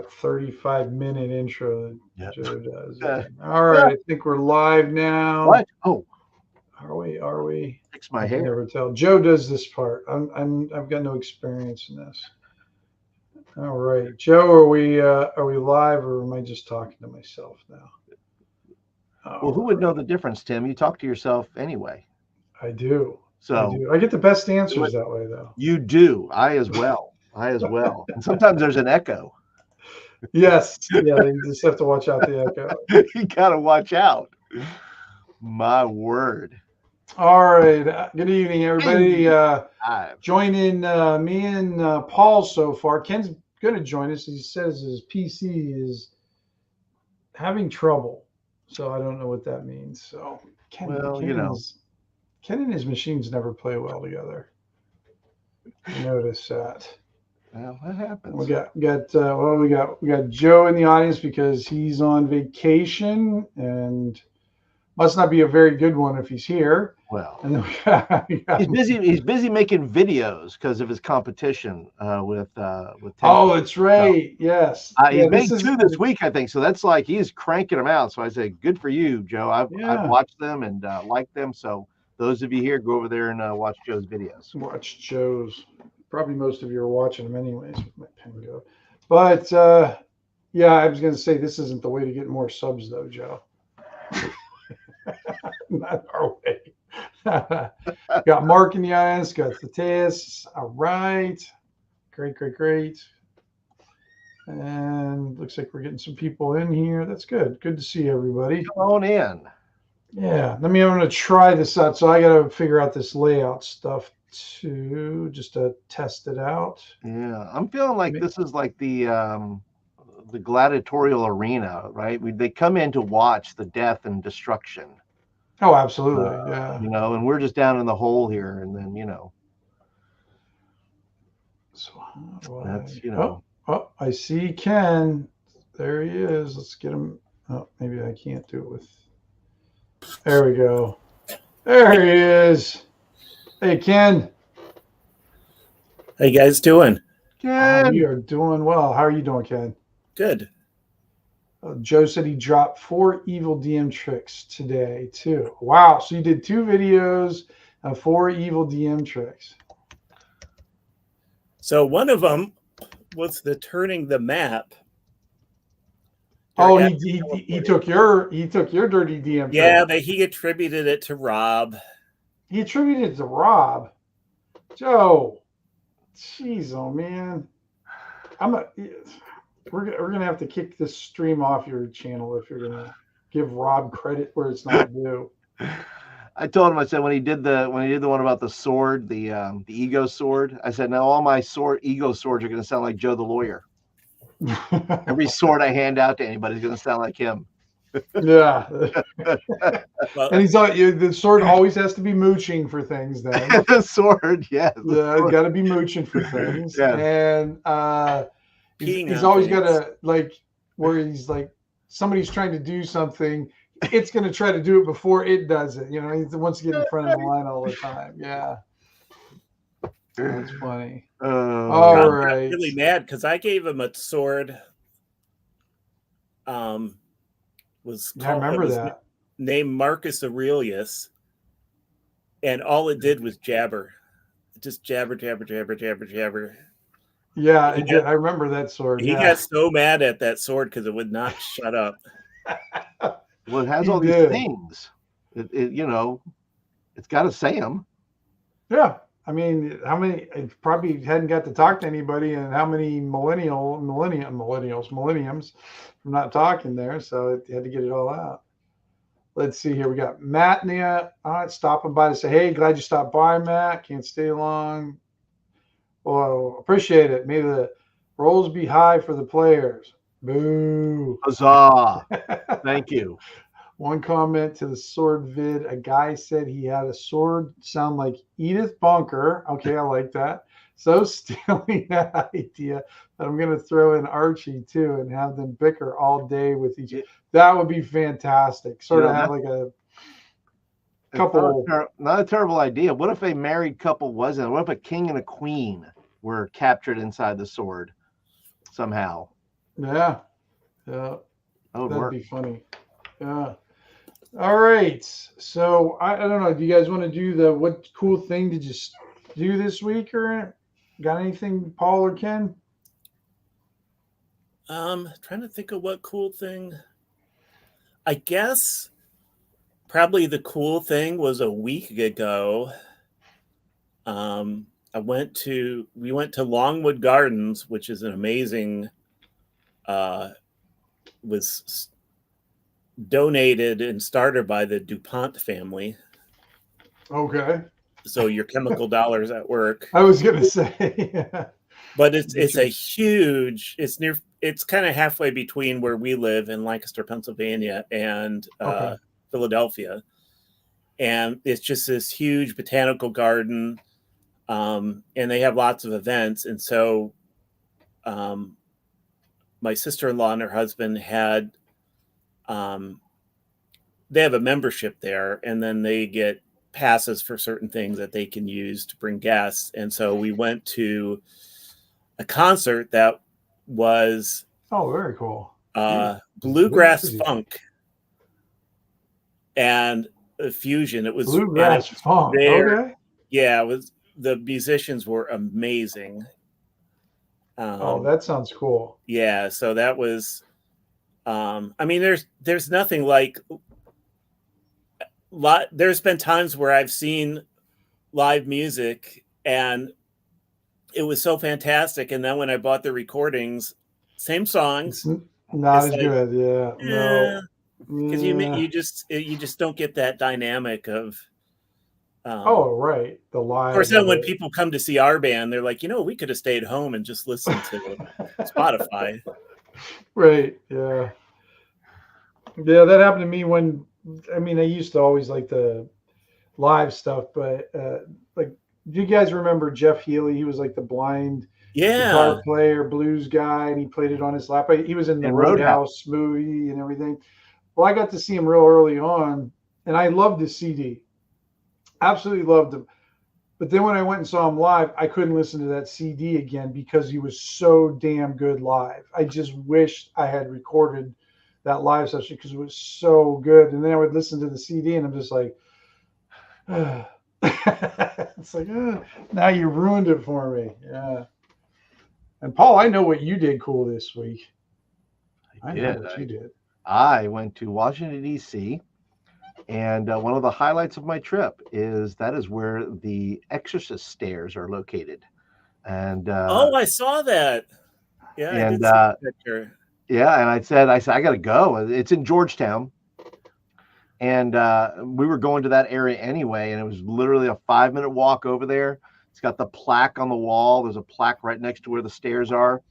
that 35-minute intro that Joe does. All Yeah. right, I think we're live now. What? Oh, Are we? fix my I can hair. never tell. Joe does this part. I've got no experience in this. All right, Joe, are we live, or am I just talking to myself now? Well, who would know the difference, Tim? You talk to yourself anyway. I do. So I get the best answers that way, though. you do. I as well. And sometimes there's an echo. Yes. Yeah, you just have to watch out the echo. You got to watch out. My word. All right. Good evening, everybody. Hi. Joining me and Paul so far. Ken's going to join us. He says his PC is having trouble, so I don't know what that means. So Ken and his machines never play well together. I noticed that. Well, that happens. We got Joe in the audience because he's on vacation and must not be a very good one if he's here. Well, and then we got he's busy. He's busy making videos because of his competition with Tenkar. Oh, that's right. So, yes. He's made 2 this week, I think. So that's like he's cranking them out. So I say, good for you, Joe. I've watched them and liked them. So those of you here, go over there and watch Joe's videos. Watch Joe's. Probably most of you are watching them anyways. With my pen go. But yeah, I was going to say this isn't the way to get more subs, though, Joe. Not our way. Got Mark in the audience. Got Thaddeus. All right. Great. And looks like we're getting some people in here. That's good. Good to see everybody. Come on in. Yeah. I'm going to try this out. So I got to figure out this layout stuff too, just to test it out. Yeah. I'm feeling like this is like the gladiatorial arena, right? They come in to watch the death and destruction. Oh, absolutely. Yeah. And we're just down in the hole here. And then, So that's, Oh, I see Ken. There he is. Let's get him. Oh, maybe I can't do it with. There we go. There he is. Hey, Ken. How you guys doing? Ken. We are doing well. How are you doing, Ken? Good. Joe said he dropped 4 evil DM tricks today, too. Wow. So you did 2 videos of 4 evil DM tricks. So one of them was the turning the map. Oh, he took your dirty DM. Yeah, but he attributed it to Rob. He attributed it to Rob. Joe, jeez, oh man, we're gonna have to kick this stream off your channel if you're gonna give Rob credit where it's not due. I told him, I said when he did the one about the sword, the ego sword, I said now all my ego swords are gonna sound like Joe the lawyer. Every sword I hand out to anybody is gonna sound like him. Yeah. And the sword always has to be mooching for things then. The sword, yes. Yeah, got to be mooching for things. Yeah. And he's always got to, like, where he's like, somebody's trying to do something, it's going to try to do it before it does it. He wants to get in front of the line all the time. Yeah. That's funny. All right. I'm really mad because I gave him a sword. I remember that. Named Marcus Aurelius, and all it did was jabber. Just jabber. Yeah, I remember that sword. He got so mad at that sword because it would not shut up. Well, it has all these things. It's got to say them. Yeah. I mean, how many? It probably hadn't got to talk to anybody, and how many millenniums from not talking there, so it had to get it all out. Let's see here. We got Matt in the stopping by to say, "Hey, glad you stopped by, Matt. Can't stay long. Well, appreciate it. May the rolls be high for the players." Boo! Huzzah! Thank you. One comment to the sword vid. A guy said he had a sword sound like Edith Bunker. Okay, I like that. So stealing that idea that I'm going to throw in Archie too and have them bicker all day with each other. That would be fantastic. Sort of have like a couple. Not a terrible idea. What if a married couple wasn't? What if a king and a queen were captured inside the sword somehow? Yeah. Yeah. That would That'd work. be funny. Yeah. All right. So I don't know. Do you guys want to do the what cool thing did you do this week or got anything, Paul or Ken? Trying to think of what cool thing. I guess probably the cool thing was a week ago. We went to Longwood Gardens, which is an amazing, was donated and started by the DuPont family. Okay. So your chemical dollars at work. I was gonna say, yeah. But it's a huge. It's kind of halfway between where we live in Lancaster, Pennsylvania, and Okay. Philadelphia, and it's just this huge botanical garden, and they have lots of events. And so, my sister-in-law and her husband had, they have a membership there, and then they get passes for certain things that they can use to bring guests. And so we went to a concert that was very cool. bluegrass funk and a fusion. It was bluegrass funk. Okay. Yeah, it was. The musicians were amazing. That sounds cool. Yeah, so that was. I mean, there's nothing like. There's been times where I've seen live music and it was so fantastic, and then when I bought the recordings, same songs, it's not as like, good. Yeah, no, because you just don't get that dynamic of. Right, the live. Of course, then when people come to see our band, they're like, we could have stayed home and just listened to Spotify. Right. Yeah. Yeah, that happened to me when. I mean, I used to always like the live stuff, but like, do you guys remember Jeff Healey? He was like the blind guitar player, blues guy, and he played it on his lap. He was in the Roadhouse movie and everything. Well, I got to see him real early on, and I loved his CD. Absolutely loved him. But then when I went and saw him live, I couldn't listen to that CD again because he was so damn good live. I just wished I had recorded that live session because it was so good. And then I would listen to the CD and I'm just like, it's like, now you ruined it for me. Yeah. And Paul, I know what you did cool this week. I know what you did. I went to Washington, D.C., and one of the highlights of my trip is where the Exorcist stairs are located. And I saw that. Yeah, I did see the picture. Yeah, and I said I got to go. It's in Georgetown, and we were going to that area anyway, and it was literally a 5-minute walk over there. It's got the plaque on the wall. There's a plaque right next to where the stairs are,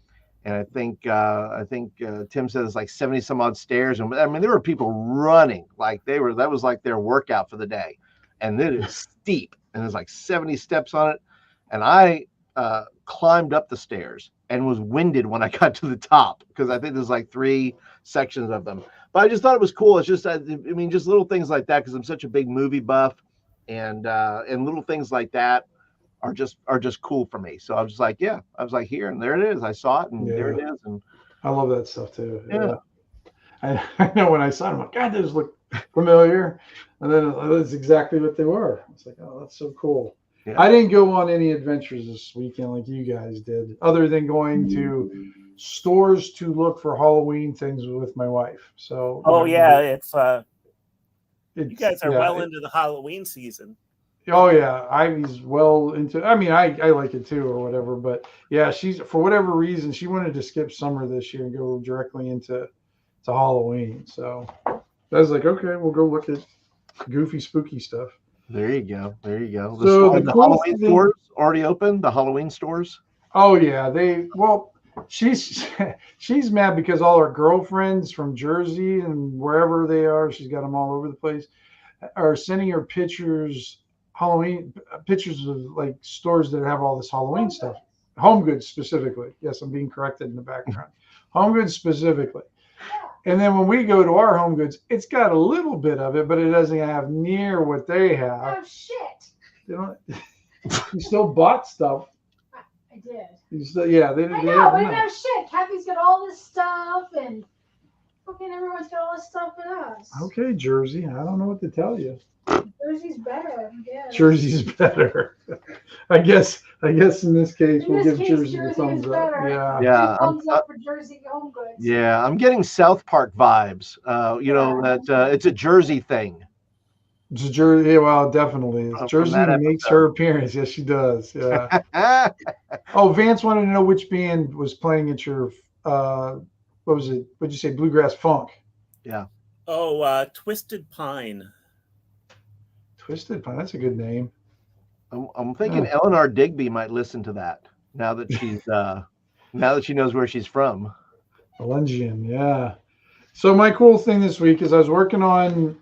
and I think Tim said it's like 70 some odd stairs, and I mean there were people running like that was like their workout for the day, and it is steep, and there's like 70 steps on it, and I climbed up the stairs and was winded when I got to the top because I think there's like 3 sections of them. But I just thought it was cool. It's just, I mean, just little things like that because I'm such a big movie buff, and little things like that are just cool for me. So I was just like, yeah, I was like, here and there it is. I saw it and there it is. And I love that stuff too. Yeah. I know when I saw it, I'm like, God, those look familiar, and then that's exactly what they were. It's like, oh, that's so cool. Yeah. I didn't go on any adventures this weekend like you guys did, other than going to stores to look for Halloween things with my wife. So it's you guys are well into the Halloween season. Oh yeah, Ivy's well into. I mean, I like it too, or whatever. But yeah, she's for whatever reason she wanted to skip summer this year and go directly into Halloween. So I was like, okay, we'll go look at goofy, spooky stuff. There you go. So the Halloween stores already open. The Halloween stores. Oh yeah, she's mad because all her girlfriends from Jersey and wherever they are, she's got them all over the place, are sending her Halloween pictures of like stores that have all this Halloween stuff. Home Goods specifically. Yes, I'm being corrected in the background. Home Goods specifically. And then when we go to our Home Goods, it's got a little bit of it, but it doesn't have near what they have. Oh shit! You still bought stuff. I did. You still, yeah, they know, but no shit. Kathy's got all this stuff. and everyone's got all this stuff with us. Okay, Jersey. I don't know what to tell you. Jersey's better. Yeah. Jersey's better. I guess in this case In we'll this give case, Jersey the Jersey thumbs is up. better. Yeah. Yeah, Thumbs up for Jersey Home Goods. yeah, I'm getting South Park vibes. You know Yeah. that it's a Jersey thing. It's Jersey. Yeah, well, definitely. It's From Jersey that makes episode. her appearance. Yes, she does. Yeah. Oh, Vance wanted to know which band was playing at your what was it? What'd you say? Bluegrass Funk. Oh, Twisted Pine. Twisted Pine. That's a good name. I'm thinking Eleanor Digby might listen to that now that she's now that she knows where she's from. Valengian, yeah. So my cool thing this week is I was working on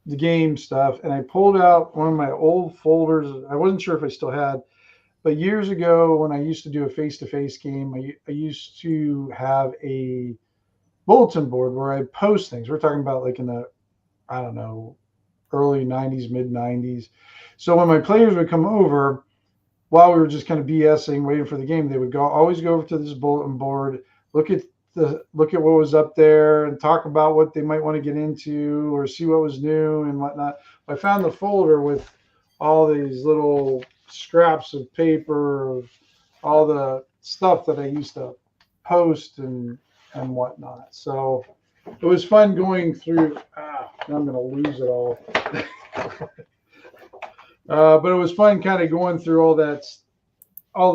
the game stuff and I pulled out one of my old folders. I wasn't sure if I still had, but years ago when I used to do a face-to-face game, I used to have a bulletin board where I post things. We're talking about like in the, I don't know, early 90s, mid 90s. So when my players would come over, while we were just kind of BSing, waiting for the game, they would always go over to this bulletin board, look at what was up there and talk about what they might want to get into or see what was new and whatnot. I found the folder with all these little scraps of paper of all the stuff that I used to post and whatnot. So it was fun going through. Now I'm going to lose it all. But it was fun kind of going through all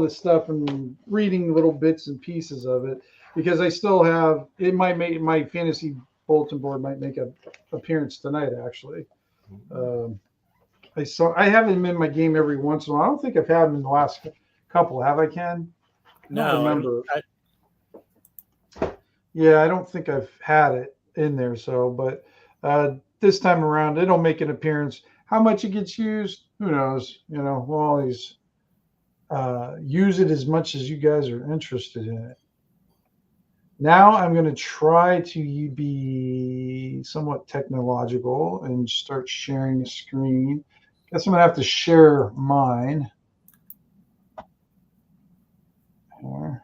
this stuff and reading little bits and pieces of it because I still have it. Might make my fantasy bulletin board might make an appearance tonight. Actually, I have him in my game every once in a while. I don't think I've had him in the last couple. Have I, Ken? I don't remember. Yeah, I don't think I've had it in there. So, but this time around, it'll make an appearance. How much it gets used, who knows? You know, we'll always use it as much as you guys are interested in it. Now I'm going to try to be somewhat technological and start sharing the screen. Guess I'm going to have to share mine. All right.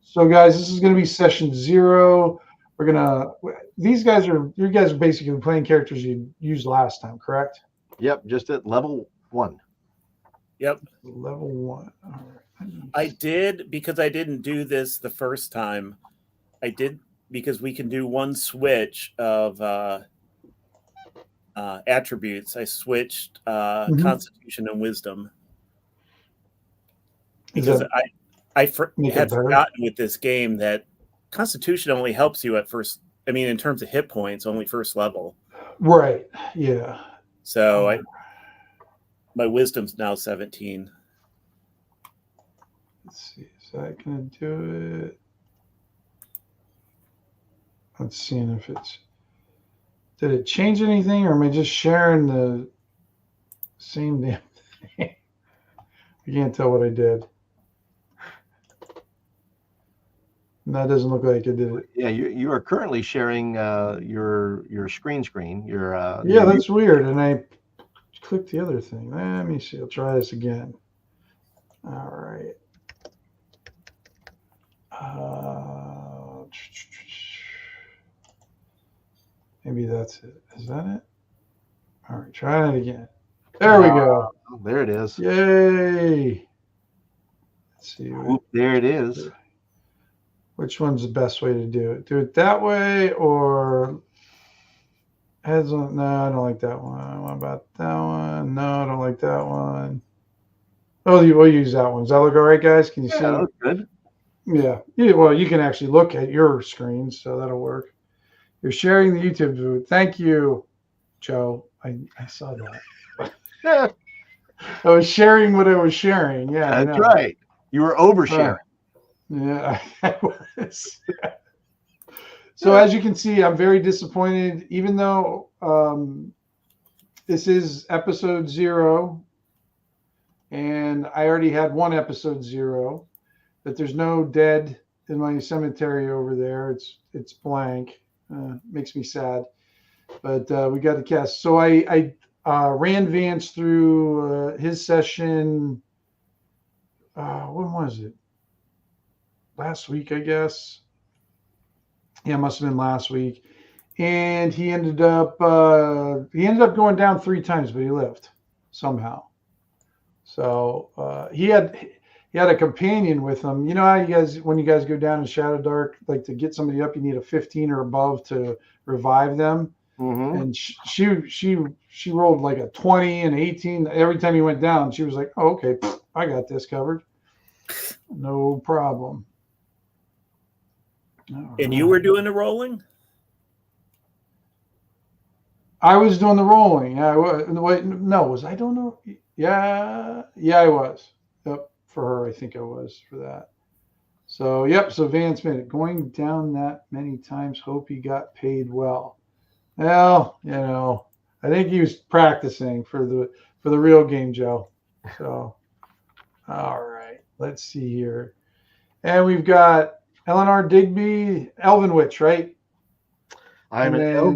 So guys, this is going to be session 0. You guys are basically playing characters you used last time, correct? Yep, just at level 1. Yep. Level 1. All right. I did, because I didn't do this the first time. I did because we can do one switch of attributes. I switched Constitution and Wisdom because I had forgotten with this game that Constitution only helps you at first. I mean, in terms of hit points, only first level. Right. Yeah. So my Wisdom's now 17. Let's see. Is that going to do it? Let's see if did it change anything or am I just sharing the same damn thing? I can't tell what I did. That doesn't look like it did it. Yeah, you are currently sharing your screen. Yeah, that's weird. And I clicked the other thing. Let me see. I'll try this again. All right. Maybe that's it. Is that it? All right, try it again. There we go. There it is. Yay. Let's see. There it is. Which one's the best way to do it? Do it that way or heads on? No, I don't like that one. What about that one? No, I don't like that one. Oh, we'll use that one. Does that look all right, guys? Can you see? That looks good. Yeah. Well, you can actually look at your screen, so that'll work. You're sharing the YouTube video. Thank you, Joe. I saw that. I was sharing what I was sharing. Yeah, that's right. You were oversharing. Yeah, I was. So as you can see, I'm very disappointed, even though this is episode 0, and I already had one episode 0, that there's no dead in my cemetery over there. It's blank. Makes me sad. But we got the cast. So I ran Vance through his session when was it? Last week, I guess. Yeah, it must have been last week. And he ended up going down 3 times, but he lived somehow. So he had a companion with him. You know how you guys, when you guys go down in Shadowdark, like to get somebody up, you need a 15 or above to revive them. Mm-hmm. And she rolled like a 20 and 18 every time he went down. She was like, "Oh, okay, I got this covered, no problem." And you were doing the rolling? I was doing the rolling. Yeah, I was. Wait, no, was I doing the? Yeah, I was. Yep, for her, I think I was for that. So, yep. So Vance made it. Going down that many times. Hope he got paid well. Well, I think he was practicing for the real game, Joe. So, all right. Let's see here, and we've got Eleanor Digby, Elven Witch, right? I'm And an then-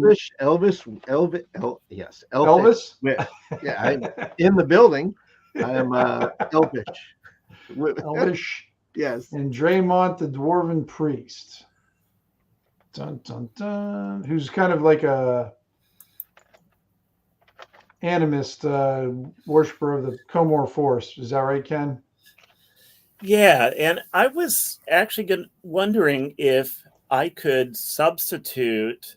yes, Elvis. Yeah, I'm in the building. I am elvish. Elvish. Yes. And Draymont, the Dwarven Priest. Dun, dun, dun. Who's kind of like a animist worshiper of the Comor Force. Is that right, Ken? Yeah, and I was actually wondering if I could substitute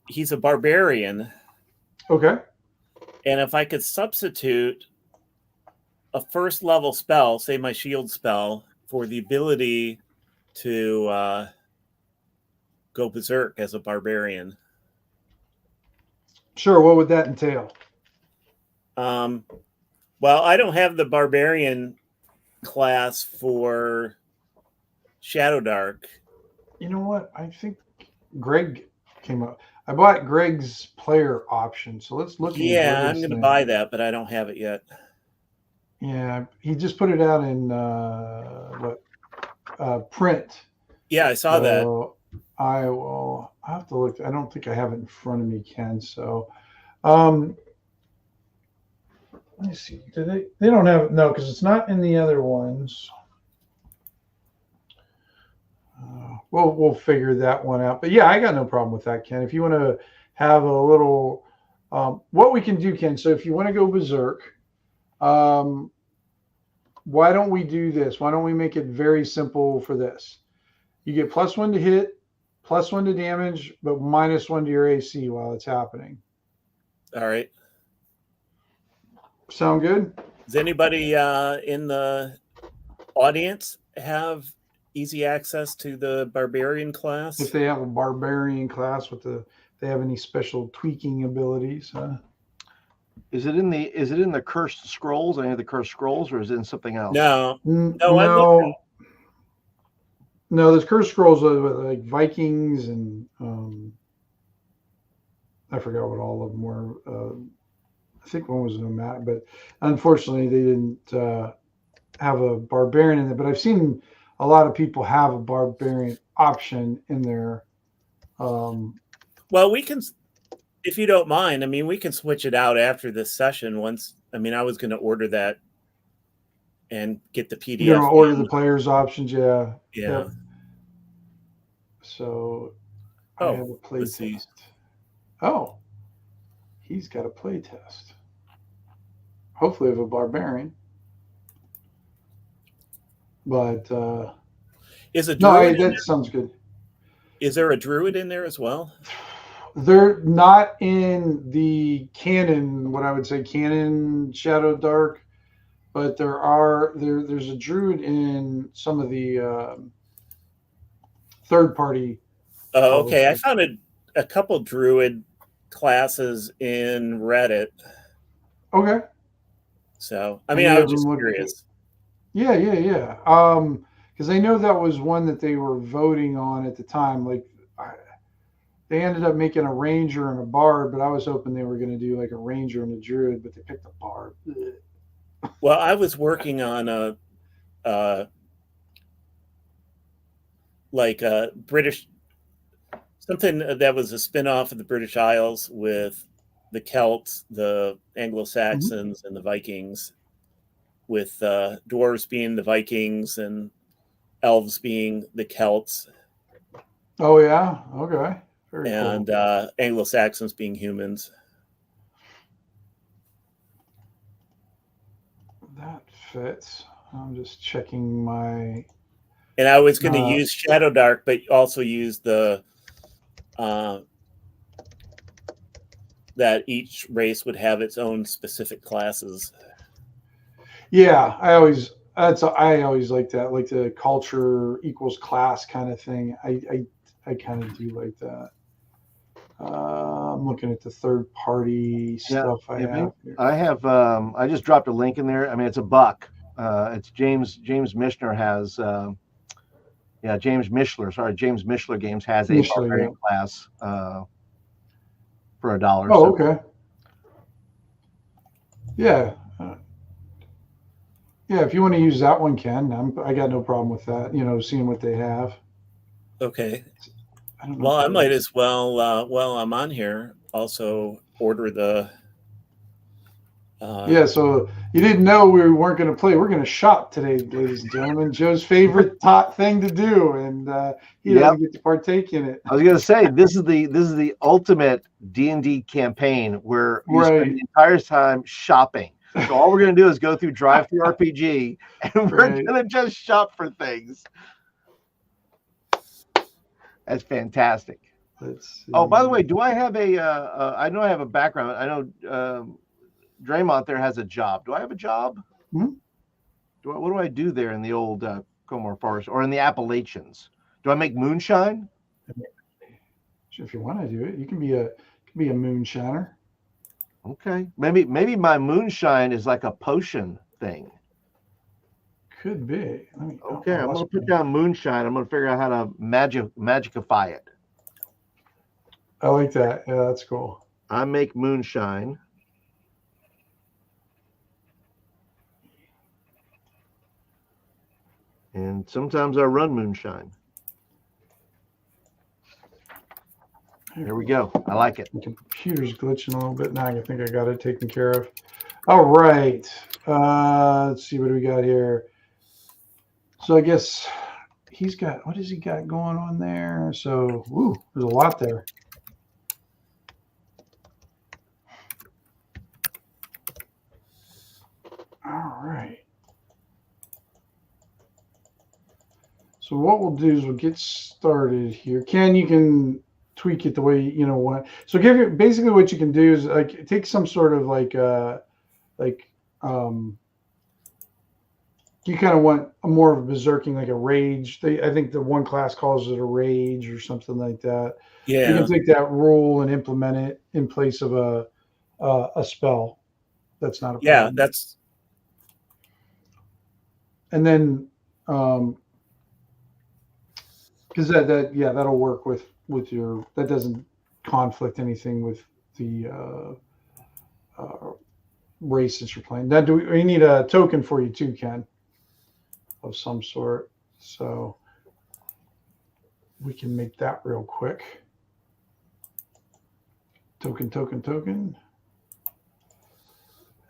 he's a barbarian, Okay. and if I could substitute a first level spell, say my shield spell, for the ability to go berserk as a barbarian. Sure. What would that entail? Well, I don't have the barbarian class for Shadowdark. You know what? I think Greg came up. I bought Greg's player option. So let's look. Yeah, I'm going to buy that, but I don't have it yet. Yeah, he just put it out in print. Yeah, I saw that. I have to look. I don't think I have it in front of me, Ken. So, let me see. Do they? They don't have it. No, because it's not in the other ones. We'll figure that one out. But yeah, I got no problem with that, Ken. If you want to have a little, what we can do, Ken. So if you want to go berserk, why don't we do this? Why don't we make it very simple for this? You get +1 to hit, +1 to damage, but -1 to your AC while it's happening. All right. Sound good? Does anybody in the audience have easy access to the barbarian class? If they have a barbarian class they have any special tweaking abilities? Is it in the cursed scrolls? Any of the cursed scrolls, or is it in something else? No. No. No, there's cursed scrolls with like Vikings and I forgot what all of them were. I think one was nomadic, but unfortunately they didn't have a barbarian in there. But I've seen a lot of people have a barbarian option in there. Well, we can, if you don't mind. I mean, we can switch it out after this session. I was going to order that and get the PDF. You're going to order the players' options, yeah. Yeah. Yep. So I have a play test. Oh, he's got a play test. Hopefully of a barbarian. But is a druid that sounds good. Is there a druid in there as well? They're not in the canon, what I would say canon Shadowdark, but there's a druid in some of the third party. Oh, okay. I found a couple druid classes in Reddit. Okay. So I was just curious. Yeah. Because I know that was one that they were voting on at the time. Like they ended up making a ranger and a bard, but I was hoping they were going to do like a ranger and a druid, but they picked a bard. Well, I was working on a British, something that was a spin-off of the British Isles with the Celts, the Anglo-Saxons, and the Vikings. with dwarves being the Vikings and elves being the Celts, Oh yeah. Okay. Very and cool. Anglo-Saxons being humans. That fits. I'm just checking my. And I was going to use Shadowdark, but also use the that each race would have its own specific classes. Yeah, I always like that, like the culture equals class kind of thing. I kind of do like that. I'm looking at the third party stuff I have here. I just dropped a link in there. I mean, it's a buck. It's James Mishner has James Mishler. Sorry, James Mishler Games has a barbarian class for $1. Oh, okay. Yeah. Yeah, if you want to use that one, Ken, I got no problem with that. Seeing what they have. Okay. I don't know. Well, I might as well, while I'm on here, also order the. Yeah, so you didn't know we weren't going to play. We're going to shop today, ladies and gentlemen. Joe's favorite thing to do, and he doesn't get to partake in it. I was going to say this is the ultimate D&D campaign where you spend the entire time shopping. So all we're going to do is go through Drive-Thru RPG, and we're going to just shop for things. That's fantastic. Oh, by the way, do I have I know I have a background. I know Draymond there has a job. Do I have a job? Hmm? What do I do there in the old Comore Forest or in the Appalachians? Do I make moonshine? If you want to do it, you can be a moonshiner. Okay, maybe my moonshine is like a potion thing. Could be. Okay, I'm gonna put down moonshine. I'm gonna figure out how to magicify it. I like that. Yeah, that's cool. I make moonshine. And sometimes I run moonshine. There we go. I like it. The computer's glitching a little bit now. I think I got it taken care of. All right. Let's see what do we got here. So I guess he's got, what has he got going on there? So, there's a lot there. All right. So what we'll do is we'll get started here. Ken, you can tweak it the way you want. So basically what you can do is like take some sort of you kind of want a more of a berserking, like a rage. I think the one class calls it a rage or something like that. Yeah. You can take that rule and implement it in place of a spell. That's not a problem. Yeah, that's. And then, because that'll work with your, that doesn't conflict anything with the race that you're playing. Now, we need a token for you too, Ken, of some sort. So we can make that real quick. Token.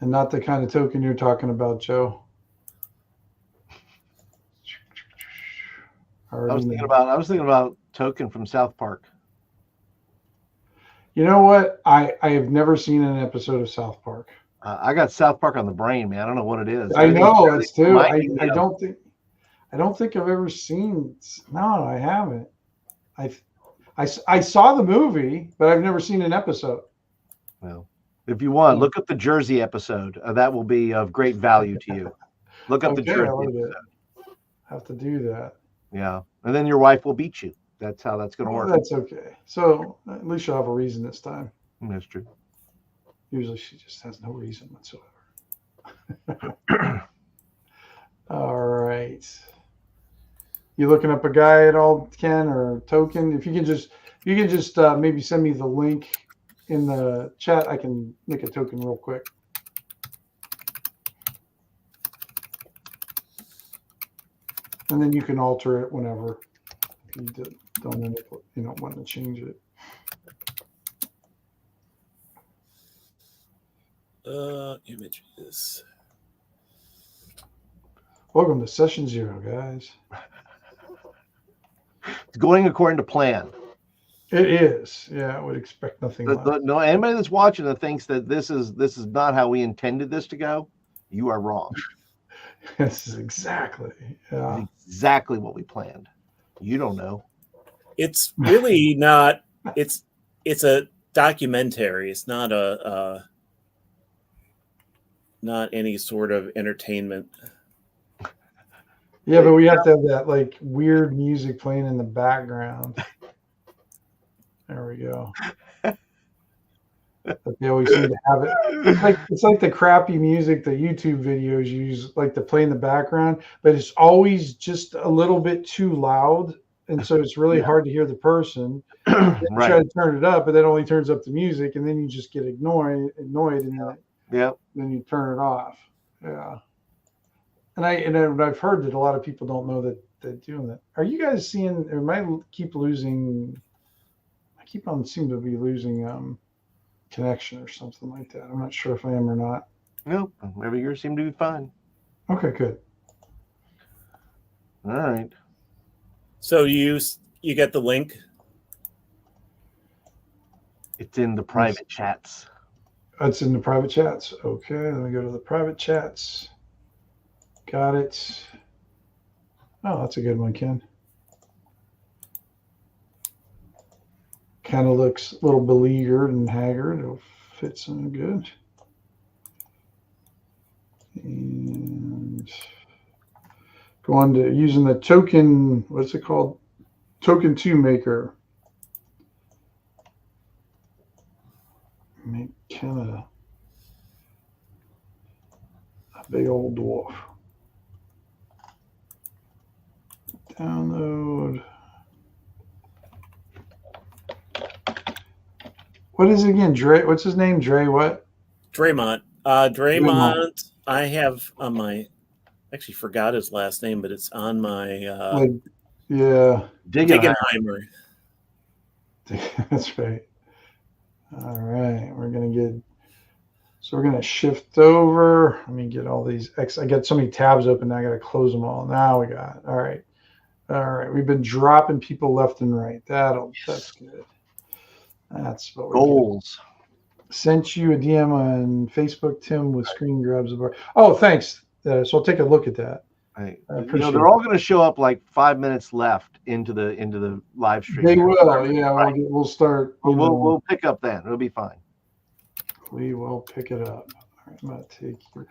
And not the kind of token you're talking about, Joe. I was thinking about Token from South Park. You know what? I have never seen an episode of South Park. I got South Park on the brain, man. I don't know what it is. I know it's too. I don't think I've ever seen. No, I haven't. I saw the movie, but I've never seen an episode. Well, if you want, look up the Jersey episode. That will be of great value to you. Look up the Jersey episode. Have to do that. Yeah, and then your wife will beat you. That's how that's going to work. That's okay. So at least you'll have a reason this time. That's true. Usually she just has no reason whatsoever. All right. You looking up a guy at all, Ken, or token? If you can just maybe send me the link in the chat. I can make a token real quick. And then you can alter it whenever you don't want to change it. Images. Welcome to session 0, guys. It's going according to plan. It is. Yeah, I would expect nothing less. No, anybody that's watching that thinks that this is not how we intended this to go, you are wrong. This is exactly. Yeah. It's exactly what we planned. You don't know. It's really not. It's a documentary. It's not not any sort of entertainment. Yeah, but we have to have that like weird music playing in the background. There we go. But they always seem to have it. It's like the crappy music that YouTube videos use, like to play in the background, but it's always just a little bit too loud, and so it's really hard to hear the person. Right. Try to turn it up, but that only turns up the music, and then you just get annoyed, and then you turn it off. Yeah. And I've heard that a lot of people don't know that they're doing that. Are you guys seeing? Or am I keep losing? I keep on seem to be losing connection or something like that. I'm not sure if I am or not. Nope. Every year seemed to be fine. Okay, good. All right. So you get the link. It's in the private chats. It's in the private chats. Okay, let me go to the private chats. Got it. Oh, that's a good one, Ken. Kind of looks a little beleaguered and haggard. It'll fit some good. And go on to using the token, what's it called? Token 2 maker. Make kind of a big old dwarf. Download. What is it again? Dre? What's his name? Dre what? Draymond. Draymond. I have on my. Actually, forgot his last name, but it's on my. Yeah. Diggenheimer. That's right. All right, we're gonna shift over. Let me get all these I got so many tabs open now. I gotta close them all. Now we got it. All right. We've been dropping people left and right. That's good. That's what we goals. Sent you a DM on Facebook, Tim, with screen grabs of our. Oh, thanks. So I'll take a look at that. Right. They're all going to show up like 5 minutes left into the live stream. They will. Yeah, right. We'll start. We'll pick up then. It'll be fine. We will pick it up. All right, I'm going to take your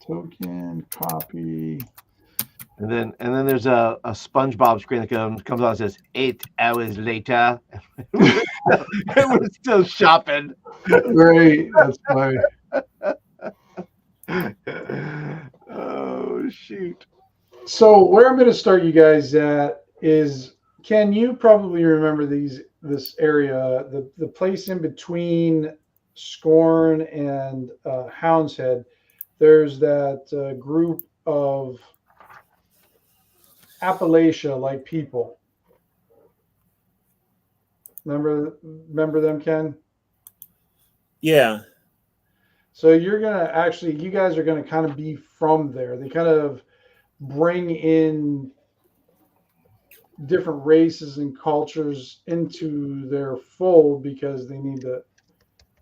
token, copy. And then there's a SpongeBob screen that comes on and says 8 hours later. We're still shopping. Great. That's funny. Oh shoot. So where I'm going to start you guys at is, Ken, you probably remember this area, the place in between Scorn and Hound's Head. There's that group of Appalachia-like people. Remember them, Ken? Yeah. So you guys are going to kind of be from there. They kind of bring in different races and cultures into their fold because they need to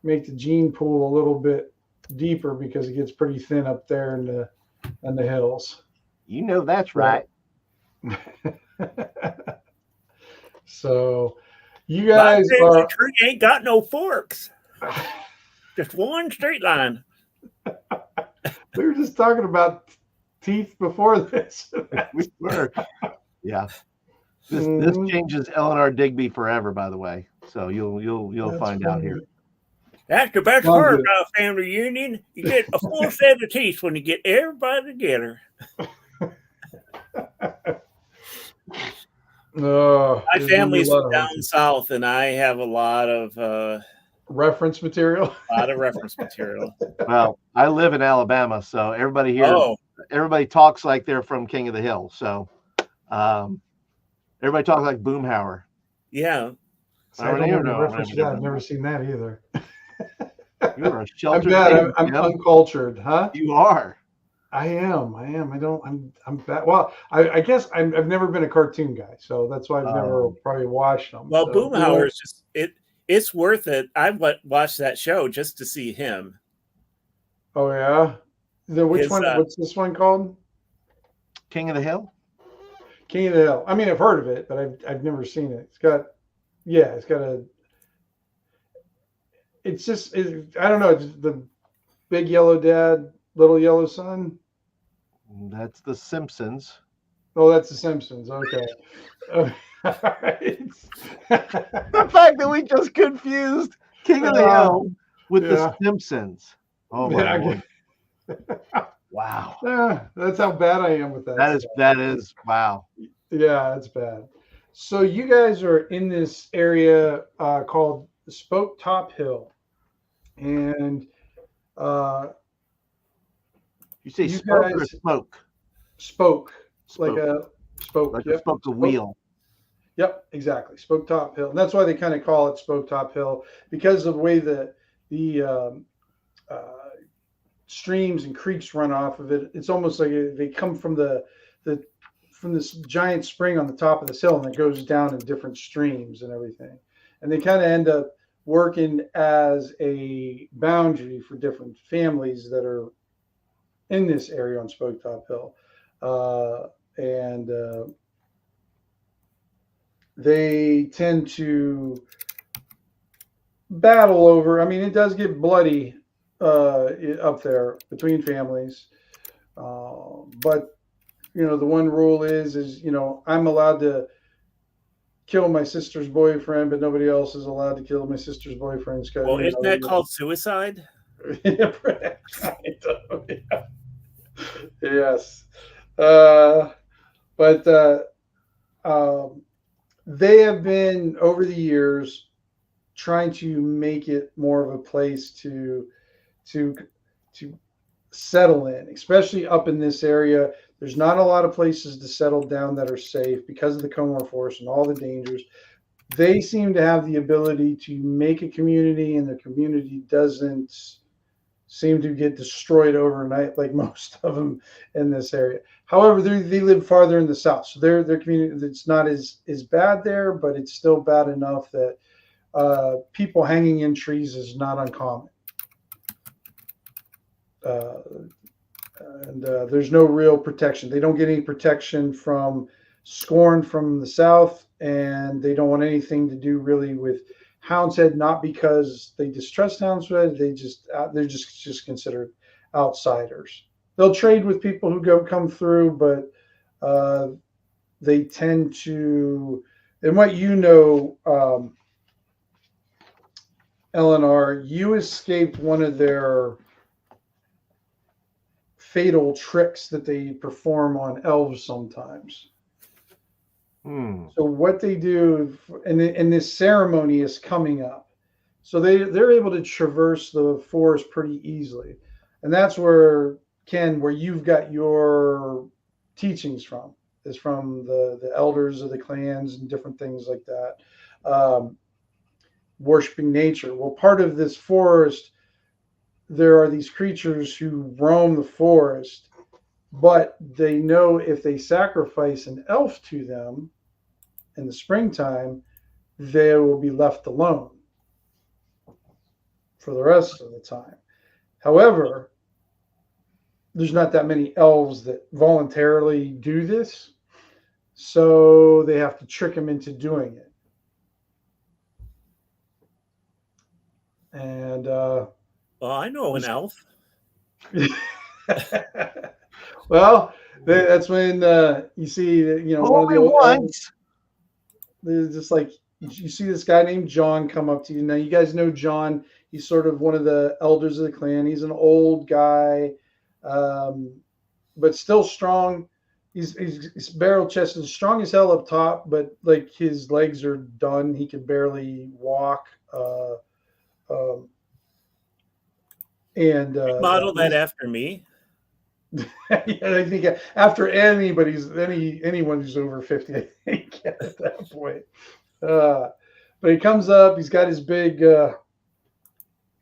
make the gene pool a little bit deeper because it gets pretty thin up there in the hills. You know that's right. So you guys tree ain't got no forks. Just one straight line. We were just talking about teeth before this. We were. Yeah. This changes Eleanor Digby forever, by the way. So you'll find out here. That's the best part about a family reunion. You get a full set of teeth when you get everybody together. My family's down south, and I have a lot of reference material. Well, I live in Alabama, so everybody here, everybody talks like they're from King of the Hill. So everybody talks like Boomhauer. Yeah. I've never seen that either. You're a sheltered. I'm uncultured, huh? You are. I am. I'm bad. Well, I guess I've never been a cartoon guy, so that's why I've never probably watched them. Well, So, Boomhauer is just it's worth it. I've watched that show just to see him. Oh yeah. Which His, one? What's this one called? King of the Hill. King of the Hill. I mean, I've heard of it, but I've never seen it. It's got a. It's just I don't know. It's the big yellow dad, little yellow son. That's The Simpsons. Oh, that's The Simpsons. Okay. The fact that we just confused King of the Hill with The Simpsons. Oh my Lord. Wow. That's how bad I am with that. That is wow. Yeah, it's bad. So you guys are in this area called Spoke Top Hill, and you say spoke or smoke? Spoke. Like a spoke. Like a spoke of wheel. Yep, exactly. Spoke Top Hill. And that's why they kind of call it Spoke Top Hill, because of the way the streams and creeks run off of it. It's almost like they come from from this giant spring on the top of this hill, and it goes down in different streams and everything. And they kind of end up working as a boundary for different families that are in this area on Spoke Top Hill. They tend to battle over. I mean, it does get bloody up there between families, but the one rule is I'm allowed to kill my sister's boyfriend, but nobody else is allowed to kill my sister's boyfriend. Well, isn't that called suicide? Yes, but they have been over the years trying to make it more of a place to settle in, especially up in this area. There's not a lot of places to settle down that are safe because of the Comor Force and all the dangers. They seem to have the ability to make a community, and the community doesn't seem to get destroyed overnight like most of them in this area. However, they live farther in the south, so their community, it's not as bad there, but it's still bad enough that people hanging in trees is not uncommon. And there's no real protection. They don't get any protection from Scorn from the south, and they don't want anything to do really with Houndshead, not because they distrust Houndshead. They're just considered outsiders. They'll trade with people who come through, but they tend to. And what Eleanor, you escaped one of their fatal tricks that they perform on elves sometimes. So what they do, and this ceremony is coming up, so they're able to traverse the forest pretty easily, and that's where where you've got your teachings from, is from the elders of the clans and different things like that, worshiping nature. Well, part of this forest, there are these creatures who roam the forest, but they know if they sacrifice an elf to them in the springtime, they will be left alone for the rest of the time. However, there's not that many elves that voluntarily do this, so they have to trick them into doing it. And well, I know an elf. Well, that's when you see one of the old elves. They're just like, you see this guy named John come up to you. Now you guys know John. He's sort of one of the elders of the clan. He's an old guy, but still strong. He's barrel chested, strong as hell up top, but like his legs are done. He can barely walk. Model that after me. Yeah, I think after anyone who's over 50, I think at that point. But he comes up. He's got his big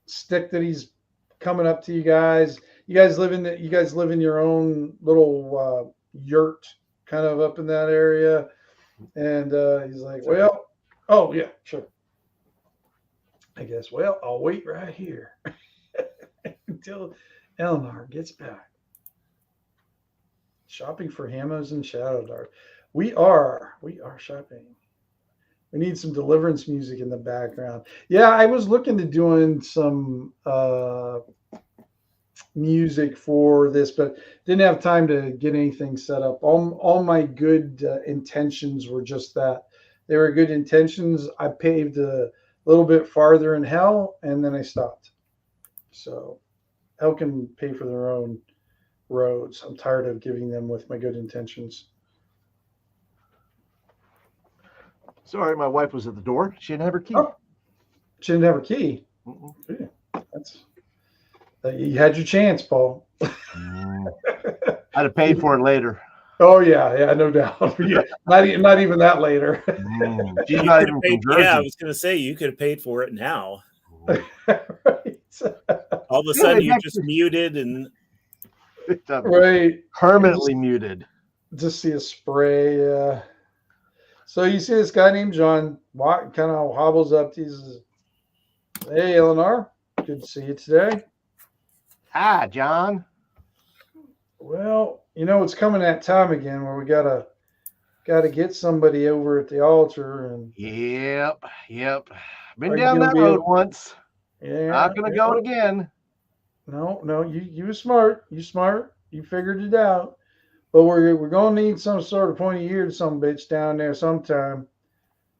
stick that he's coming up to you guys. you guys live in your own little yurt kind of up in that area. And he's like, well, oh yeah, sure. I guess, well, I'll wait right here until Eleanor gets back. Shopping for Hammos and Shadowdark. We are shopping. We need some deliverance music in the background. Yeah, I was looking to doing some music for this, but didn't have time to get anything set up. All my good intentions were just that. They were good intentions. I paved a little bit farther in hell, and then I stopped. So hell can pay for their own roads. I'm tired of giving them with my good intentions. Sorry, my wife was at the door. She didn't have her key. Oh, she didn't have her key. Yeah, you had your chance, Paul. I'd have paid for it later. Oh yeah, no doubt. Yeah, not even that later. She's not even paid, from Jersey. yeah, I was going to say you could have paid for it now. Right. All of a sudden, you just muted and right, permanently muted. Just see a spray. Yeah. So you see this guy named John kind of hobbles up. He says, "Hey, Eleanor, good to see you today." Hi, John. Well, it's coming that time again where we gotta get somebody over at the altar and. Yep. Been down that road once. Yeah. Not gonna go again. No, you were smart. You smart. You figured it out. But we're gonna need some sort of pointy-eared some bitch down there sometime.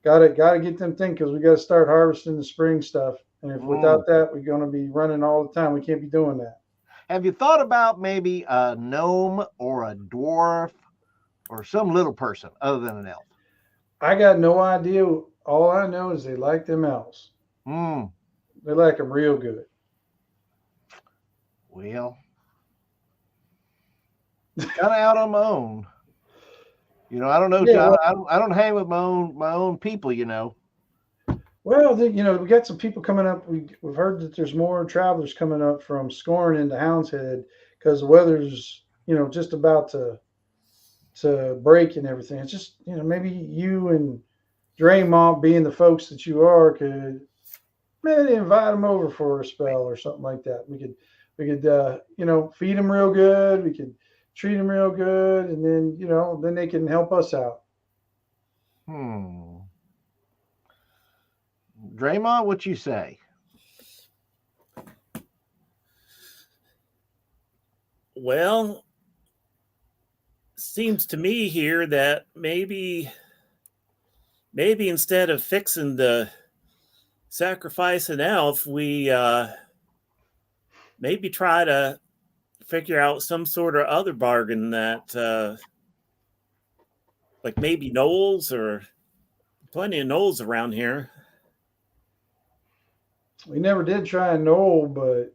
Gotta get them things because we gotta start harvesting the spring stuff. And if without that, we're gonna be running all the time. We can't be doing that. Have you thought about maybe a gnome or a dwarf or some little person other than an elf? I got no idea. All I know is they like them elves. They like them real good. Well, kind of out on my own. I don't know. Yeah, I don't hang with my own people. Well, we got some people coming up. We've heard that there's more travelers coming up from Scorn into Hound's Head because the weather's just about to break and everything. It's just maybe you and Draymond, being the folks that you are, could maybe invite them over for a spell or something like that. We could feed them real good. We could treat them real good, and then they can help us out. Draymond, what you say? Well, seems to me here that maybe instead of fixing the sacrifice an elf, we maybe try to figure out some sort of other bargain that like maybe gnolls, or plenty of gnolls around here. We never did try a gnoll, but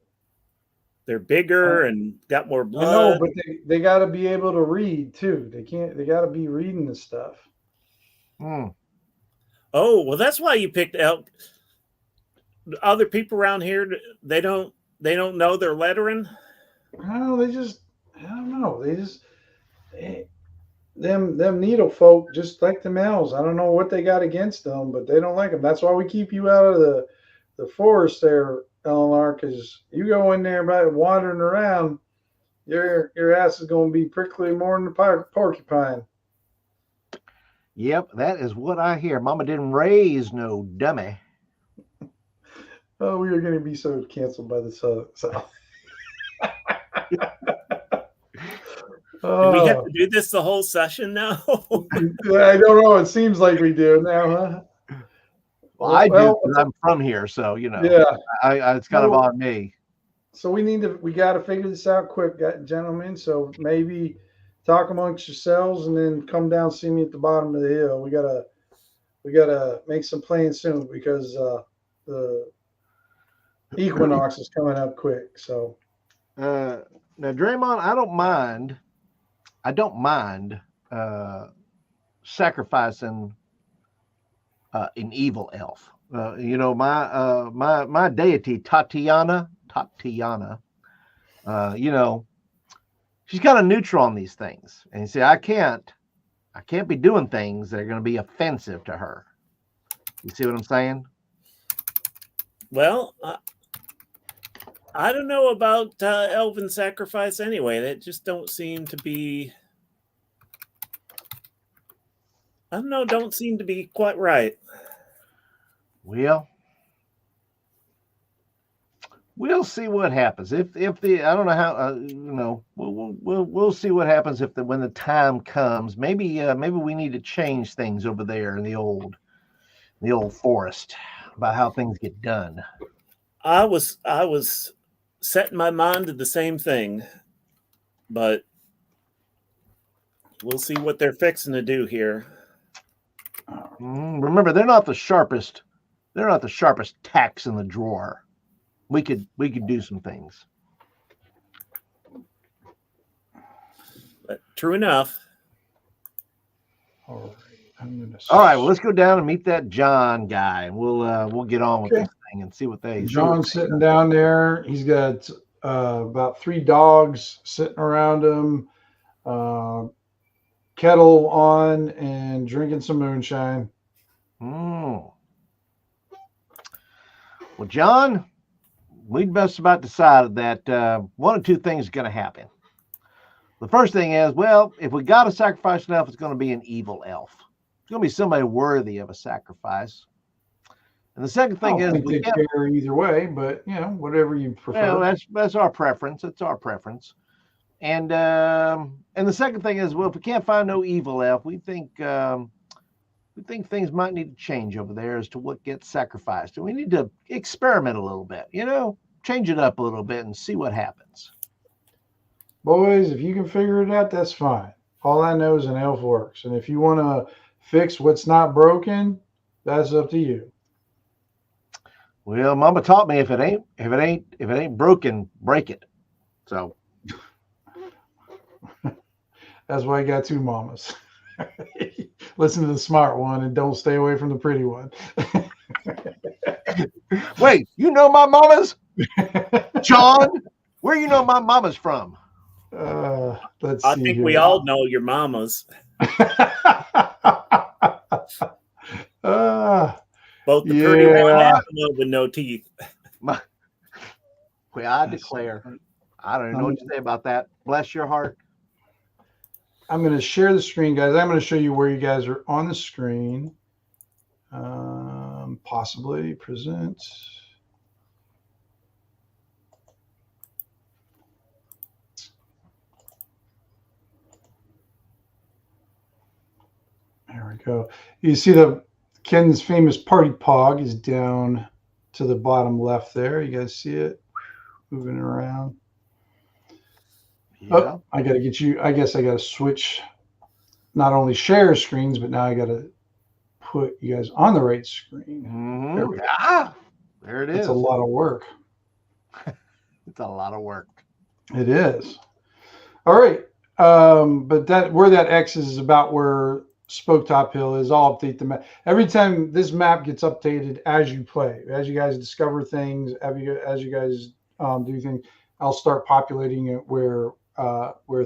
they're bigger and got more blood. I know, but they got to be able to read too. They got to be reading the stuff. Oh, well, that's why you picked out other people around here. They don't know their lettering. No, I don't know. Them needle folk just like the elves. I don't know what they got against them, but they don't like them. That's why we keep you out of the forest there, Eleanor, because you go in there by wandering around, your ass is going to be prickly more than the porcupine. Yep, that is what I hear. Mama didn't raise no dummy. Oh, we are going to be so canceled by the South. Do we have to do this the whole session now? I don't know. It seems like we do now, huh? Well, I do because I'm from here, so Yeah, it's kind of on me. So we got to figure this out quick, gentlemen. So maybe talk amongst yourselves and then come down see me at the bottom of the hill. We gotta make some plans soon because the equinox is coming up quick. So now, Draymond, I don't mind sacrificing an evil elf. My deity Tatiana You know, she's kind of neutral on these things. And you say, I can't be doing things that are going to be offensive to her. You see what I'm saying? Well, I don't know about elven sacrifice anyway. That just don't seem to be. I don't know. Don't seem to be quite right. Well, we'll see what happens. If the I don't know how you know we'll see what happens when the time comes. Maybe we need to change things over there in the old forest about how things get done. I was setting my mind to the same thing, but we'll see what they're fixing to do here. Remember, they're not the sharpest. They're not the sharpest tacks in the drawer. We could do some things. But true enough. All right. All right. Well, let's go down and meet that John guy, and we'll get on with this thing and see what they. John's sitting down there. He's got about 3 dogs sitting around him, kettle on, and drinking some moonshine. Well, John, we'd best about decided that one of two things is going to happen. The first thing is, well, if we got to sacrifice an elf, it's going to be an evil elf. It's going to be somebody worthy of a sacrifice. And the second thing is, we care either way, but you know, whatever you prefer. Well, that's our preference. It's our preference. And the second thing is, well, if we can't find no evil elf, we think things might need to change over there as to what gets sacrificed. And we need to experiment a little bit, you know, change it up a little bit and see what happens. Boys, if you can figure it out, that's fine. All I know is an elf works. And if you want to fix what's not broken, that's up to you. Well, Mama taught me if it ain't broken, break it. So that's why I got 2 mamas. Listen to the smart one and don't stay away from the pretty one. Wait, you know my mamas? John, where you know my mamas from? Let's see. I think we all know your mamas. Both the pretty one and the one with no teeth. Well, I declare, I don't even know what to say about that. Bless your heart. I'm going to share the screen, guys. I'm going to show you where you guys are on the screen. Possibly present. There we go. You see Ken's famous party pog is down to the bottom left there. You guys see it moving around? Yeah. Oh, I got to get you. I guess I got to switch, not only share screens, but now I got to put you guys on the right screen. There it is. It's a lot of work. It's a lot of work. It is. All right. But where that X is about where Spoke Top Hill is. I'll update the map. Every time this map gets updated as you play, as you guys discover things, as you guys do things, I'll start populating it where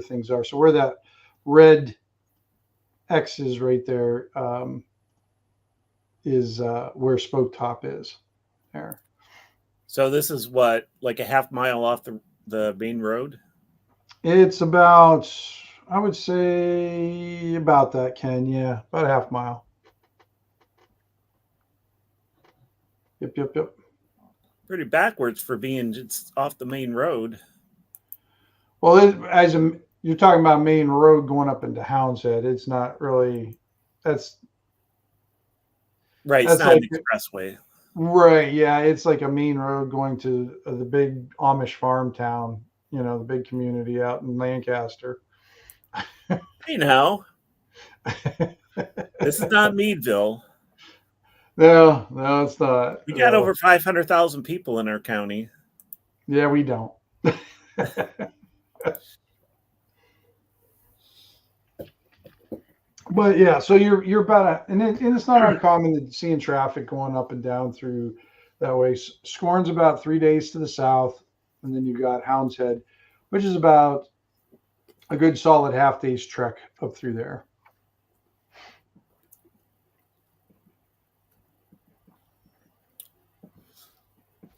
things are. So where that red X is right there is where Spoke Top is. There. So this is what, like a half mile off the main road? It's about, I would say about that, Ken. Yeah, about a half mile. Yep. Pretty backwards for being just off the main road. Well, you're talking about main road going up into Hound's Head. It's not really. That's right. It's not like an expressway. Right. Yeah, it's like a main road going to the big Amish farm town. You know, the big community out in Lancaster. Hey, now. This is not Meadville. No, it's not. We got over 500,000 people in our county. Yeah, we don't. But yeah, so you're about and it's not uncommon to seeing traffic going up and down through that way. Scorn's about 3 days to the south, and then you've got Hound's Head, which is about a good solid half day's trek up through there.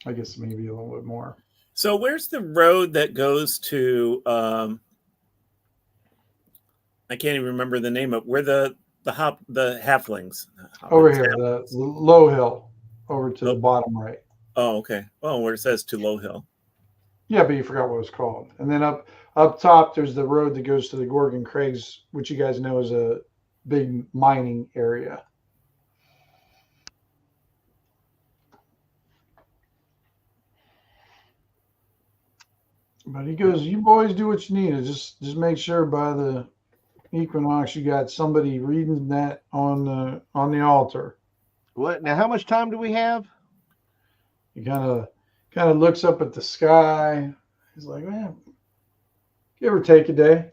I guess maybe a little bit more. So where's the road that goes to I can't even remember the name of where the halflings. Over here, the low hill, over to the bottom right. Oh, okay. Oh, where it says to Low Hill. Yeah, but you forgot what it was called. And then up top, there's the road that goes to the Gorgon Craigs, which you guys know is a big mining area. But he goes, you boys do what you need. Just make sure by the equinox you got somebody reading that on the altar. What now? How much time do we have? He kind of looks up at the sky. He's like, man, give or take a day.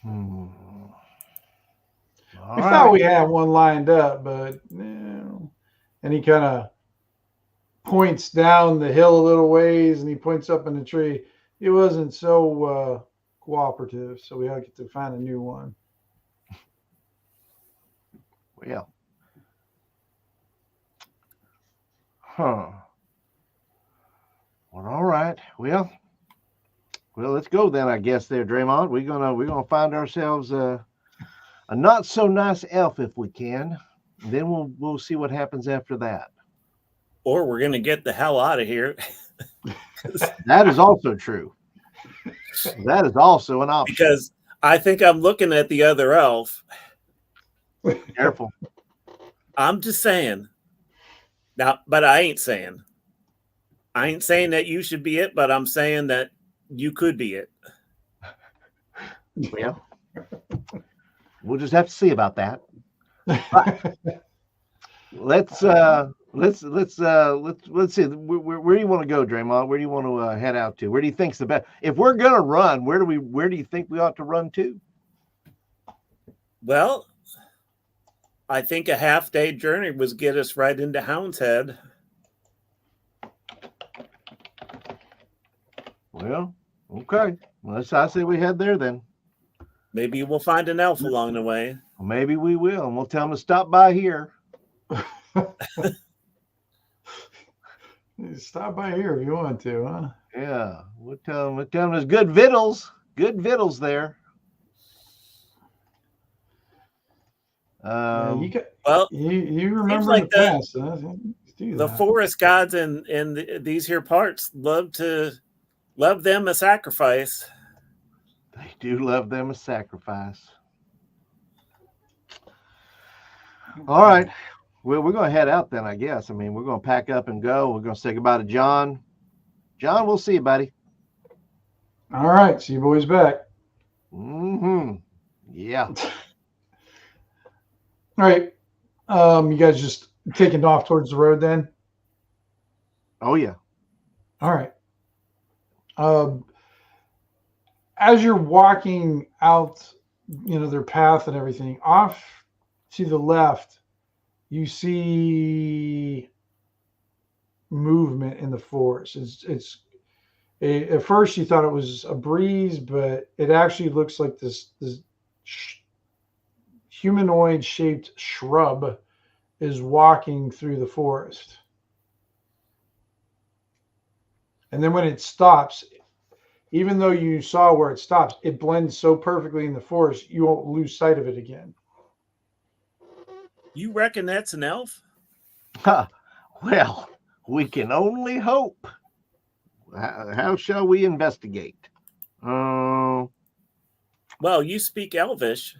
All We right. thought we had one lined up, but no. And he kind of points down the hill a little ways, and he points up in the tree. It wasn't so cooperative, so we had to find a new one. Well. Huh. Well, all right. Well, let's go then. I guess there, Draymond. We're gonna find ourselves a not so nice elf if we can. Then we'll see what happens after that. Or we're gonna get the hell out of here. That is also true. That is also an option. Because I think I'm looking at the other elf. Careful. I'm just saying. Now, but I ain't saying. I ain't saying that you should be it, but I'm saying that you could be it. Well, we'll just have to see about that. Let's see. Where do you want to go, Draymond? Where do you want to head out to? Where do you think's the best? If we're gonna run, where do you think we ought to run to? Well, I think a half-day journey was get us right into Hound's Head. Well, okay. Well, I say we head there then. Maybe we'll find an elf along the way. Well, maybe we will, and we'll tell them to stop by here. Stop by here if you want to, huh? Yeah, we'll tell them there's good victuals there. You remember like in the past, huh? The forest gods in these here parts love them a sacrifice. They do love them a sacrifice. All right. Well, we're going to head out then, I guess. I mean, we're going to pack up and go. We're going to say goodbye to John. John, we'll see you, buddy. All right. See you boys back. Mm-hmm. Yeah. All right. You guys just taking off towards the road then? Oh, yeah. All right. As you're walking out, their path and everything, off to the left, you see movement in the forest. At first you thought it was a breeze, but it actually looks like this humanoid shaped shrub is walking through the forest. And then when it stops, even though you saw where it stops, it blends so perfectly in the forest, you won't lose sight of it again. You reckon that's an elf? Well, we can only hope. How shall we investigate? Well, you speak Elvish.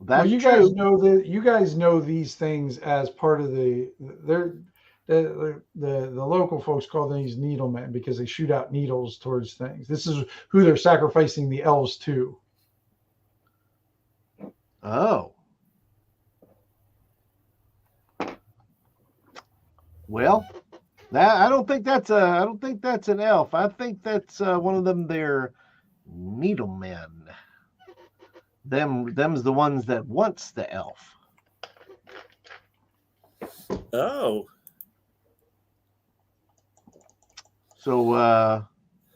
That's you true. guys know that you guys know these things as part of the local folks call these needlemen because they shoot out needles towards things. This is who they're sacrificing the elves to. Oh. Well, I don't think that's an elf. I think that's one of them. They're needlemen. Them's the ones that wants the elf. Oh. So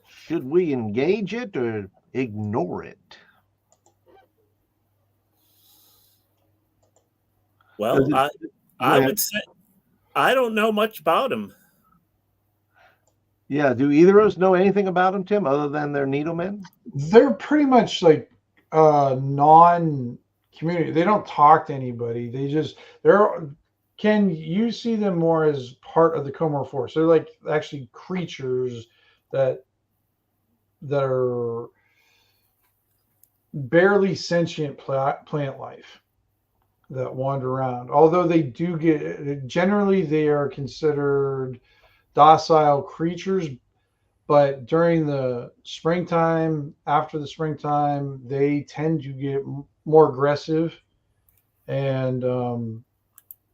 should we engage it or ignore it? Well, Go I ahead. would say I don't know much about him. Yeah. Do either of us know anything about them, Tim, other than they're needlemen? They're pretty much like non-community. They don't talk to anybody. They're can you see them more as part of the Comor Force? They're like actually creatures that are barely sentient plant life that wander around. Although they do generally they are considered docile creatures, but during the springtime, after the springtime, they tend to get more aggressive, and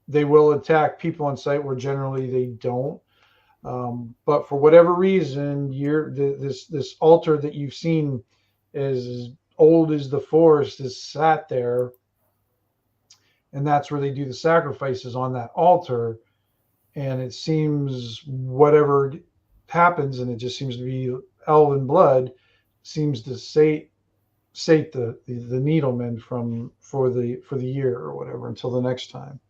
they will attack people on site where generally they don't. But for whatever reason, this altar that you've seen is as old as the forest is sat there, and that's where they do the sacrifices on that altar. And it seems whatever happens, and it just seems to be elven blood, seems to sate the needlemen for the year or whatever until the next time.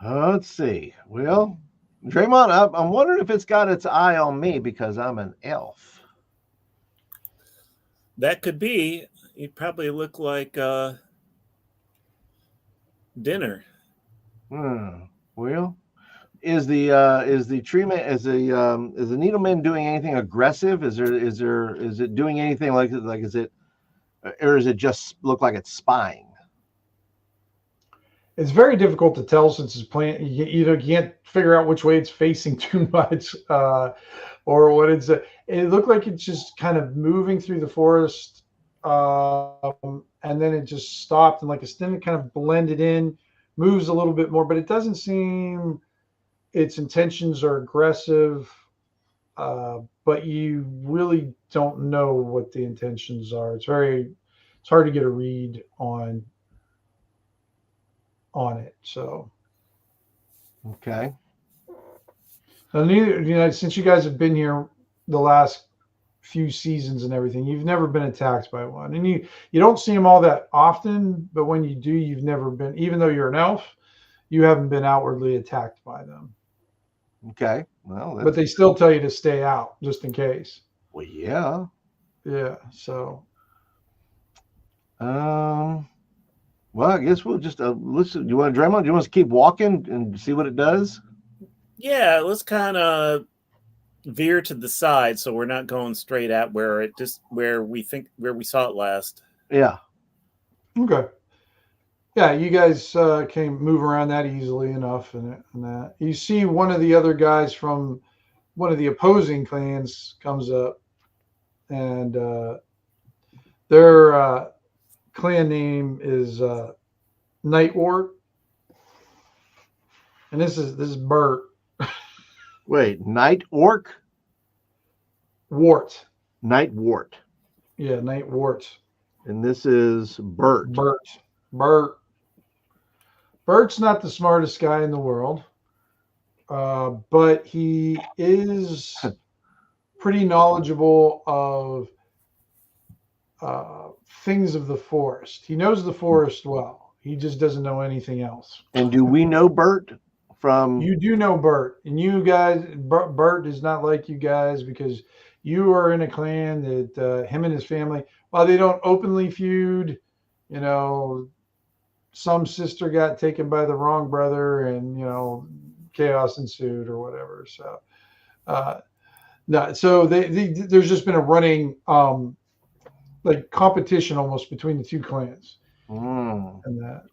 Let's see. Well, Draymond, I'm wondering if it's got its eye on me because I'm an elf. That could be. You probably look like dinner. Well, is the treatment is the needleman doing anything aggressive? Is it doing anything like is it, or does it just look like it's spying? It's very difficult to tell since it's plant. You can't figure out which way it's facing too much, or what it's. It looked like it's just kind of moving through the forest, and then it just stopped, and then it kind of blended in, moves a little bit more, but it doesn't seem its intentions are aggressive. But you really don't know what the intentions are. It's hard to get a read on it. So, okay. Since you guys have been here the last few seasons and everything, you've never been attacked by one, and you don't see them all that often. But when you do, you've never been, even though you're an elf, you haven't been outwardly attacked by them. Okay. Well, but they still tell you to stay out just in case. Well, yeah. So. Well, I guess we'll just listen. Do you want to, Draymond? Do you want us to keep walking and see what it does? Yeah, let's kind of veer to the side so we're not going straight at where we saw it last. Yeah. Okay. Yeah, you guys can move around that easily enough, and that you see one of the other guys from one of the opposing clans comes up, and their clan name is Nightwart, and this is Bert. Wait, Night Orc? Wart. Night Wart. Yeah, Nightwart. And this is Bert. Bert's not the smartest guy in the world, but he is pretty knowledgeable of things of the forest. He knows the forest well. He just doesn't know anything else. And do we know Bert from? You do know Bert, and you guys, Bert is not like you guys because you are in a clan that him and his family, while they don't openly feud, some sister got taken by the wrong brother, and chaos ensued or whatever. So, no, so there's just been a running like competition almost between the two clans, and that.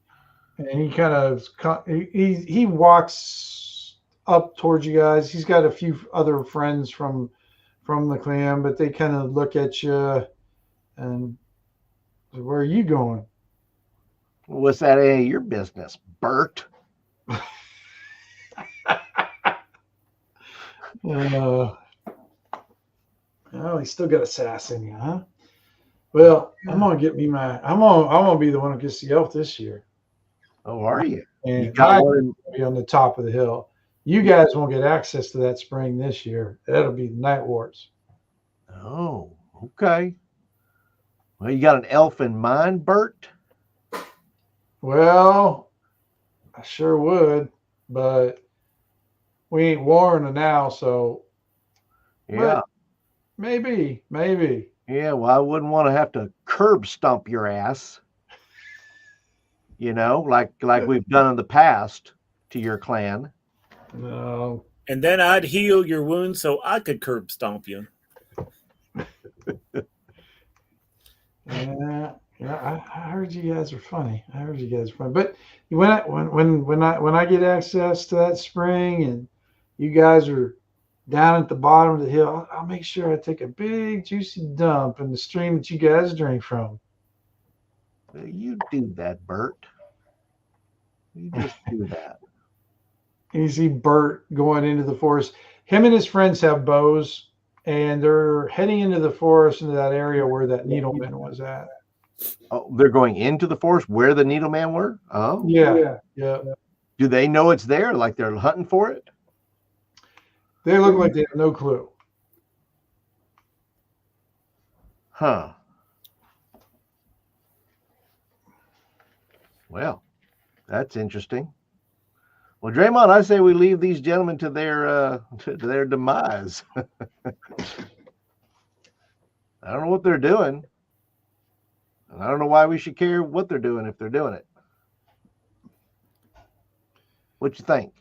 And he kind of he walks up towards you guys. He's got a few other friends from the clan, but they kind of look at you and say, where are you going? What's that any of your business, Bert? Oh, he's still got a sass in you, huh? Well, I'm gonna be the one who gets the elf this year. Oh, are you? And You got mine one. will be on the top of the hill. You guys won't get access to that spring this year. That'll be Night Wars. Oh, okay. Well, you got an elf in mind, Bert? Well, I sure would, but we ain't warring now, so Yeah. maybe. Yeah, well, I wouldn't want to have to curb stomp your ass, like we've done in the past to your clan. No. And then I'd heal your wounds so I could curb stomp you. Yeah, I heard you guys are funny. But when I get access to that spring and you guys are down at the bottom of the hill, I'll make sure I take a big juicy dump in the stream that you guys drink from. You do that, Bert. You just do that. And you see Bert going into the forest. Him and his friends have bows, and they're heading into the forest into that area where that needleman was at. Oh, they're going into the forest where the needleman were? Oh. Yeah. Do they know it's there? Like they're hunting for it? They look like they have no clue. Huh. Well, that's interesting. Well, Draymond, I say we leave these gentlemen to their demise. I don't know what they're doing. And I don't know why we should care what they're doing if they're doing it. What you think?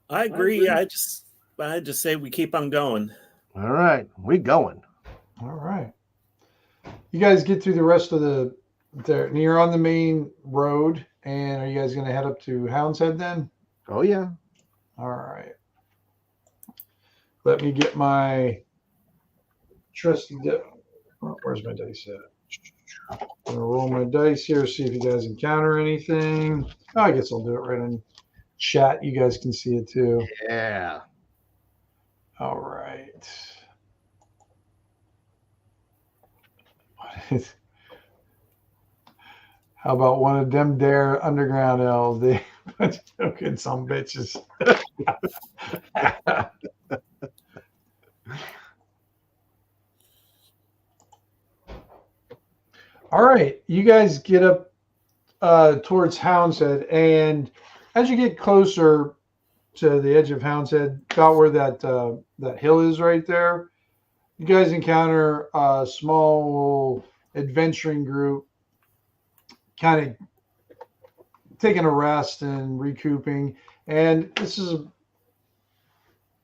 I agree. I just say we keep on going. All right, we going. All right. You guys get through the rest of you're on the main road, and are you guys going to head up to Hound's Head then? Oh, yeah. All right. Let me get my trusty. Where's my dice at? I'm going to roll my dice here, see if you guys encounter anything. Oh, I guess I'll do it right in chat. You guys can see it too. Yeah. All right. How about one of them there underground elves? They fucking some bitches. All right, you guys get up towards Hound's Head, and as you get closer to the edge of Hound's Head, about where that hill is right there, you guys encounter a small adventuring group, kind of taking a rest and recouping. And this is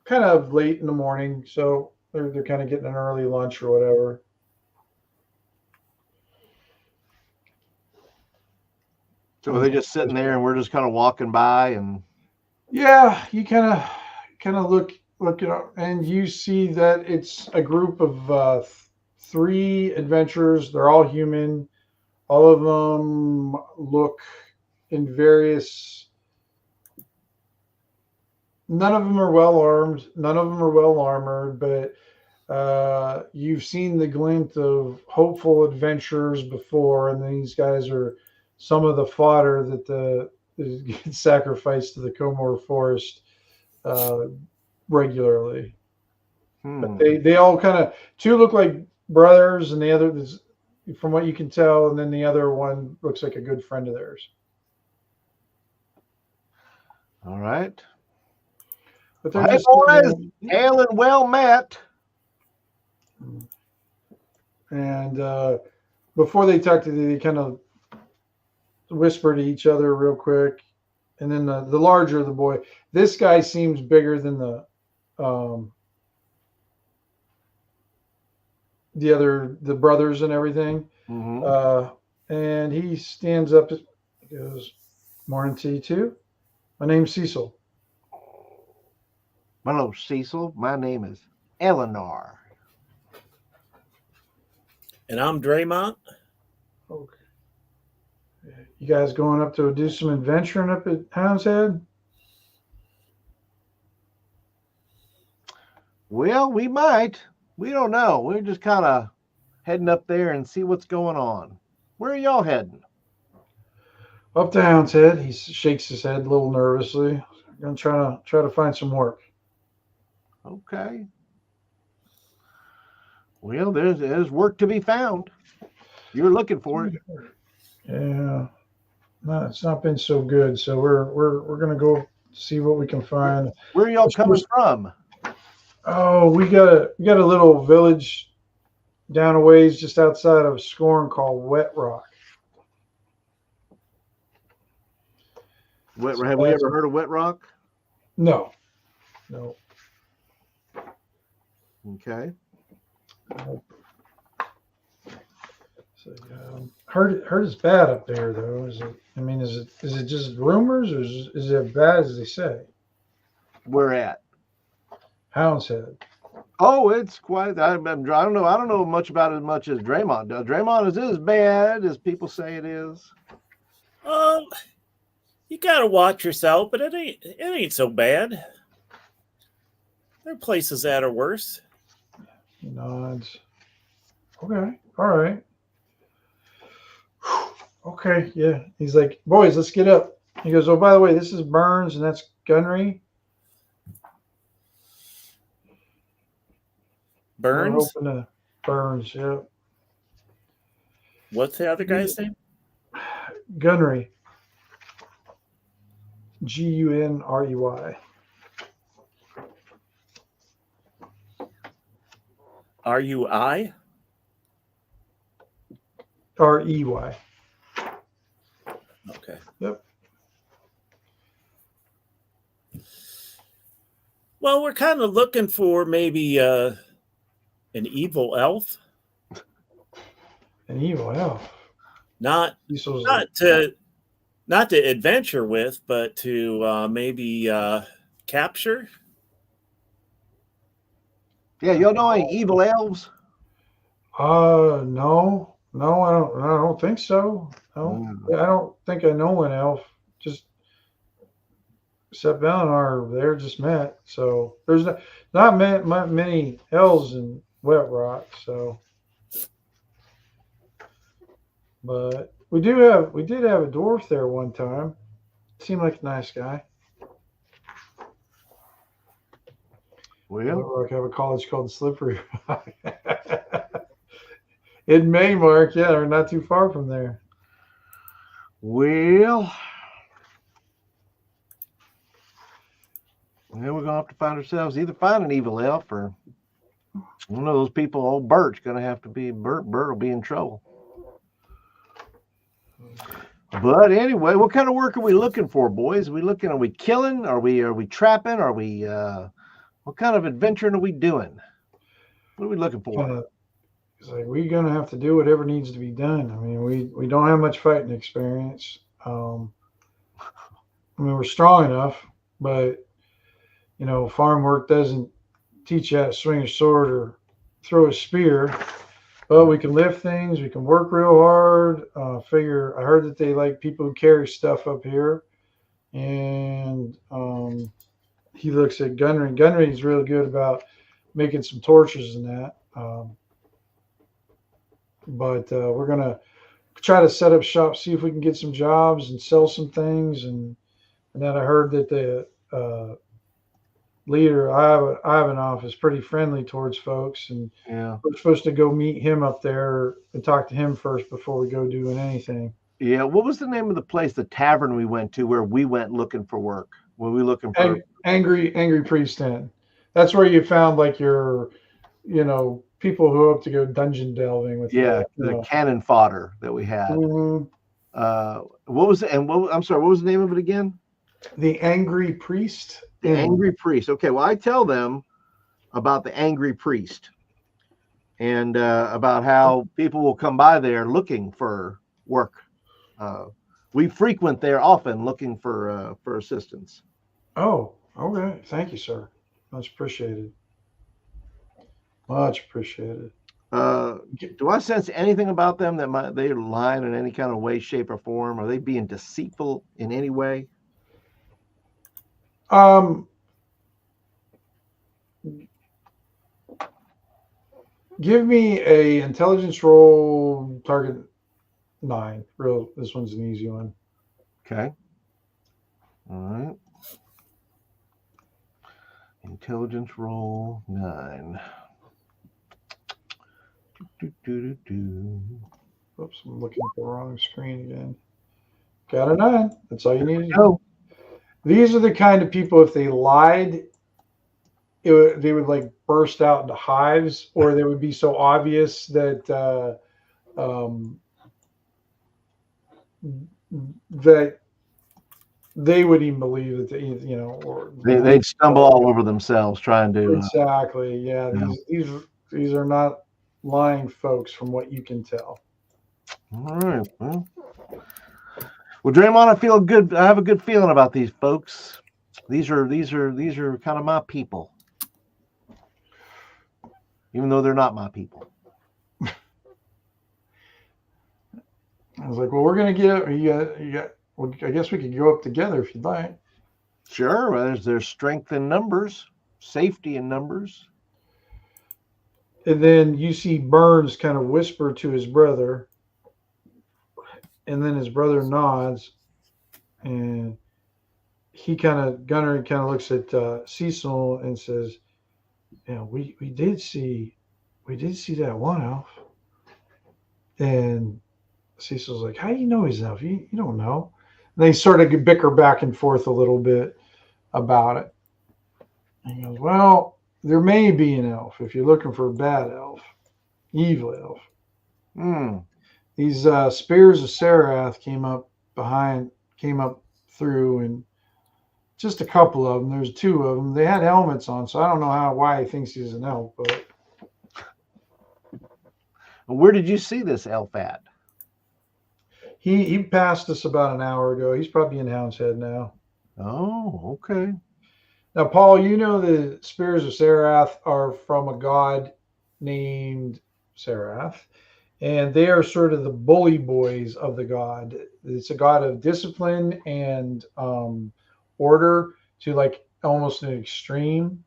kind of late in the morning, so they're kind of getting an early lunch or whatever. So are they just sitting there and we're just kind of walking by and? Yeah, you kind of look and you see that it's a group of 3 adventurers. They're all human. All of them look in various. None of them are well armed. None of them are well armored, but you've seen the glint of hopeful adventurers before, and these guys are some of the fodder that gets sacrificed to the Comor Forest regularly. But they all kind of 2 look like brothers, and the other, from what you can tell, and then the other one looks like a good friend of theirs. All right. But they're Hey, just boys, hail and well met. And before they talk to you, they kind of whisper to each other real quick. And then the larger the boy, this guy seems bigger than the brothers and everything. Mm-hmm. And he stands up. He goes, "Morning to you too. My name's Cecil." Hello, Cecil. My name is Eleanor. And I'm Draymond. Okay. You guys going up to do some adventuring up at Hound's Head? Well, we might. We don't know. We're just kind of heading up there and see what's going on. Where are y'all heading? Up to Hound's Head. He shakes his head a little nervously. I'm try to find some work. Okay. Well, there's work to be found. You're looking for it. Yeah. No, it's not been so good. So we're gonna go see what we can find. Where are y'all coming from? Oh, we got a little village down a ways just outside of Scorn called Wet Rock. Have we ever heard of Wet Rock? No. Okay. So heard it's bad up there though. Is it? I mean, is it just rumors or is it as bad as they say? Where at? Hound's Head. Oh, it's quite. I don't know. I don't know much about it as much as Draymond does. Draymond, is it as bad as people say it is? You gotta watch yourself, but it ain't so bad. There are places that are worse. He nods. Okay. All right. Okay. Yeah. He's like, boys, let's get up. He goes, oh, by the way, this is Burns and that's Gunnery. Burns? We're hoping to Burns. Yeah. What's the other guy's name? Gunnery. Gunrey. RUI? REY. Okay. Yep. Well, we're kind of looking for maybe an evil elf. An evil elf. Not to adventure with, but to maybe capture. Yeah, y'all know any evil elves? No, I don't think so. No, I don't think I know an elf. Just except Bell and I are there, just met. So there's not many elves in Wet Rock. So, but we did have a dwarf there one time. Seemed like a nice guy. Well, I have a college called Slippery Rock. In Maymark, yeah, we're not too far from there. Well, we're gonna have to find ourselves either find an evil elf or one of those people. Old Bert's gonna have to be Bert. Bert will be in trouble. But anyway, what kind of work are we looking for, boys? Are we killing? Are we trapping? Are we what kind of adventuring are we doing? What are we looking for? It's like we're gonna have to do whatever needs to be done. I mean, we don't have much fighting experience. I mean, we're strong enough, but farm work doesn't teach you how to swing a sword or throw a spear. But we can lift things. We can work real hard. I heard that they like people who carry stuff up here. And he looks at Gunnery. Gunnery's really good about making some torches and that. But we're going to try to set up shop, see if we can get some jobs and sell some things. And then I heard that the leader, Ivanov, is pretty friendly towards folks. And we're supposed to go meet him up there and talk to him first before we go doing anything. Yeah. What was the name of the place, the tavern we went to where we went looking for work? Were we looking for Angry Priest Inn? That's where you found like your, people who hope to go dungeon delving with. The cannon fodder that we had. Mm-hmm. What was it? And I'm sorry, what was the name of it again? The Angry Priest. The Angry Priest. Okay, well, I tell them about the Angry Priest and about how people will come by there looking for work. We frequent there often looking for assistance. Oh, okay. Thank you, sir. Much appreciated. Much appreciated. Do I sense anything about them that they're lying in any kind of way, shape, or form? Are they being deceitful in any way? Give me a intelligence roll, target 9. This one's an easy one. Okay. All right. Intelligence roll 9. Oops, I'm looking at the wrong screen again. Got a 9. That's all you need to Oh, know. These are the kind of people, if they lied, they would like burst out into hives, or they would be so obvious that that they would even believe that or they'd stumble all over themselves trying to. Exactly. Yeah. Yeah. These are not lying folks, from what you can tell. All right. Well, Draymond, I feel good. I have a good feeling about these folks. These are kind of my people, even though they're not my people. I was like, well, we're gonna get you got. Well, I guess we could go up together if you'd like. Sure. Well, there's strength in numbers, safety in numbers. And then you see Burns kind of whisper to his brother, and then his brother nods, and Gunner kind of looks at Cecil and says, "Yeah, we did see that one elf." And Cecil's like, "How do you know he's an elf? You don't know." And they sort of bicker back and forth a little bit about it. And he goes, "Well, there may be an elf if you're looking for a bad elf, evil elf." These spears of Sarath came up through, and just a couple of them. There's 2 of them. They had helmets on, so I don't know why he thinks he's an elf. But where did you see this elf at? he passed us about an hour ago. He's probably in Hound's Head now. Oh, okay. Now, Paul, you know the spears of Sarath are from a god named Sarath, and they are sort of the bully boys of the god. It's a god of discipline and order to like almost an extreme.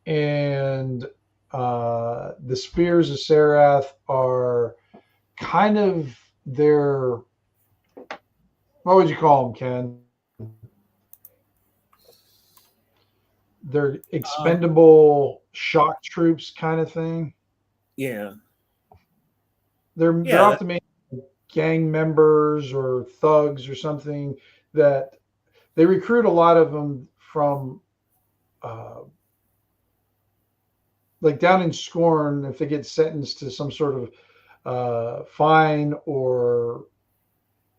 And the spears of Sarath are kind of their, what would you call them, Ken? They're expendable shock troops kind of thing. Yeah. They're often made gang members or thugs or something, that they recruit a lot of them from like down in Scorn. If they get sentenced to some sort of fine or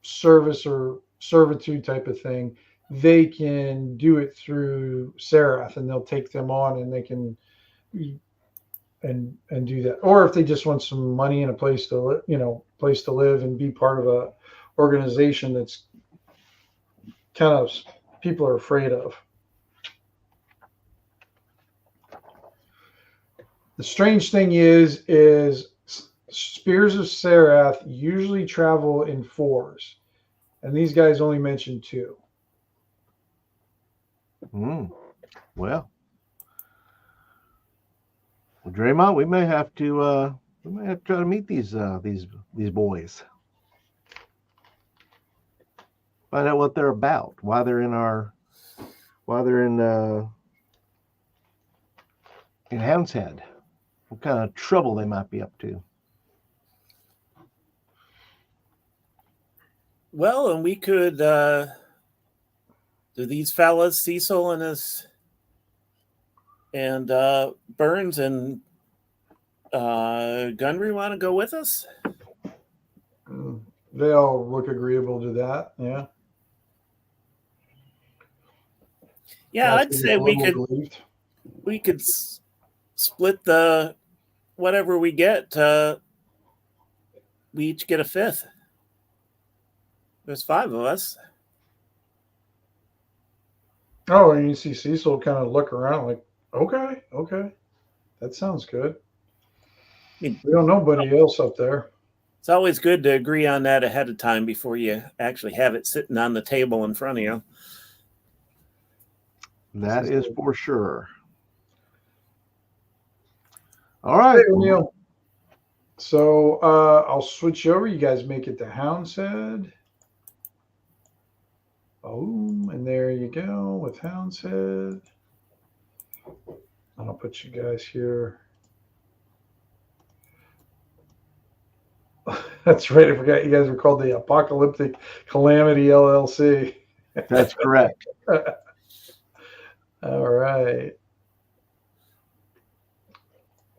service or servitude type of thing, they can do it through Sarath, and they'll take them on, and they can and do that. Or if they just want some money and a place to live and be part of a organization that's kind of people are afraid of. The strange thing is spears of Sarath usually travel in 4s, and these guys only mentioned 2. Well, Draymond, we may have to try to meet these boys. Find out what they're about, why they're in Hound's Head, what kind of trouble they might be up to. Well, and we could do these fellas, Cecil and Burns and Gunry, want to go with us? They all look agreeable to that. Yeah. Yeah, I'd say we could split the whatever we get. We each get a 5th. There's 5 of us. Oh, and you see Cecil kind of look around like, okay, that sounds good. We don't know anybody else up there. It's always good to agree on that ahead of time before you actually have it sitting on the table in front of you. That is for sure. All right. Hey, O'Neill. So I'll switch over. You guys make it to Hound's Head. Boom, and there you go with Hound's Head. I'll put you guys here. That's right. I forgot you guys were called the Apocalyptic Calamity LLC. That's correct. All right.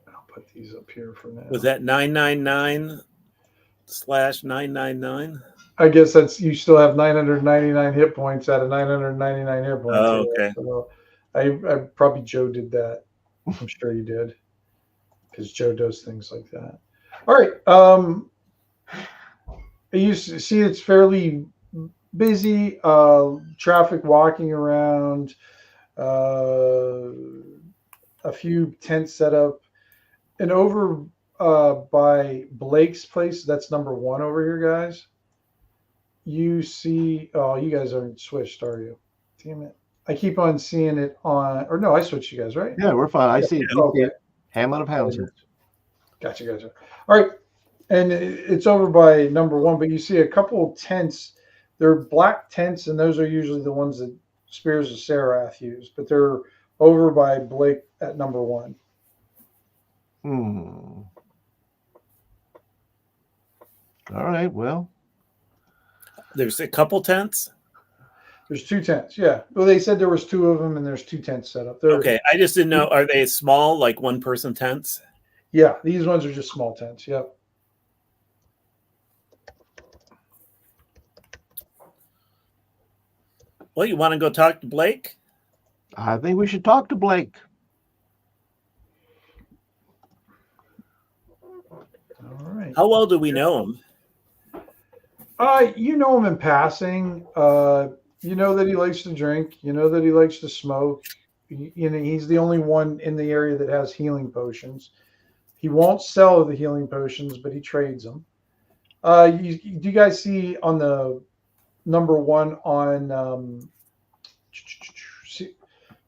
I'll put these up here for now. Was that 999/999? I guess that's you still have 999 hit points out of 999 hit points. Oh, okay. So I probably Joe did that. I'm sure he did because Joe does things like that. All right. You see, it's fairly busy. Traffic walking around. A few tents set up, and over by Blake's place. That's number 1 over here, guys. You see, oh, you guys aren't switched, are you? Damn it. I keep on seeing it on, or no, I switched you guys, right? Yeah, we're fine. I see it. Okay. Hamlet of Hounds. Gotcha. All right. And it's over by number 1, but you see a couple of tents. They're black tents, and those are usually the ones that Spears of Sarath use, but they're over by Blake at number 1. All right, well. There's a couple tents? There's 2 tents, yeah. Well, they said there was 2 of them, and there's 2 tents set up. Okay, I just didn't know. Are they small, like one-person tents? Yeah, these ones are just small tents, yep. Well, you want to go talk to Blake? I think we should talk to Blake. All right. How well do we know him? You know him in passing. You know that he likes to drink. You know that he likes to smoke. You know, he's the only one in the area that has healing potions. He won't sell the healing potions, but he trades them. Do you guys see on the number 1 on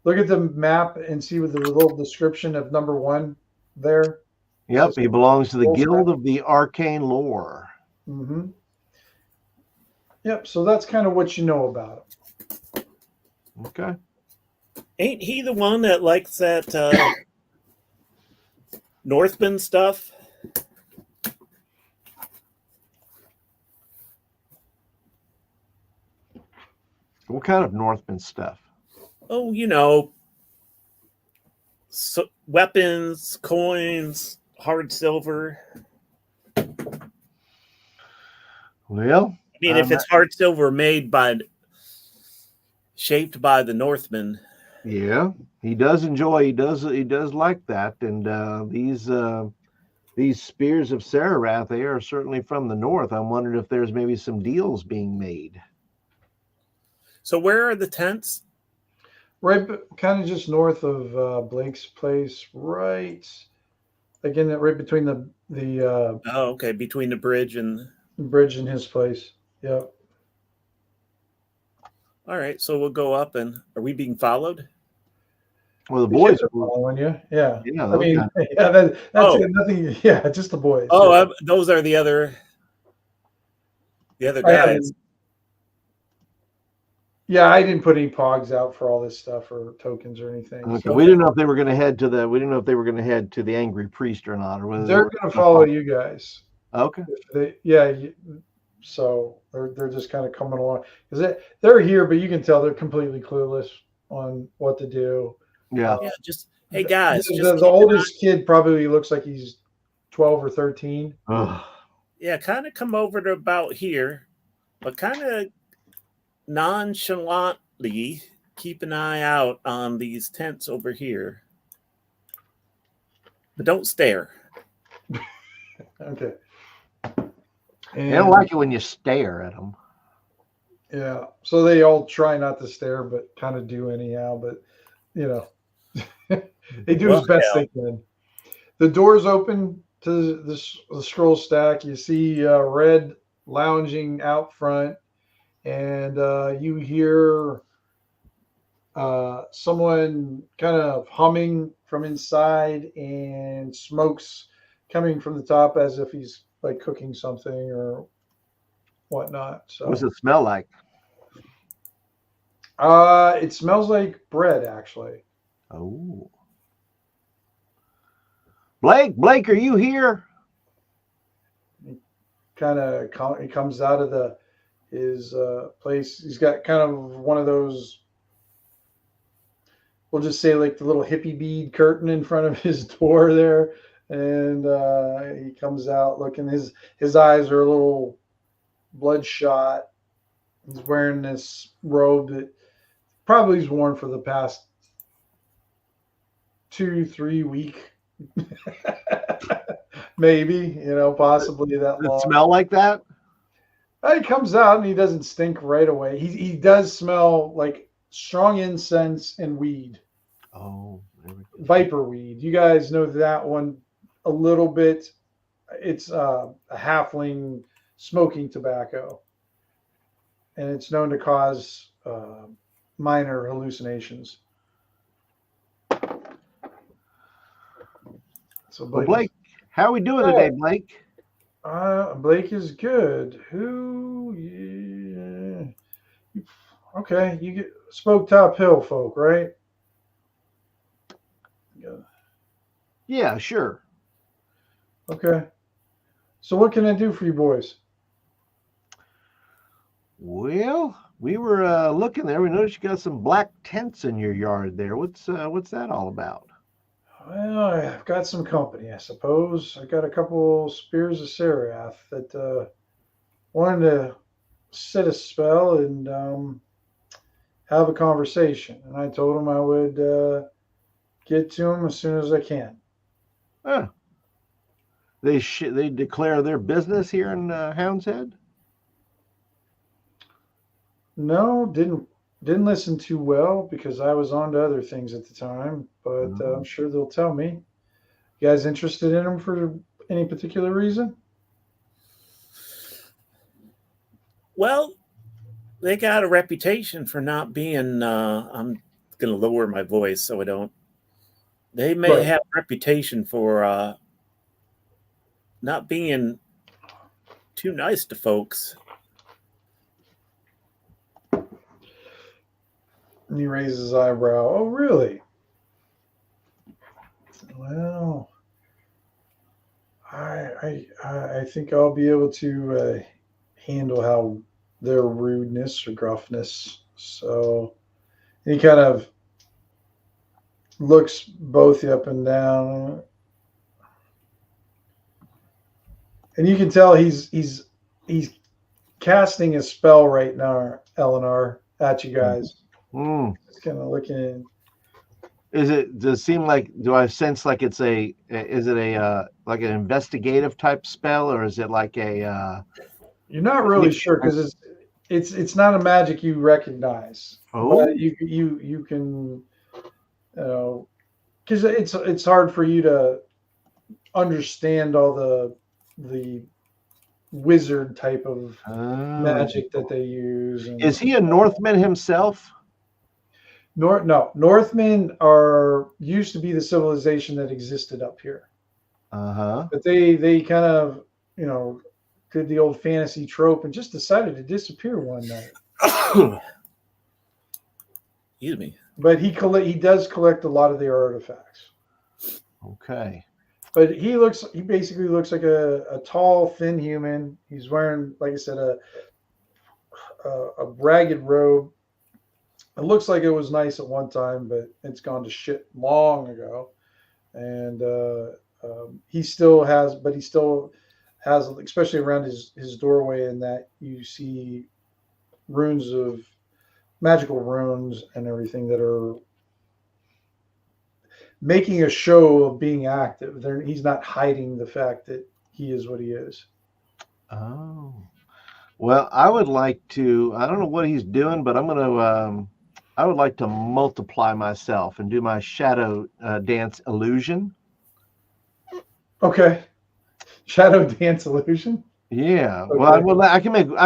look at the map and see with the little description of number 1 there? Yep, he belongs to the Guild of the Arcane Lore. Mm-hmm. Yep, so that's kind of what you know about him. Okay. Ain't he the one that likes that Northman stuff? What kind of Northman stuff? Oh, you know, weapons, coins, hard silver. Well, I mean, if it's hard silver shaped by the Northmen. Yeah, he does enjoy. He does like that. And these spears of Sararath, they are certainly from the north. I'm wondering if there's maybe some deals being made. So where are the tents? Right, kind of just north of Blake's place, right? Again, right between the oh, okay, between the bridge and his place. Yep. All right, so we'll go up, and are we being followed? Well, the boys are following you. Yeah. Yeah, I mean, yeah, that's nothing. Yeah, just the boys. Oh, yeah. Those are the other guys. Yeah, I didn't put any pogs out for all this stuff or tokens or anything. Okay. So We didn't know if they were going to head to the. We didn't know if they were going to head to the Angry Priest or not, or whether they're going to follow you guys. Okay. So they're just kind of coming along because they're here, but you can tell they're completely clueless on what to do. Yeah. Yeah. Just hey guys. The oldest kid probably looks like he's 12 or 13. Yeah, kind of come over to about here, but kind of nonchalantly keep an eye out on these tents over here. But don't stare. Okay. They don't like it when you stare at them. Yeah. So they all try not to stare, but kind of do anyhow. But, you know, they do as best they can. The doors open to the scroll stack. You see Red lounging out front. And you hear someone kind of humming from inside and smokes coming from the top as if he's like cooking something or whatnot. So What does it smell like? It smells like bread, actually. Oh. Blake, are you here? He comes out of his place. He's got kind of one of those, we'll just say like the little hippie bead curtain in front of his door there, and he comes out looking. His eyes are a little bloodshot. He's wearing this robe that probably he's worn for the past 2-3 week, maybe, possibly that Does it long. smell like that? He comes out and he doesn't stink right away. He does smell like strong incense and weed. Oh, there we go. Viper weed. You guys know that one a little bit. It's a halfling smoking tobacco, and it's known to cause minor hallucinations. So Well, Blake, how are we doing today, Blake? Blake is good. Who? Yeah. Okay, you spoke Top Hill folk, right? Yeah, sure. Okay. So what can I do for you boys? Well, we were looking there. We noticed you got some black tents in your yard there. What's that all about? Well, I've got some company, I suppose. I got a couple spears of Serath that wanted to set a spell and have a conversation. And I told them I would get to them as soon as I can. Huh. They declare their business here in Hound's Head? No, didn't listen too well because I was on to other things at the time. But I'm sure they'll tell me. You guys interested in them for any particular reason? Well, they got a reputation for not being. I'm going to lower my voice so I don't. They may have a reputation for not being too nice to folks. And he raises his eyebrow. Oh, really? Well, I think I'll be able to handle how their rudeness or gruffness. So he kind of looks both up and down, and you can tell he's casting a spell right now, Eleanor, at you guys. Just kind of looking. Does it seem like? Do I sense like it's like an investigative type spell, or is it like a? You're not really sure because it's not a magic you recognize. Oh, but you can, because it's hard for you to understand all the wizard type of magic that they use. Is he a Northman himself? No, Northmen used to be the civilization that existed up here. But they kind of did the old fantasy trope and just decided to disappear one night. Excuse me. But he does collect a lot of their artifacts. Okay. But he basically looks like a tall, thin human. He's wearing, like I said, a ragged robe. It looks like it was nice at one time, but it's gone to shit long ago. And he still has, especially around his doorway, in that you see magical runes and everything that are making a show of being active. He's not hiding the fact that he is what he is. Oh. Well, I would like to, I don't know what he's doing, but I would like to multiply myself and do my shadow dance illusion. Okay. Shadow dance illusion? Yeah. Okay. Well, I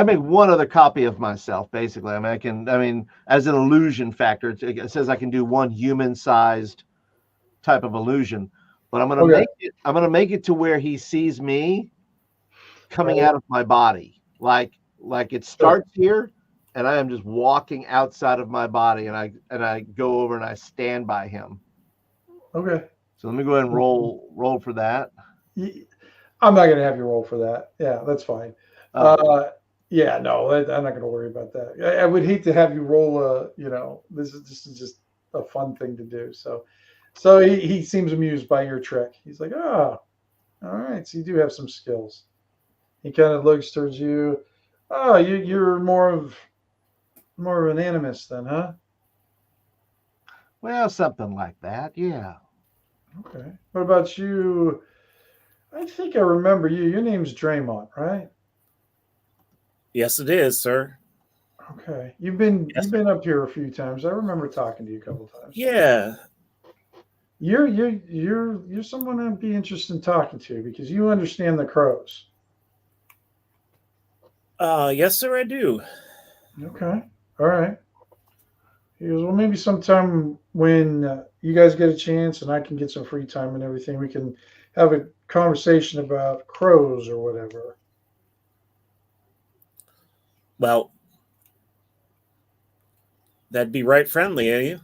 make one other copy of myself, basically. I mean, as an illusion factor, it says I can do one human-sized type of illusion, but I'm gonna make it to where he sees me coming out of my body. Like it starts here and I am just walking outside of my body, and I go over and I stand by him. Okay. So let me go ahead and roll for that. I'm not going to have you roll for that. Yeah, that's fine. Oh. Yeah, no, I'm not going to worry about that. I would hate to have you roll this is just a fun thing to do. So he seems amused by your trick. He's like, oh, all right. So you do have some skills. He kind of looks towards you. Oh, you're more of an animist then, huh? Well, something like that. Yeah. Okay. What about you? I think I remember you. Your name's Draymond, right? Yes, it is, sir. Okay. You've been Yes, you've been up here a few times. I remember talking to you a couple times. Yeah. You're someone I'd be interested in talking to because you understand the crows. Yes, sir, I do. Okay. All right. He goes, well, maybe sometime when you guys get a chance and I can get some free time and everything, we can have a conversation about crows or whatever. Well, that'd be right friendly, eh? You?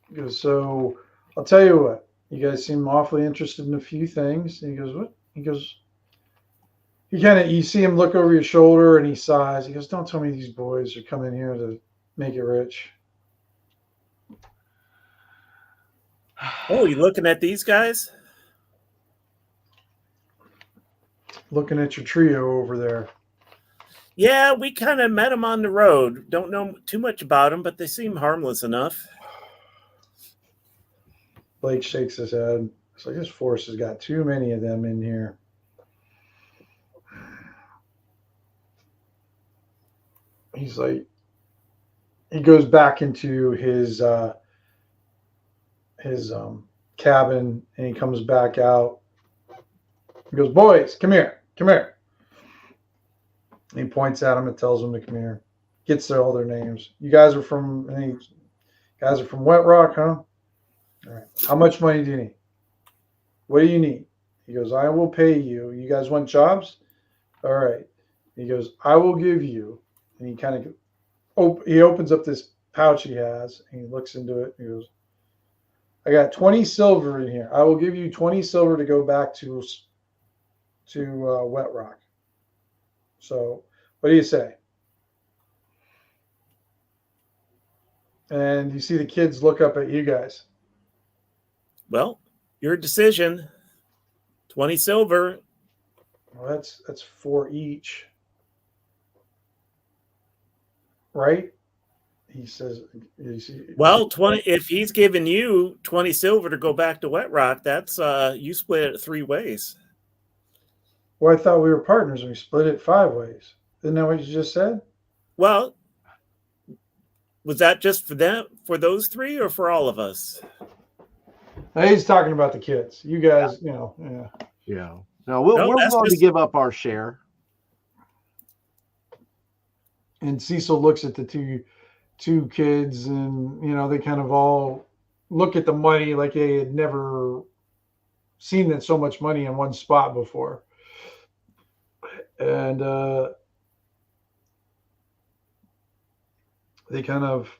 He goes, so I'll tell you what. You guys seem awfully interested in a few things. And he goes, what? He goes, you see him look over your shoulder and he sighs. He goes, don't tell me these boys are coming here to make it rich. Oh, you looking at these guys? Looking at your trio over there. Yeah, we kind of met them on the road. Don't know too much about them, but they seem harmless enough. Blake shakes his head. It's like this force has got too many of them in here. He's like, he goes back into his cabin and he comes back out. He goes, boys, come here. Come here. And he points at them and tells them to come here. Gets all their names. You guys are from Wet Rock, huh? All right. How much money do you need? What do you need? He goes, I will pay you. You guys want jobs? All right. He goes, I will give you. And he kind of he opens up this pouch he has and he looks into it. And he goes, I got 20 silver in here. I will give you 20 silver to go back to Wet Rock. So what do you say? And you see the kids look up at you guys. Well, your decision. 20 silver. Well, that's 4 each. Right? He says, Well, 20. If he's giving you 20 silver to go back to Wet Rock, that's you split it 3 ways. Well, I thought we were partners and we split it 5 ways. Isn't that what you just said? Well, was that just for them, for those 3, or for all of us? He's talking about the kids. You guys, yeah. Yeah. No, we're willing to give up our share. And Cecil looks at the two kids, and they kind of all look at the money like they had never seen that so much money in one spot before. And they kind of,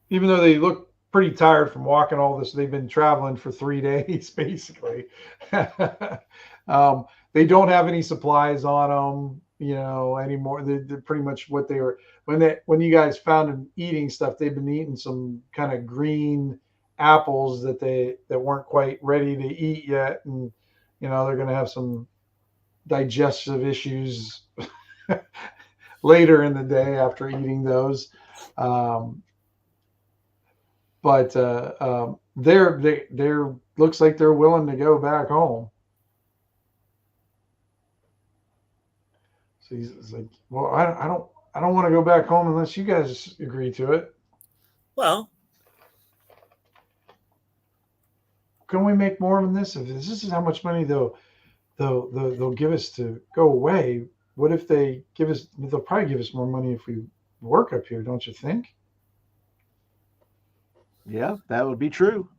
even though they look pretty tired from walking all this, they've been traveling for 3 days basically. They don't have any supplies on them anymore. They're pretty much what they were when you guys found them eating stuff. They've been eating some kind of green apples that weren't quite ready to eat yet, and they're going to have some digestive issues later in the day after eating those. But they're looks like they're willing to go back home. So he's like, well, I don't want to go back home unless you guys agree to it. Well, can we make more than this? If this is how much money they'll give us to go away, what if they give us? They'll probably give us more money if we work up here, don't you think? Yeah, that would be true.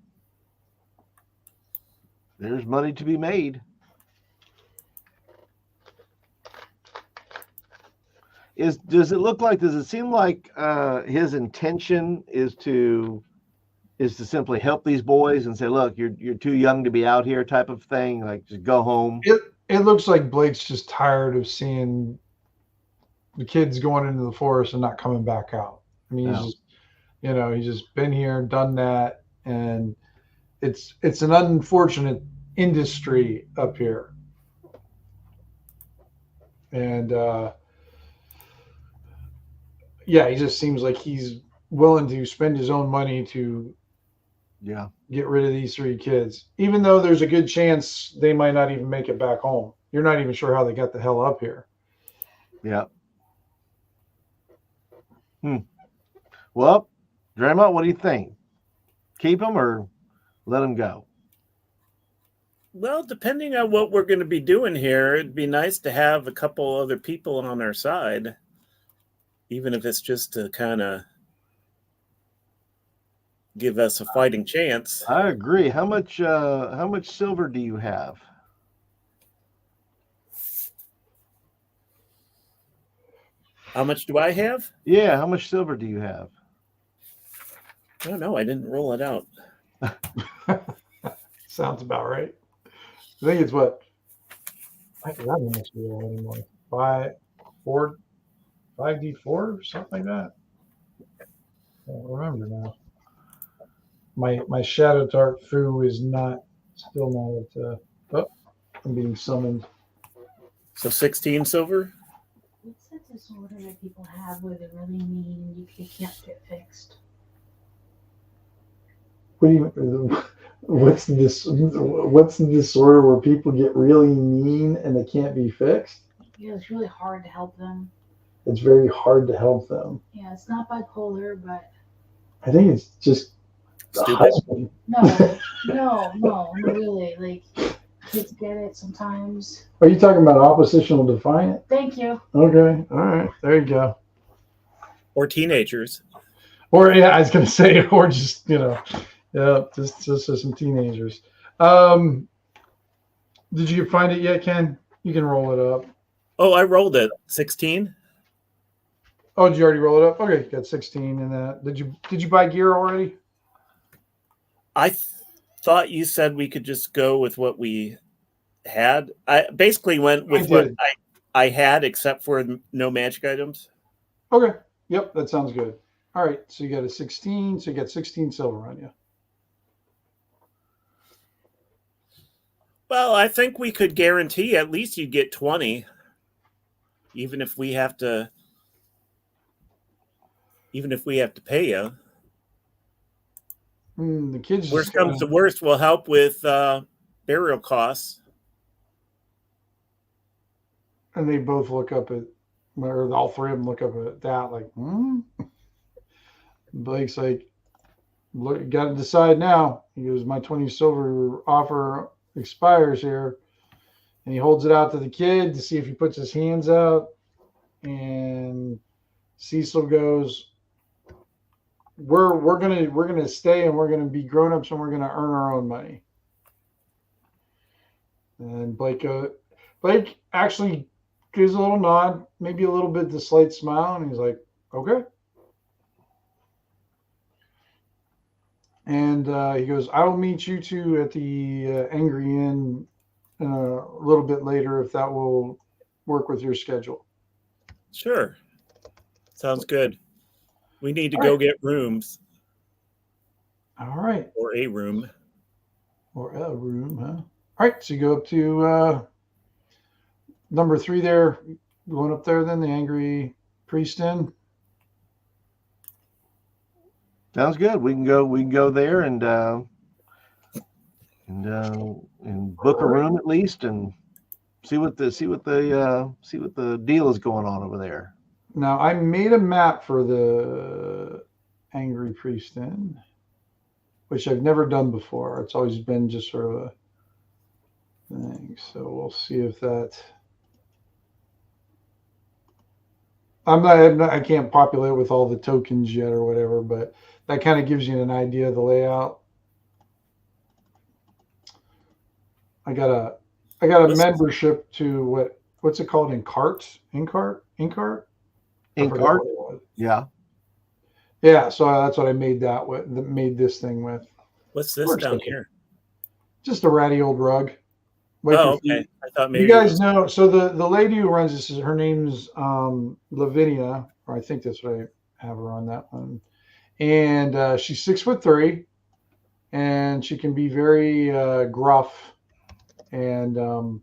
There's money to be made. Does it seem like his intention is to simply help these boys and say, look, you're too young to be out here type of thing, like just go home? It looks like Blake's just tired of seeing the kids going into the forest and not coming back out. I mean, he's just, he's just been here, done that, and it's an unfortunate industry up here. And he just seems like he's willing to spend his own money to get rid of these 3 kids, even though there's a good chance they might not even make it back home. You're not even sure how they got the hell up here. Yeah. Well, Draymond, what do you think? Keep them or let them go? Well, depending on what we're going to be doing here, it'd be nice to have a couple other people on our side, even if it's just to kind of give us a fighting chance. I agree. How much silver do you have? How much do I have? Yeah, how much silver do you have? I don't know. I didn't roll it out. Sounds about right. I think it's what? I forgot how much we roll anymore. 5d4, something like that. I don't remember now. My Shadowdark foo is still not at. I'm being summoned. So 16 silver. What's that disorder that people have where they're really mean? You can't get fixed. What do you? What's the disorder where people get really mean and they can't be fixed? Yeah, it's really hard to help them. It's very hard to help them. Yeah, it's not bipolar, but I think it's just stupid. No, really. Like, kids get it sometimes. Are you talking about oppositional defiant? Thank you. Okay, all right, there you go. Or teenagers. Or I was gonna say, or just just some teenagers. Did you find it yet, Ken? You can roll it up. Oh, I rolled it. 16. Oh, did you already roll it up? Okay, got 16 in that. Did you buy gear already? I thought you said we could just go with what we had. I basically went with what I had, except for no magic items. Okay. Yep, that sounds good. All right, so you got a 16, so you got 16 silver on you. Well, I think we could guarantee at least you get 20, even if we have to pay you. The kids. Worst comes to worst, will help with burial costs. And they both look up at, or all 3 of them look up at that, like, Blake's like, look, you got to decide now. He goes, my 20 silver offer expires here. And he holds it out to the kid to see if he puts his hands out. And Cecil goes, we're gonna stay and we're gonna be grown-ups and we're gonna earn our own money. And Blake actually gives a little nod, maybe a little bit the slight smile, and he's like, okay. And he goes, I will meet you 2 at the Angry Inn a little bit later if that will work with your schedule. Sure. Sounds good. We need to go get rooms. All right. Or a room. Or a room, huh? All right, so you go up to number 3 there. Going up there then, the Angry Priest Inn. Sounds good. We can go there and book a room at least and see what the deal is going on over there. Now I made a map for the Angry Priest Inn, which I've never done before. It's always been just sort of a thing. So we'll see if that. I can't populate with all the tokens yet or whatever, but that kind of gives you an idea of the layout. I got a membership to what's it called? Inkart? I forgot Tenkar? what it was. Yeah. Yeah, so that's what I made that with. Made this thing with. What's this Works down okay. here? Just a ratty old rug. Wipe your Oh, okay. feet. I thought You maybe it guys was. know. So the lady who runs this is her name's Lavinia, or I think that's what I have her on that one. And she's 6'3", and she can be very gruff. And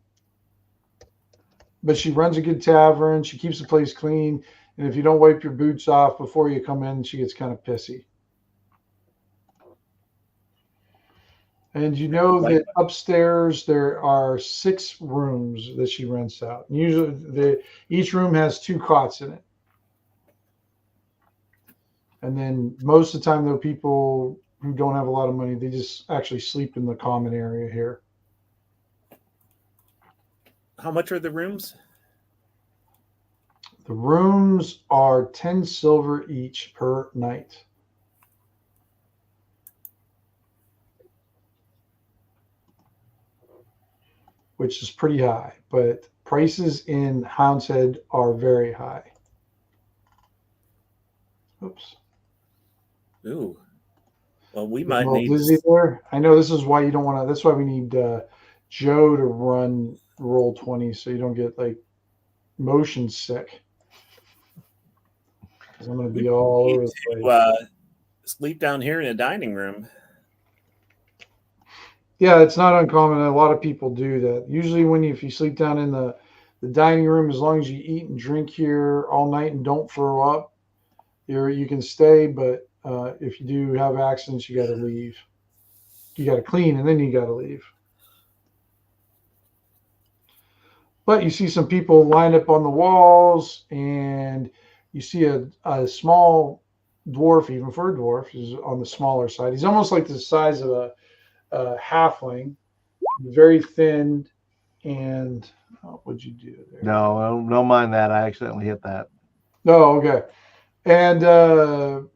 but she runs a good tavern. She keeps the place clean. And if you don't wipe your boots off before you come in, she gets kind of pissy. And you know that upstairs there are 6 rooms that she rents out. Usually, each room has 2 cots in it. And then most of the time, though, people who don't have a lot of money, they just actually sleep in the common area here. How much are the rooms? The rooms are 10 silver each per night. Which is pretty high, but prices in Hound's Head are very high. Oops. Ooh. Well, we A might little need dizzy to. there. I know this is why you don't want to. That's why we need Joe to run roll 20 so you don't get like motion sick. Because I'm going to be all over the place. Sleep down here in a dining room. Yeah, it's not uncommon. A lot of people do that. Usually, if you sleep down in the dining room, as long as you eat and drink here all night and don't throw up, you can stay. But if you do have accidents, you got to leave. You got to clean, and then you got to leave. But you see some people lined up on the walls, and you see a small dwarf, even for a dwarf, is on the smaller side. He's almost like the size of a halfling, very thin, and what'd you do there? No, don't mind that. I accidentally hit that. Oh, okay. And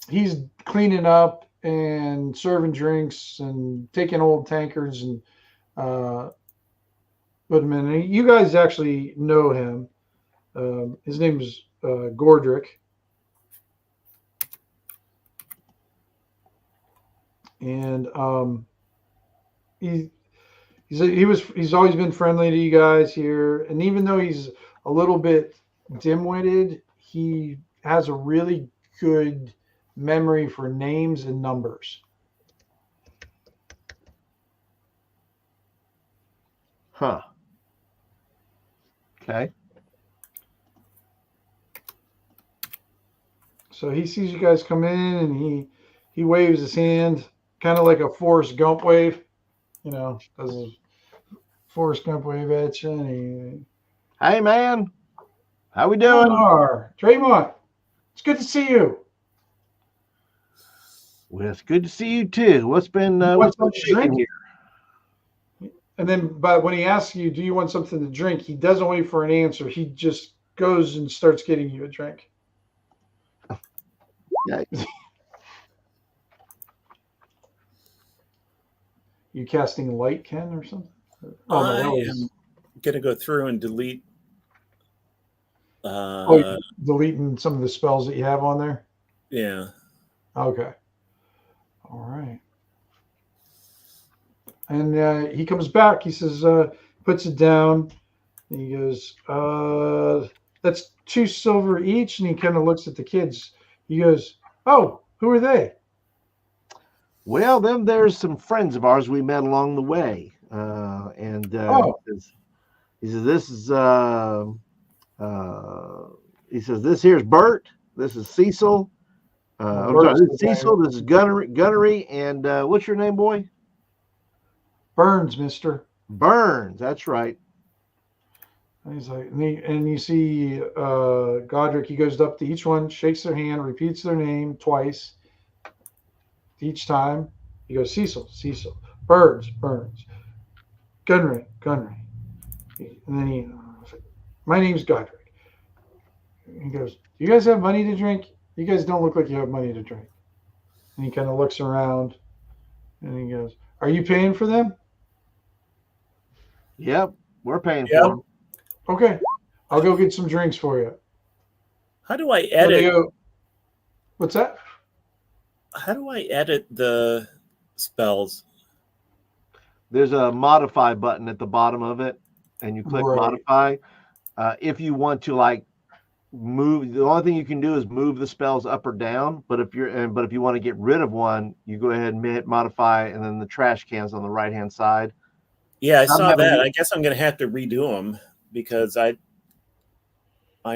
he's cleaning up and serving drinks and taking old tankards and put them in. And you guys actually know him. His name is Gordrick. And he's always been friendly to you guys here, and even though he's a little bit dim-witted, he has a really good memory for names and numbers. Huh. Okay. So he sees you guys come in, and he waves his hand, kind of like a Forrest Gump wave, does a Forrest Gump wave at you. And Hey, man. How we doing? Draymond, it's good to see you. Well, it's good to see you too. What's been shaking here? And then, but when he asks you, do you want something to drink? He doesn't wait for an answer. He just goes and starts getting you a drink. Yeah. You casting light, Ken, or something? I am going to go through and delete. Deleting some of the spells that you have on there? Yeah. Okay. All right. And he comes back. He says, puts it down. And he goes, that's 2 silver each. And he kind of looks at the kids. He goes, oh, who are they? Well, there's some friends of ours we met along the way. He says, this is, he says, this here's Bert. This is Cecil. This is Cecil. This is Gunnery. And what's your name, boy? Burns, mister. Burns. That's right. And he's like, and you see Godric, he goes up to each one, shakes their hand, repeats their name twice. Each time, he goes, Cecil, Burns, Gunnery. And then my name's Godric. He goes, do you guys have money to drink? You guys don't look like you have money to drink. And he kind of looks around, and he goes, are you paying for them? Yep, we're paying for them. Okay, I'll go get some drinks for you. How do I When they edit? go, what's that? How do I edit the spells? There's a modify button at the bottom of it, and you click Right. modify. If you want to like move, the only thing you can do is move the spells up or down. But if you want to get rid of one, you go ahead and hit modify, and then the trash can's on the right hand side. Yeah, I I'm saw having that. to- I guess I'm going to have to redo them because I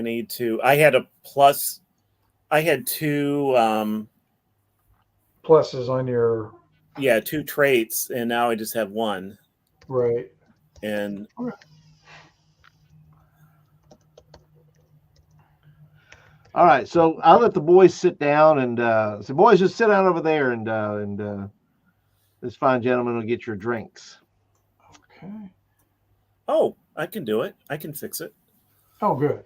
need to. I had a plus. I had two. Pluses on your Yeah, two traits, and now I just have one. right. And All right, so I'll let the boys sit down and say, boys, just sit down over there and this fine gentleman will get your drinks. Okay. oh, I can do it. I can fix it. Oh, good.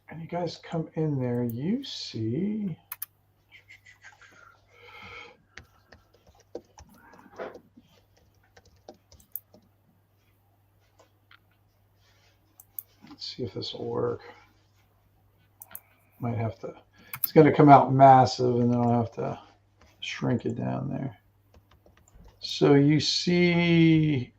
And you guys come in there. You see. Let's see if this will work. Might have to. It's going to come out massive, and then I'll have to shrink it down there. So you see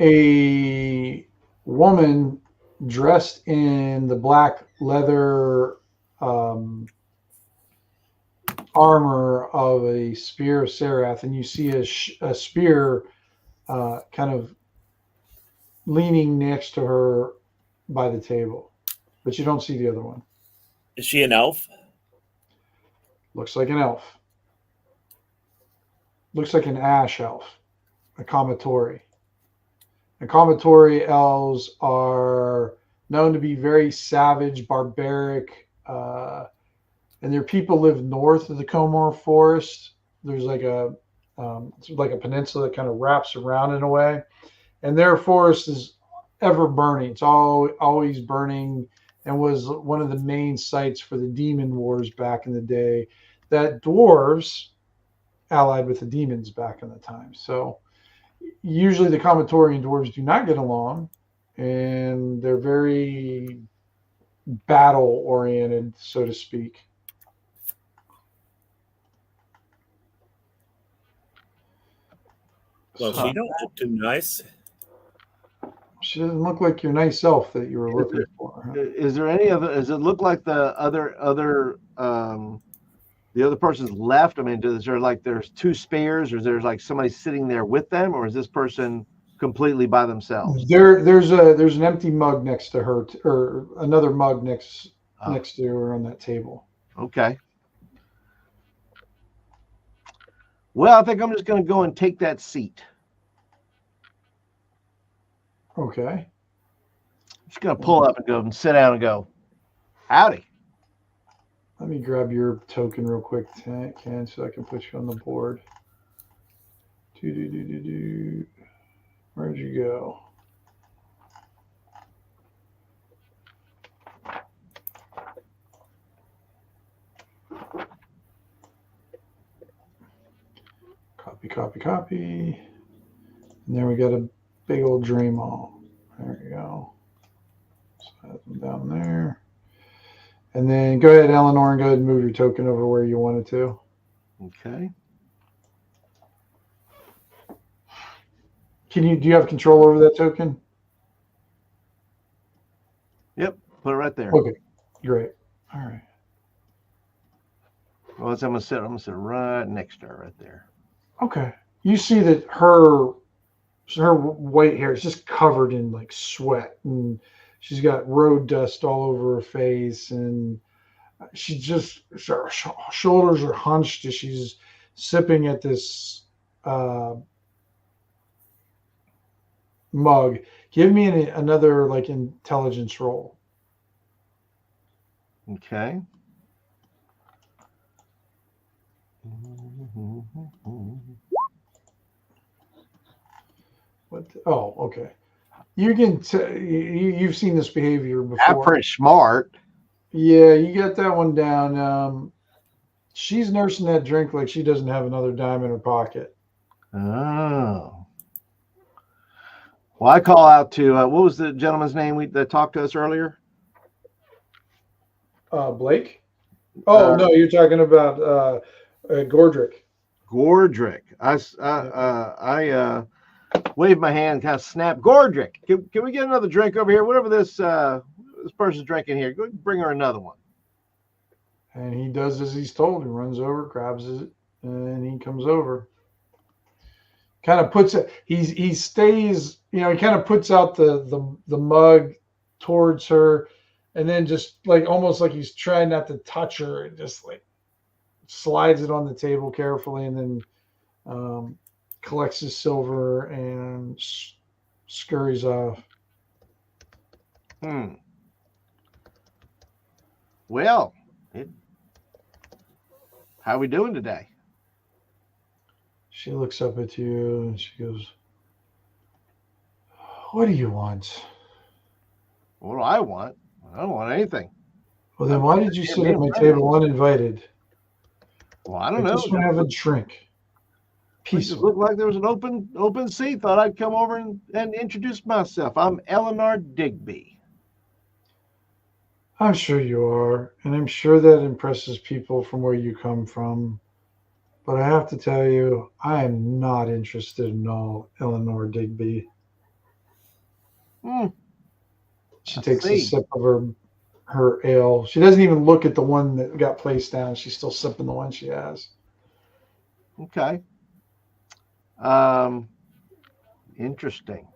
a woman dressed in the black leather armor of a spear of Serath, and you see a spear kind of leaning next to her by the table, but you don't see the other one. Is she an elf? Looks like an elf. Looks like an ash elf, a Kamatori. And Kamatori elves are known to be very savage, barbaric, and their people live north of the Comor Forest. There's like it's like a peninsula that kind of wraps around in a way, and their forest is ever burning. It's always burning, and was one of the main sites for the demon wars back in the day. That dwarves allied with the demons back in the time. So usually the Kamatori and dwarves do not get along, and they're very battle oriented, so to speak. Well, she don't look too nice. She doesn't look like your nice elf that you were looking for. Huh? Is there any other? Does it look like the other the other person's left? I mean, is there like there's two spares, or is there like somebody sitting there with them, or is this person completely by themselves? There's an empty mug next to her, or another mug next to her on that table. Okay. Well, I think I'm just going to go and take that seat. Okay. I'm just going to pull up and go and sit down and go, howdy. Let me grab your token real quick, Ken, so I can put you on the board. Where'd you go? Copy. And then we got a big old dream all. There we go. Set them down there. And then go ahead, Eleanor, and go ahead and move your token over where you want it to. Okay. Do you have control over that token? Yep. Put it right there. Okay. Great. All right. Well, I'm going to sit right next to her right there. Okay. You see that her white hair is just covered in like sweat, and she's got road dust all over her face, and her shoulders are hunched as she's sipping at this mug. Give me another like intelligence roll. Okay. Oh, okay. You can you've seen this behavior before. I'm pretty smart. Yeah, you got that one down. She's nursing that drink like she doesn't have another dime in her pocket. Oh. Well, I call out to what was the gentleman's name that talked to us earlier? Blake. Oh no, you're talking about Gordrick. Gordrick. I waved my hand, kind of snapped. Gordrick, can we get another drink over here? Whatever this person's drinking here, go bring her another one. And he does as he's told. He runs over, grabs it, and he comes over. Kind of puts it. He stays. He kind of puts out the mug towards her, and then just like almost like he's trying not to touch her, and just like slides it on the table carefully, and then collects his silver and scurries off. Well, how we doing today? She looks up at you and she goes, "What do you want?" What do I want? I don't want anything. Well, then why did you sit at my table uninvited? Well, I don't know. Just want to have a drink. It just looked like there was an open seat. Thought I'd come over and introduce myself. I'm Eleanor Digby. I'm sure you are, and I'm sure that impresses people from where you come from. But I have to tell you, I am not interested in all Eleanor Digby. She takes a sip of her ale. She doesn't even look at the one that got placed down. She's still sipping the one she has. Okay. Interesting.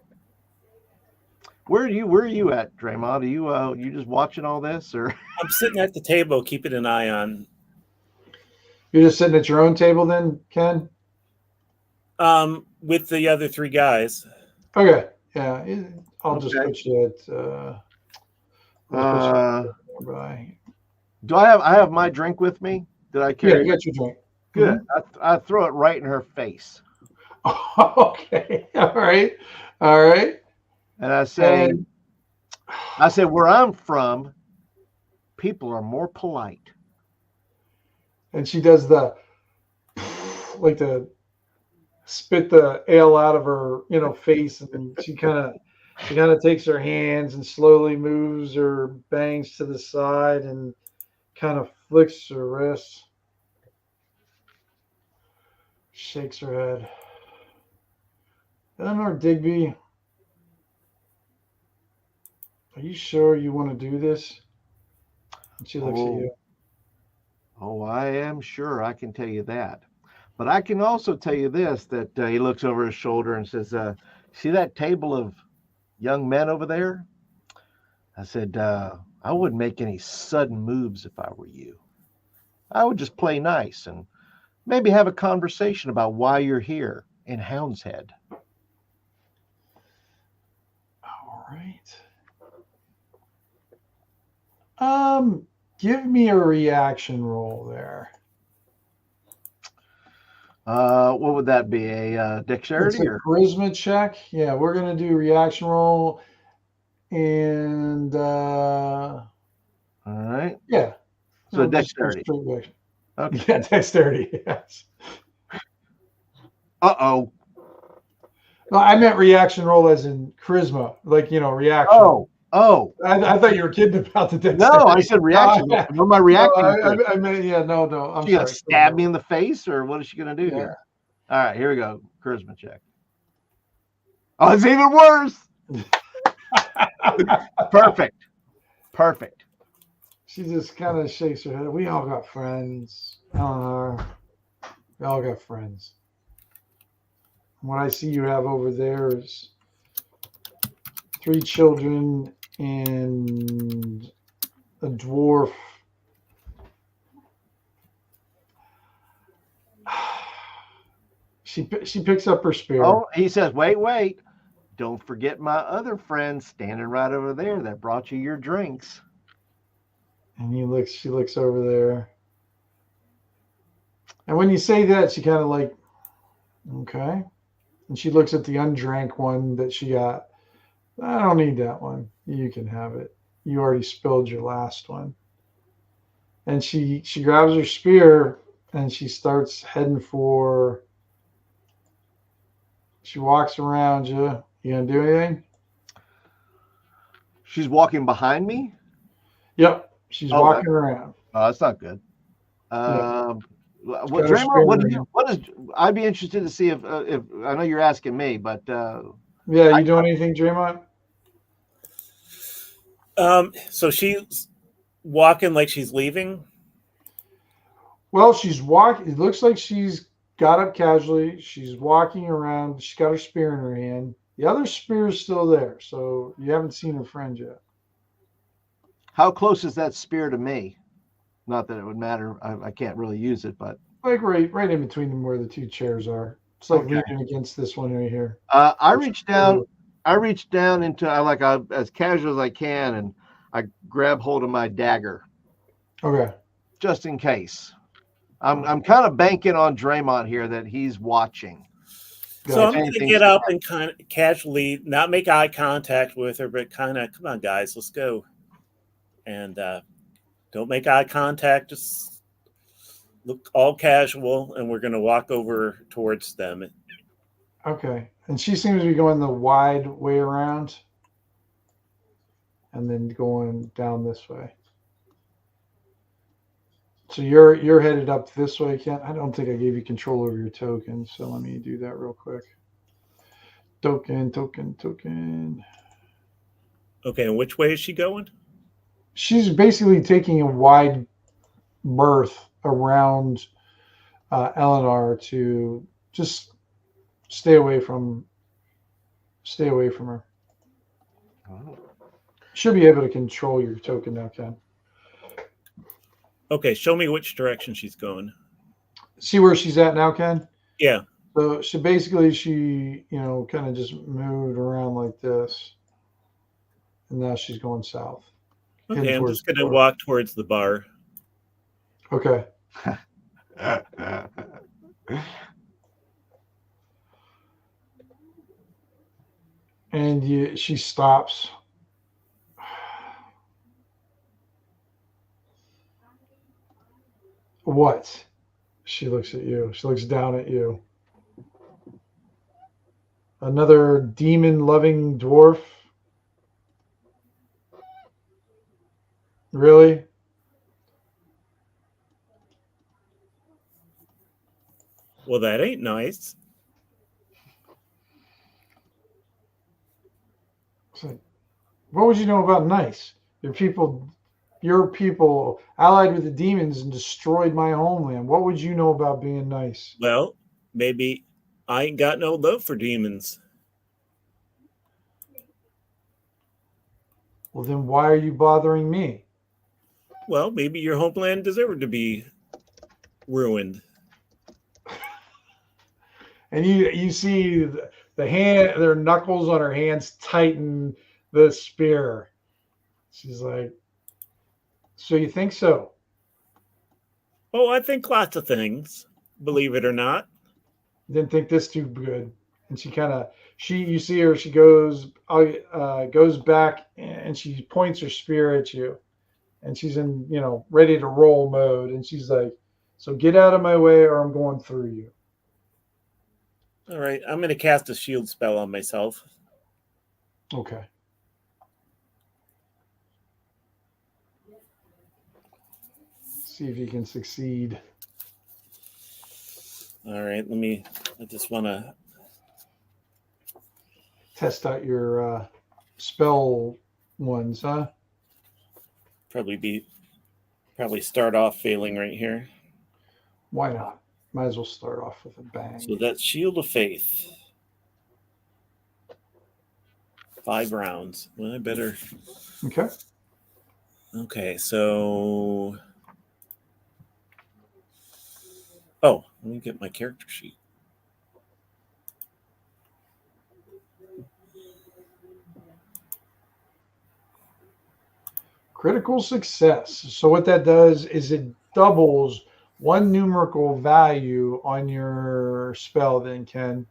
Where are you at, Draymond? Are you just watching all this, or? I'm sitting at the table, keeping an eye on. You're just sitting at your own table then, Ken? With the other three guys. Okay. Yeah. I'll just put you at do I have my drink with me? Did I carry? Yeah, you got your drink. Good. Mm-hmm. I throw it right in her face. Okay. All right. And I say, where I'm from, people are more polite. And she does the spit the ale out of her, face, and she kind of takes her hands and slowly moves her bangs to the side and kind of flicks her wrists. Shakes her head. Eleanor Digby, are you sure you want to do this? And she looks at you. Oh, I am sure, I can tell you that. But I can also tell you this, that he looks over his shoulder and says, see that table of young men over there? I said, I wouldn't make any sudden moves if I were you. I would just play nice and maybe have a conversation about why you're here in Hound's Head. All right. Give me a reaction roll there. What would that be? A dexterity or charisma check? Yeah, we're gonna do reaction roll, and all right. Yeah. So dexterity. Okay. Yeah, dexterity. Yes. Uh-oh. No, I meant reaction roll as in charisma, reaction. Oh. I thought you were kidding about the dexterity. No, I said reaction. What am I reacting to? I meant, no. I'm she gonna stab me in the face, or what is she gonna do here? All right, here we go. Charisma check. Oh, it's even worse. Perfect. She just kind of shakes her head. We all got friends. Eleanor. We all got friends. What I see you have over there is 3 children and a dwarf. She picks up her spear. Oh, he says, wait. Don't forget my other friend standing right over there that brought you your drinks. And she looks over there. And when you say that, she kind of like, okay. And she looks at the undrank one that she got. I don't need that one. You can have it. You already spilled your last one. And she grabs her spear and she starts heading for. She walks around you You gonna do anything? She's walking behind me. Yep. She's Oh, walking around. Oh, that's not good. Yeah. Well, Got her Draymond, what spear do you? What is? I'd be interested to see if I know you're asking me, but Yeah, you doing anything, Draymond? So she's walking like she's leaving. Well, she's walking. It looks like she's got up casually. She's walking around. She's got her spear in her hand. The other spear is still there, so you haven't seen her friend yet. how close is that spear to me? Not that it would matter. I can't really use it, but Like right in between them where the two chairs are. It's like Okay. leaning against this one right here. I reached down. I reached down into as casual as I can, and I grab hold of my dagger Okay. just in case. I'm kind of banking on Draymond here that he's watching. So I'm Gotcha. going to get up and kind of casually, not make eye contact with her, but kind of, come on, guys, let's go. And don't make eye contact. Just look all casual, and we're going to walk over towards them. Okay. And she seems to be going the wide way around and then going down this way. So you're headed up this way, Ken. I don't think I gave you control over your token, so let me do that real quick. Token. Okay, and which way is she going? She's basically taking a wide berth around Eleanor to just stay away from her. Oh. Should be able to control your token now, Ken. Okay, show me which direction she's going. See where she's at now, Ken? Yeah. So she kind of just moved around like this. And now she's going south. Okay, I'm just going to walk towards the bar. Okay. And she stops. What? She looks at you. She looks down at you. Another demon-loving dwarf? Really? Well, that ain't nice. What would you know about nice? Your people allied with the demons and destroyed my homeland. What would you know about being nice? Well, maybe I ain't got no love for demons. Well, then why are you bothering me? Well, maybe your homeland deserved to be ruined. And you see their knuckles on her hands tighten the spear. She's like, so you think so? Oh, I think lots of things, believe it or not. Didn't think this too good. And you see her, she goes back and she points her spear at you. And she's in, ready to roll mode. And she's like, so get out of my way or I'm going through you. All right, I'm going to cast a shield spell on myself. Okay. See if you can succeed. All right, I just want to test out your spell ones, huh? Probably start off failing right here. Why not? Might as well start off with a bang. So that's Shield of Faith. 5 rounds. Well, I better. Okay. Okay, so. Oh, let me get my character sheet. Critical success. So what that does is it doubles one numerical value on your spell then, Ken.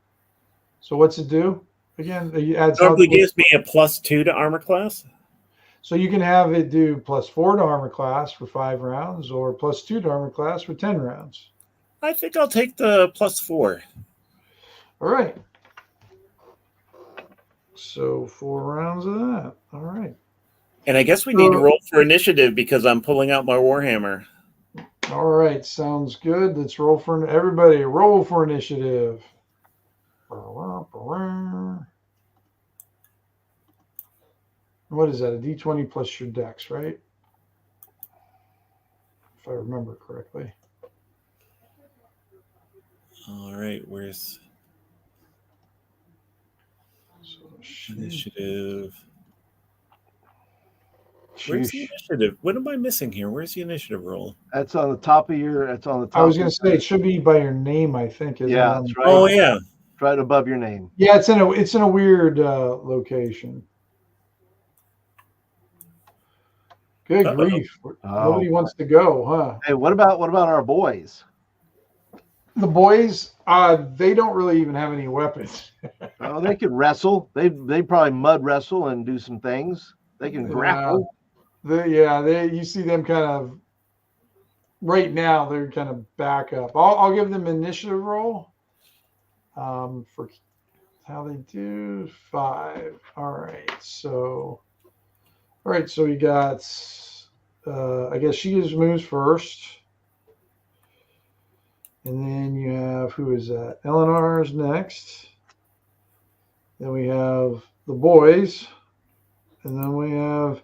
So what's it do? Again, it adds Normally gives me a +2 to armor class. So you can have it do +4 to armor class for 5 rounds or +2 to armor class for 10 rounds. I think I'll take the +4. All right. So 4 rounds of that. All right. And I guess we need to roll for initiative because I'm pulling out my Warhammer. All right. Sounds good. Let's roll for everybody. Roll for initiative. What is that? A D20 plus your dex, right? If I remember correctly. All right. Where's So initiative? Where's the initiative? What am I missing here? Where's the initiative roll? That's on the top of your. That's on the top. I was going to say it should be by your name. I think. Yeah, that's right. Oh yeah, right above your name. Yeah, it's in a weird location. Good grief! Nobody wants to go, huh? Hey, what about our boys? The boys, they don't really even have any weapons. Oh, they could wrestle. They probably mud wrestle and do some things. They can grapple. You see them kind of right now. They're kind of back up. I'll give them initiative roll. For how they do 5. All right, so we got. I guess she just moves first. And then you have, who is that? Eleanor's next. Then we have the boys. And then we have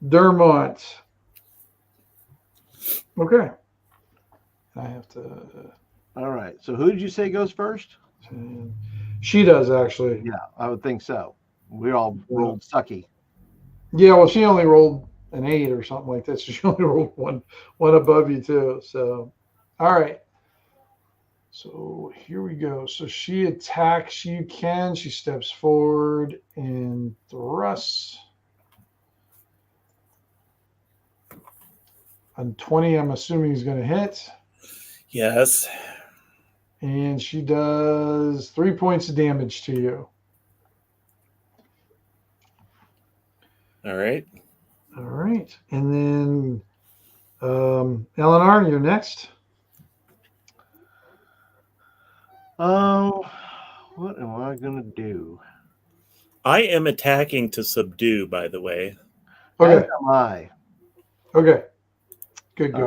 Dermont. Okay. I have to. All right. So who did you say goes first? She does, actually. Yeah, I would think so. We all rolled sucky. Yeah, well, she only rolled an 8 or something like that. So she only rolled one above you, too. So, all right. So here we go. So she attacks you, Ken. She steps forward and thrusts. On 20, I'm assuming he's going to hit. Yes. And she does 3 points of damage to you. All right. All right. And then, Eleanor, you're next. What am I going to do? I am attacking to subdue, by the way. Okay. As am I. Okay. Good. You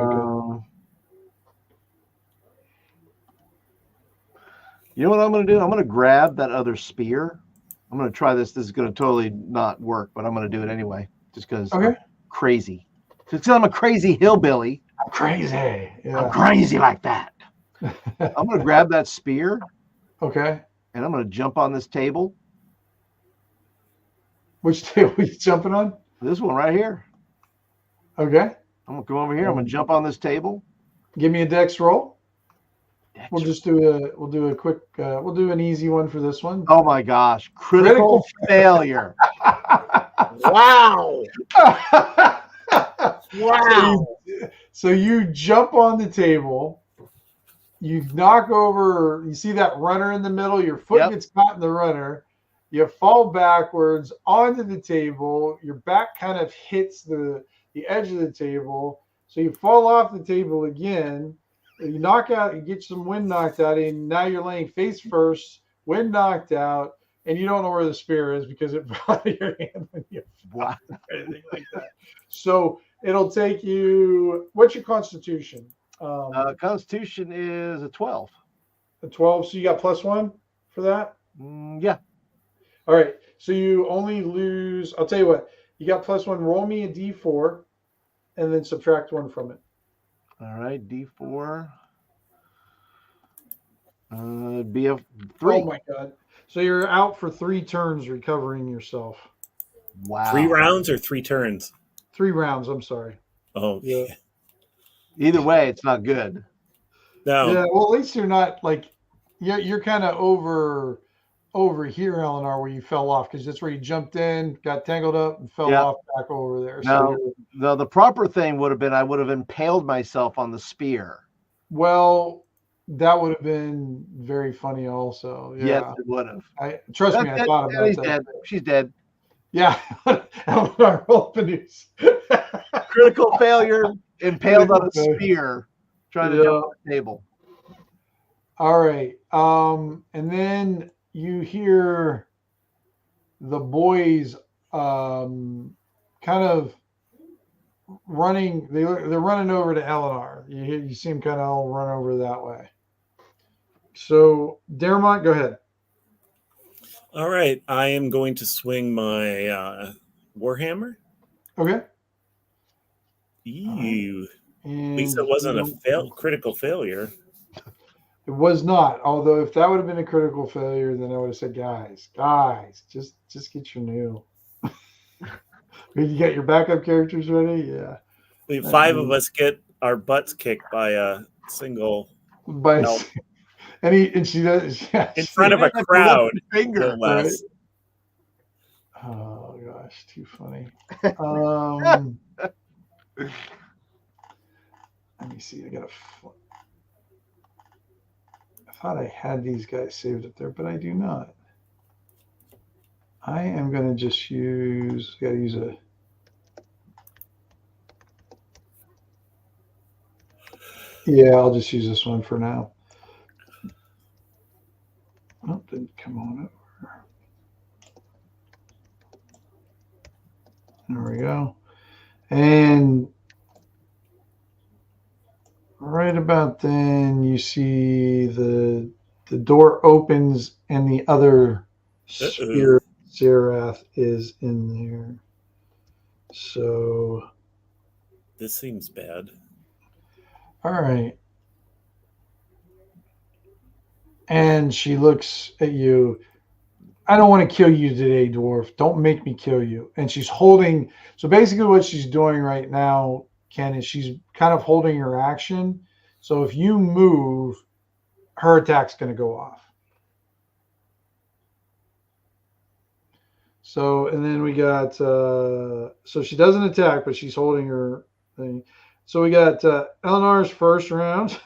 know what I'm going to do? I'm going to grab that other spear. I'm going to try this. This is going to totally not work, but I'm going to do it anyway, just because I'm crazy. Just because I'm a crazy hillbilly. I'm crazy. Yeah. I'm crazy like that. I'm going to grab that spear. Okay. And I'm going to jump on this table. Which table are you jumping on? This one right here. Okay. I'm going to come over here. I'm going to jump on this table. Give me a dex roll. We'll do a quick, we'll do an easy one for this one. Oh my gosh. Critical failure. Wow. Wow. So you jump on the table, you knock over, you see that runner in the middle, your foot gets caught in the runner, you fall backwards onto the table, your back kind of hits the edge of the table, so you fall off the table again. You knock out, you get some wind knocked out, and now you're laying face first, wind knocked out, and you don't know where the spear is because it fell out of your hand when you fell or anything like that. So it'll take you. What's your constitution? Constitution is a 12. A 12. So you got +1 for that? Yeah. All right. So you only lose. I'll tell you what. You got +1. Roll me a d4, and then subtract 1 from it. All right, D4. Be a 3. Oh my god! So you're out for 3 turns recovering yourself. Wow. 3 rounds or 3 turns? 3 rounds. I'm sorry. Oh yeah. Either way, it's not good. No. Yeah. Well, at least you're not like you're kind of over here, Eleanor, where you fell off, because that's where you jumped in, got tangled up, and fell off back over there. No, the proper thing would have been I would have impaled myself on the spear. Well, that would have been very funny also. Yeah. Yes, it would have. I thought about that. Dead. She's dead. Yeah. Eleanor, roll the news. Critical failure, impaled on a spear, trying to jump on the table. All right. And then you hear the boys kind of running. They're running over to Eleanor. You see them kind of all run over that way. So, Dermont, go ahead. All right, I am going to swing my Warhammer. Okay. Ew. And At least it wasn't a critical failure. It was not. Although if that would have been a critical failure, then I would have said, guys, just get your new. You got your backup characters ready? Yeah. The 5 of us get our butts kicked by a single elf and she does in front of a crowd. Finger, no less. Right? Oh gosh, too funny. Let me see. I thought I had these guys saved up there, but I do not. I am going to just use. Got to use a. Yeah, I'll just use this one for now. Oh, didn't come on over. There we go. And right about then, you see the door opens and the other spirit Serath is in there. So this seems bad. All right. And she looks at you. I don't want to kill you today, dwarf. Don't make me kill you. And she's holding. So basically what she's doing right now, Ken, is she's kind of holding her action. So if you move, her attack's going to go off. So, and then we got, so she doesn't attack, but she's holding her thing. So we got Eleanor's first round,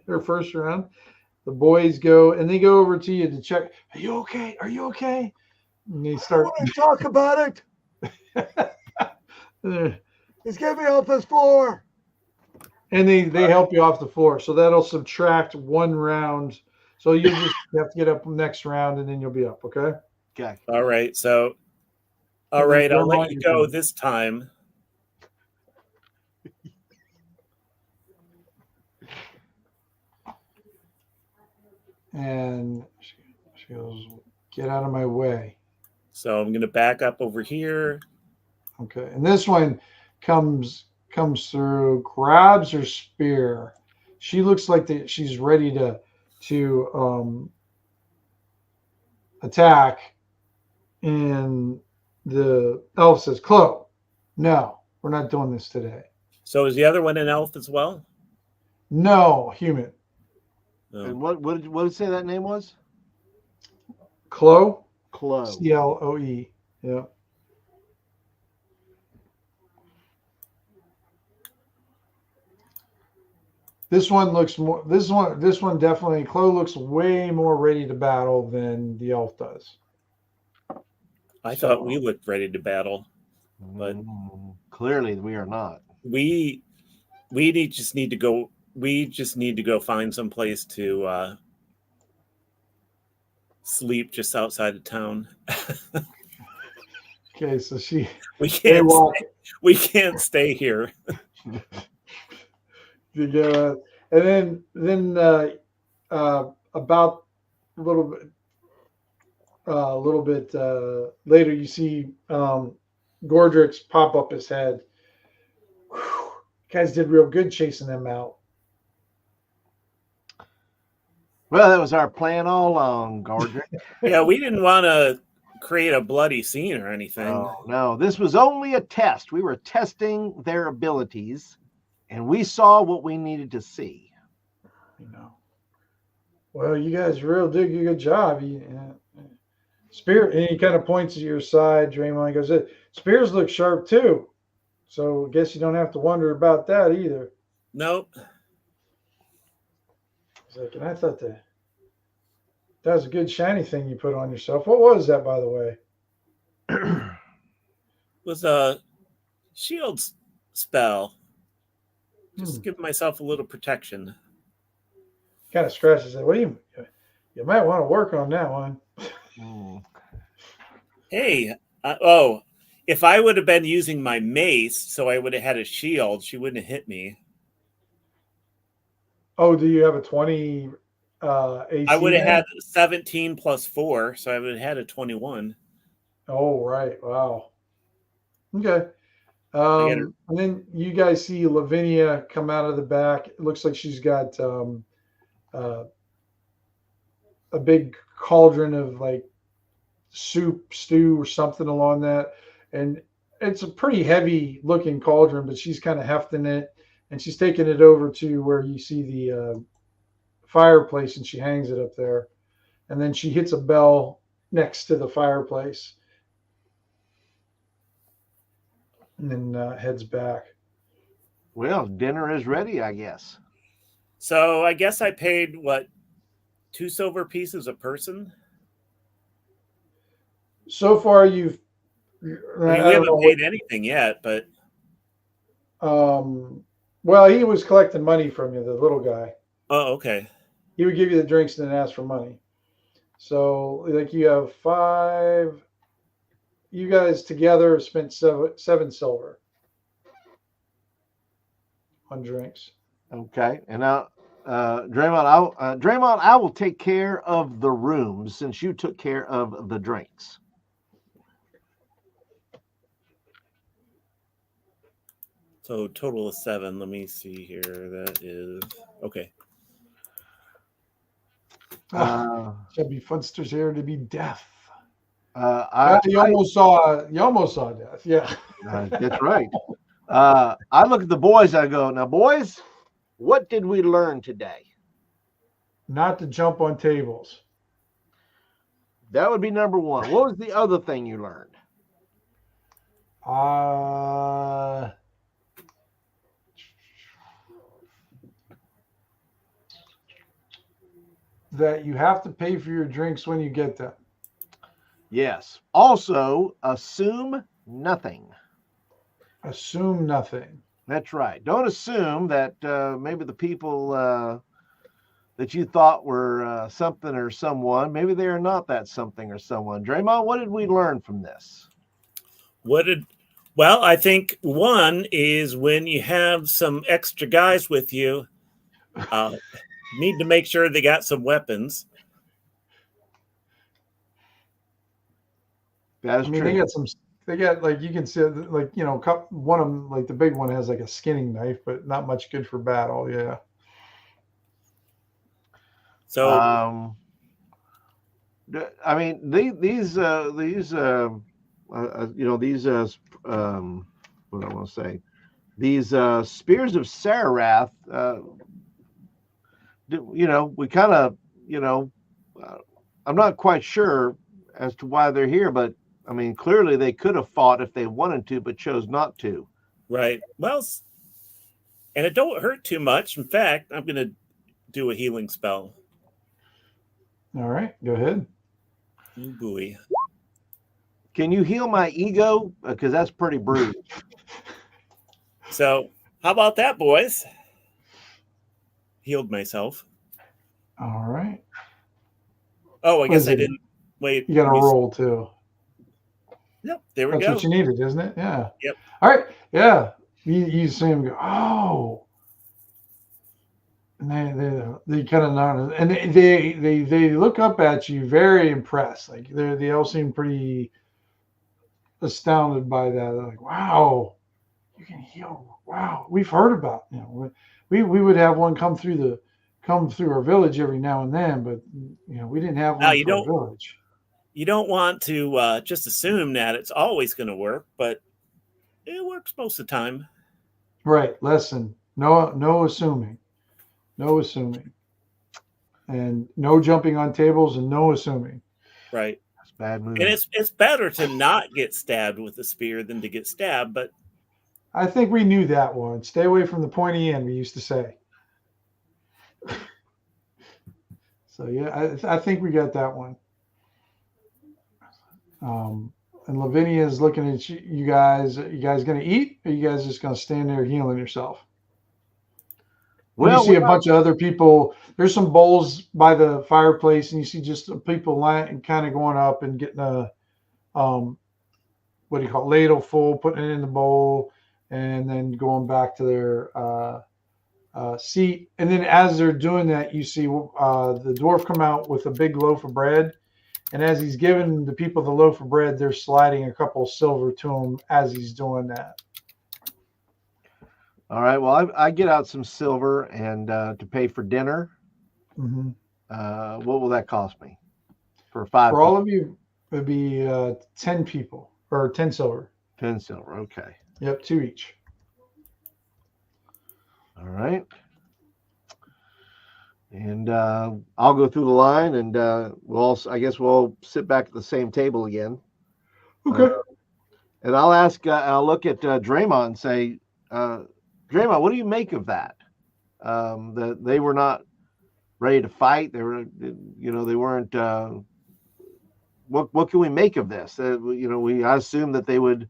her first round. The boys go, and they go over to you to check. Are you okay? Are you okay? And they start. I want to talk about it. He's getting me off this floor. And they help you off the floor. So that'll subtract 1 round. So you just have to get up next round, and then you'll be up, okay? Okay. All right. So, all right, I'll let you go this time. And she goes, get out of my way. So I'm going to back up over here. Okay. And this one comes through, grabs her spear. She looks like she's ready to attack. And the elf says, Chloe, no, we're not doing this today. So is the other one an elf as well? No, human. Oh. And what did it say that name was? Chloe. Chloe. Cloe. Yeah. This one looks more. This one definitely. Chloe looks way more ready to battle than the elf does. I thought we looked ready to battle, but clearly we are not. We just need to go. We just need to go find some place to sleep just outside of town. Okay, so we can't stay here. And then about a little bit later, you see Gordrix pop up his head. Whew. You guys did real good chasing them out. Well, that was our plan all along, Gordrix. Yeah, we didn't want to create a bloody scene or anything. Oh, no, this was only a test. We were testing their abilities, and we saw what we needed to see. You know. Well, you guys really did a good job. Spear, and he kind of points to your side, Draymond. He goes, spears look sharp too. So I guess you don't have to wonder about that either. Nope. He's like, and I thought that was a good shiny thing you put on yourself. What was that, by the way? It was a shield spell. Just give myself a little protection. Kind of scratches it. What do you might want to work on that one. Hey, oh, if I would have been using my mace, so I would have had a shield, she wouldn't have hit me. Oh, do you have a 20 AC? I would have then? had 17 plus 4, so I would have had a 21. Oh, right. Wow. Okay. I get her. And then you guys see Lavinia come out of the back. It looks like she's got uh, a big cauldron of like soup, stew, or something along that. And it's a pretty heavy looking cauldron, but she's kind of hefting it, and she's taking it over to where you see the fireplace, and she hangs it up there. And then she hits a bell next to the fireplace, and then heads back. Well, dinner is ready, I guess. So I guess I paid what, 2 silver pieces a person? So far, you've I mean, I we don't know haven't what. paid anything yet, but Well, he was collecting money from you, the little guy. oh, okay. He would give you the drinks and then ask for money. So, like, you have 5. You guys together spent 7 silver on drinks. Okay, and now, Draymond, I will take care of the rooms since you took care of the drinks. So total of 7. Let me see here. That is okay. Chubby Funster's here to be deaf. You almost saw death. Yeah. That's right. I look at the boys. I go, now, boys, what did we learn today? Not to jump on tables. That would be number 1. What was the other thing you learned? That you have to pay for your drinks when you get them. Yes. Also, assume nothing. Assume nothing. That's right. Don't assume that maybe the people that you thought were something or someone, maybe they are not that something or someone. Draymond, what did we learn from this? Well, I think one is when you have some extra guys with you, need to make sure they got some weapons. That is true. They got some. They got, like, you can see, like, one of them, like the big one, has like a skinning knife, but not much good for battle. Yeah. So, I mean, these what do I want to say? These spears of Sararath, we kind of, I'm not quite sure as to why they're here, but I mean, clearly they could have fought if they wanted to, but chose not to. right. Well, and it don't hurt too much. In fact, I'm going to do a healing spell. All right, go ahead. Oh, boy. Can you heal my ego? Because that's pretty bruised. So, how about that, boys? Healed myself. All right. Oh, I guess I didn't. Wait. You got to roll too. Yep, there we That's go. what you needed, isn't it? Yeah. Yep. All right. Yeah. You see him go, oh. And they kind of nod, and they look up at you, very impressed. Like they all seem pretty astounded by that. They're like, wow, you can heal. Wow, we've heard about, we would have one come through our village every now and then, but we didn't have one for our village. You don't want to just assume that it's always going to work, but it works most of the time. Right. Lesson. No assuming. No assuming. And no jumping on tables and no assuming. Right. That's bad move. And it's better to not get stabbed with a spear than to get stabbed, but I think we knew that one. Stay away from the pointy end, we used to say. So yeah, I think we got that one. And Lavinia is looking at you guys. Are you guys going to eat? Or are you guys just going to stand there healing yourself? Well, you see a bunch of other people. There's some bowls by the fireplace, and you see just people lying and kind of going up and getting a what do you call it, ladle full, putting it in the bowl, and then going back to their seat. And then as they're doing that, you see the dwarf come out with a big loaf of bread. And as he's giving the people the loaf of bread, they're sliding a couple of silver to him as he's doing that. All right. Well, I get out some silver and to pay for dinner. Mm-hmm. What will that cost me for 5 For people? all of you, it would be 10 people, or 10 silver. 10 silver. Okay. Yep, 2 each. All right. And I'll go through the line, and I guess we'll sit back at the same table again. Okay. And I'll look at Draymond and say, Draymond, what do you make of that? That they were not ready to fight. They were, they weren't. What can we make of this? I assume that they would,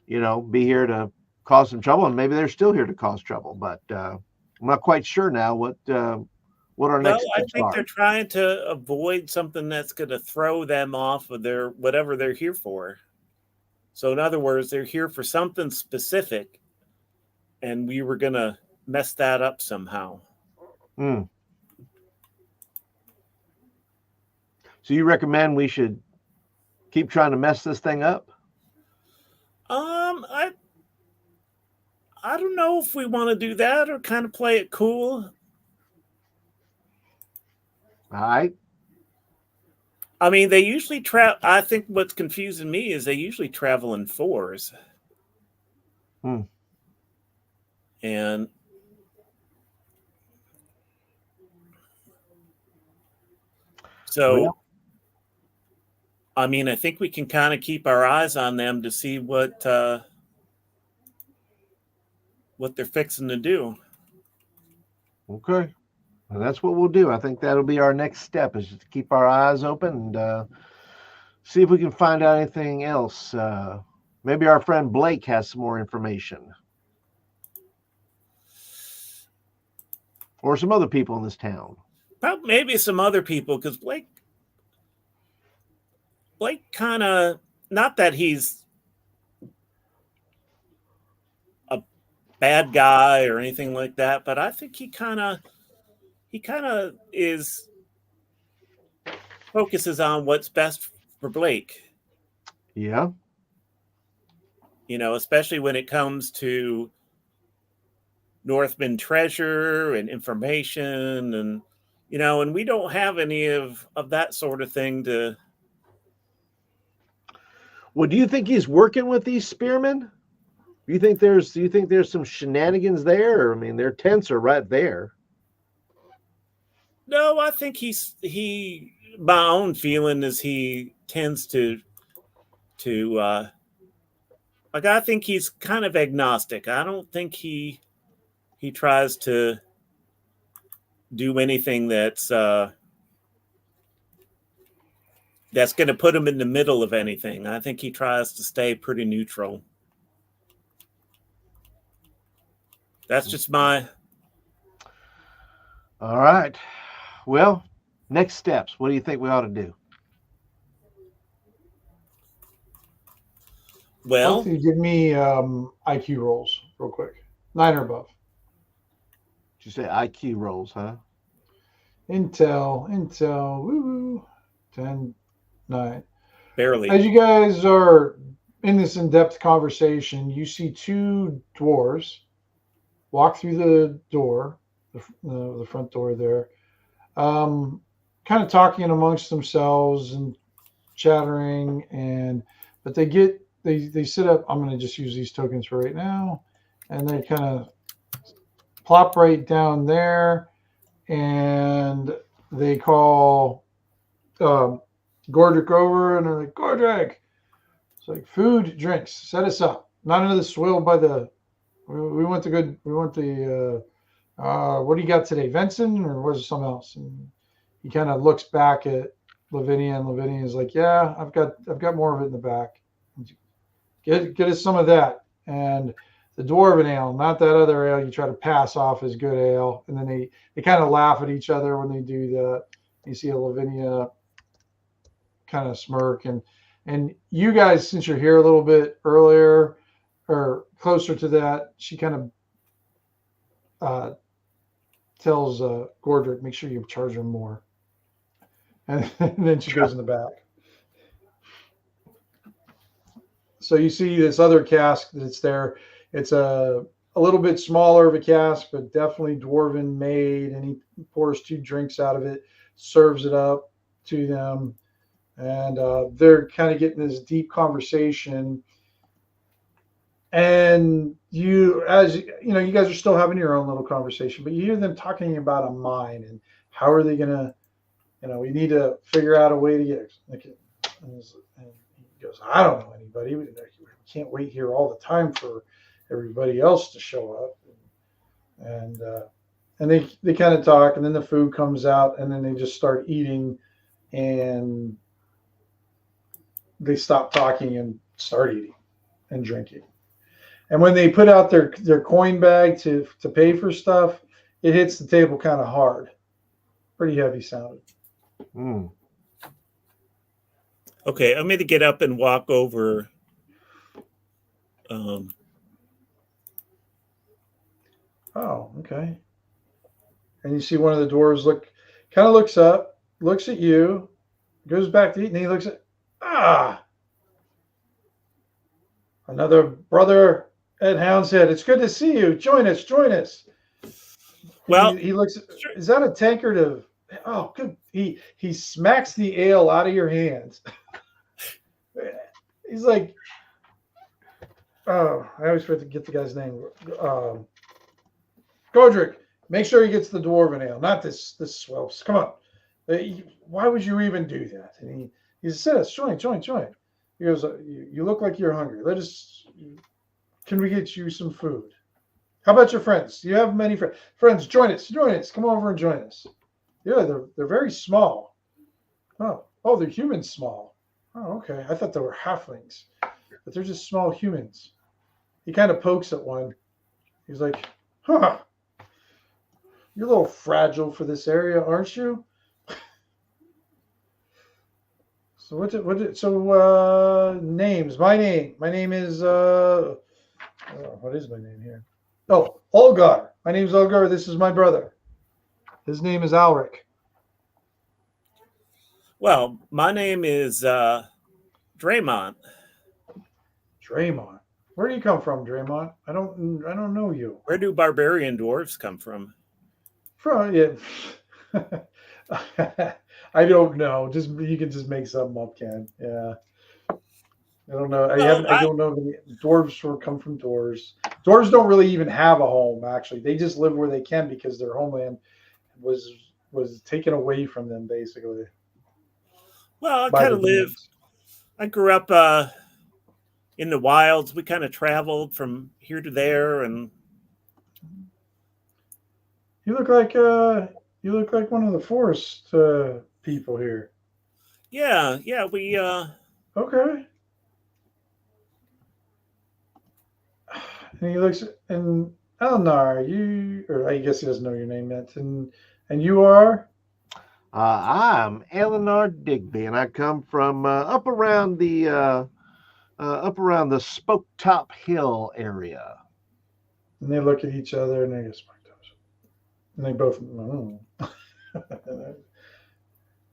be here to cause some trouble, and maybe they're still here to cause trouble. But I'm not quite sure now what our next steps I think are. they're trying to avoid something that's going to throw them off of their whatever they're here for. So, in other words, they're here for something specific, and we were going to mess that up somehow. So you recommend we should keep trying to mess this thing up? I don't know if we want to do that or kind of play it cool. All right. I mean, they usually travel. I think what's confusing me is they usually travel in 4s. And so, I mean, I think we can kind of keep our eyes on them to see what they're fixing to do. Okay. Well, that's what we'll do. I think that'll be our next step, is to keep our eyes open and see if we can find out anything else. Maybe our friend Blake has some more information. Or some other people in this town. Probably maybe some other people, because Blake kind of, not that he's a bad guy or anything like that, but I think he kind of focuses on what's best for Blake. Yeah. Especially when it comes to Northman treasure and information, and and we don't have any of that sort of thing to. Well, do you think he's working with these spearmen? Do you think there's some shenanigans there? I mean, their tents are right there. No, I think my own feeling is he tends to I think he's kind of agnostic. I don't think he tries to do anything that's going to put him in the middle of anything. I think he tries to stay pretty neutral. That's just my. All right. Well, next steps. What do you think we ought to do? Well, you give me IQ rolls real quick. 9 or above. Did you say IQ rolls, huh? Intel, woo, 10, 9. Barely. As you guys are in this in-depth conversation, you see 2 dwarves walk through the door, the front door there, kind of talking amongst themselves and chattering, but they sit up. I'm going to just use these tokens for right now, and they kind of plop right down there, and they call Gordrick over, and they're like, Gordrick, it's like, food, drinks, set us up. None of this swill by the. We want the. What do you got today, Venson, or was it something else? And he kind of looks back at Lavinia, and Lavinia is like, yeah, I've got more of it in the back. Get us some of that. And the dwarven ale, not that other ale you try to pass off as good ale. And then they kind of laugh at each other when they do that. You see a Lavinia kind of smirk, and And you guys, since you're here a little bit earlier or closer to that, she kind of tells Gordrick, make sure you charge her more. And then she goes in the back. So you see this other cask that's there. It's a little bit smaller of a cask, but definitely dwarven made. And he pours 2 drinks out of it, serves it up to them. And they're kind of getting this deep conversation. And you guys are still having your own little conversation, but you hear them talking about a mine and how are they going to, we need to figure out a way to get it. And he goes, I don't know anybody. We can't wait here all the time for everybody else to show up. And they kind of talk, and then the food comes out, and then they just start eating, and they stop talking and start eating and drinking. And when they put out their coin bag to pay for stuff, it hits the table kind of hard. Pretty heavy sounding. Mm. Okay, I'm going to get up and walk over. Oh, okay. And you see one of the dwarves looks up, looks at you, goes back to eat, and he looks at, another brother at Houndshead. It's good to see you. Join us. Well, he looks. Is that a tankard of? Oh, good. He smacks the ale out of your hands. He's like, oh, I always forget to get the guy's name. Godric, make sure he gets the dwarven ale, not this swelps. Come on. Why would you even do that? And he says, join. He goes, you look like you're hungry. Can we get you some food? How about your friends? Do you have many friends? Friends, join us. Come over and join us. Yeah, they're very small. Oh, they're humans small. Oh, okay. I thought they were halflings, but they're just small humans. He kind of pokes at one. He's like, you're a little fragile for this area, aren't you? So names. My name is what is my name here? Oh, Olgar. My name's Olgar. This is my brother. His name is Alric. Well, my name is Draymond. Draymond. Where do you come from, Draymond? I don't know you. Where do barbarian dwarves come from? Yeah. I don't know. You can just make something up, Ken. Yeah. I don't know. I don't know. Dwarves come from dwarves. Dwarves don't really even have a home. Actually, they just live where they can because their homeland was taken away from them, basically. Well, I grew up in the wilds. We kind of traveled from here to there, and you look like one of the forest people here. Yeah, we Okay. And he looks, and Elnar, or I guess he doesn't know your name yet, and you are? I'm Eleanor Digby, and I come from up around the Spoke Top Hill area. And they look at each other, and they go, Spoke Top. And they both,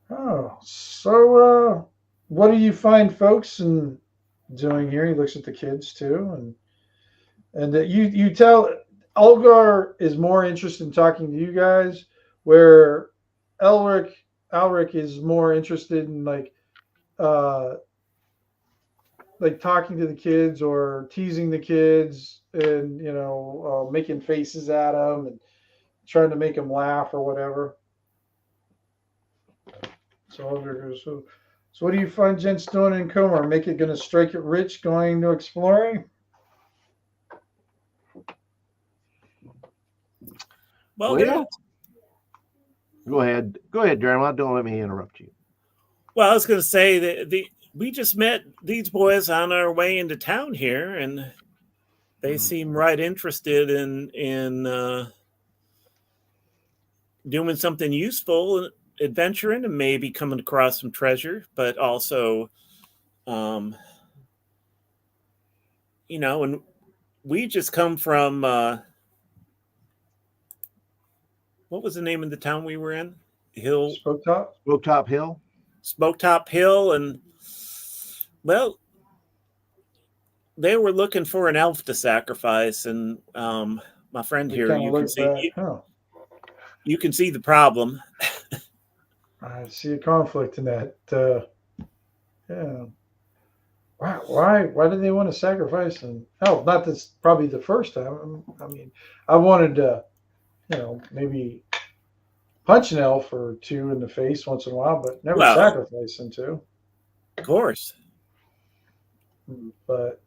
oh, so what do you find folks doing here? He looks at the kids too, and you tell Algar is more interested in talking to you guys, where Alric is more interested in like talking to the kids or teasing the kids and making faces at them and trying to make them laugh or whatever. So Algar goes, so what do you find gents doing in Comer? Gonna strike it rich going to exploring? Well, yeah. Go ahead, Jeremiah. Don't let me interrupt you. Well, I was going to say that we just met these boys on our way into town here, and they seem right interested in doing something useful, adventuring, and maybe coming across some treasure, but also Um, and we just come from what was the name of the town we were in? Spoketop Hill. Smoketop Hill, and well, they were looking for an elf to sacrifice, and my friend here, you can see you can see the problem. I see a conflict in that. Yeah. Why do they want to sacrifice an elf? Not this probably the first time. I mean, I wanted to, maybe punch an elf or two in the face once in a while, but never sacrifice them to. Of course. But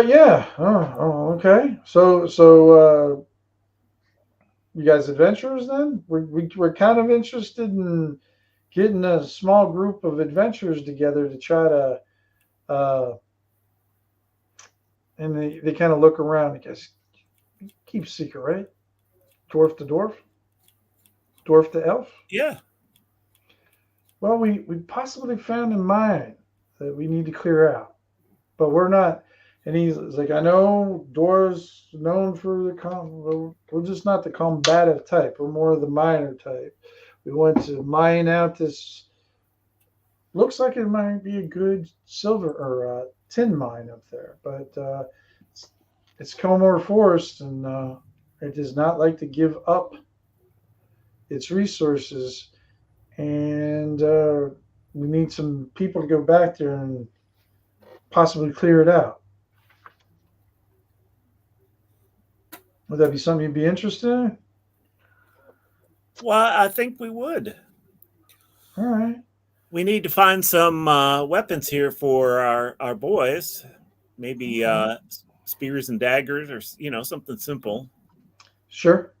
yeah. Oh, okay. So you guys adventurers then? We're kind of interested in getting a small group of adventurers together to try to and they kind of look around. I guess keep secret, right? Dwarf to dwarf, dwarf to elf. Yeah. Well, we possibly found a mine that we need to clear out, but we're not. And he's like, I know dwarves known for we're just not the combative type. We're more of the miner type. We want to mine out this. Looks like it might be a good silver or tin mine up there, but it's Comor Forest, and it does not like to give up its resources. And we need some people to go back there and possibly clear it out. Would that be something you'd be interested in? Well, I think we would. All right. We need to find some weapons here for our boys. Maybe spears and daggers, or something simple. Sure.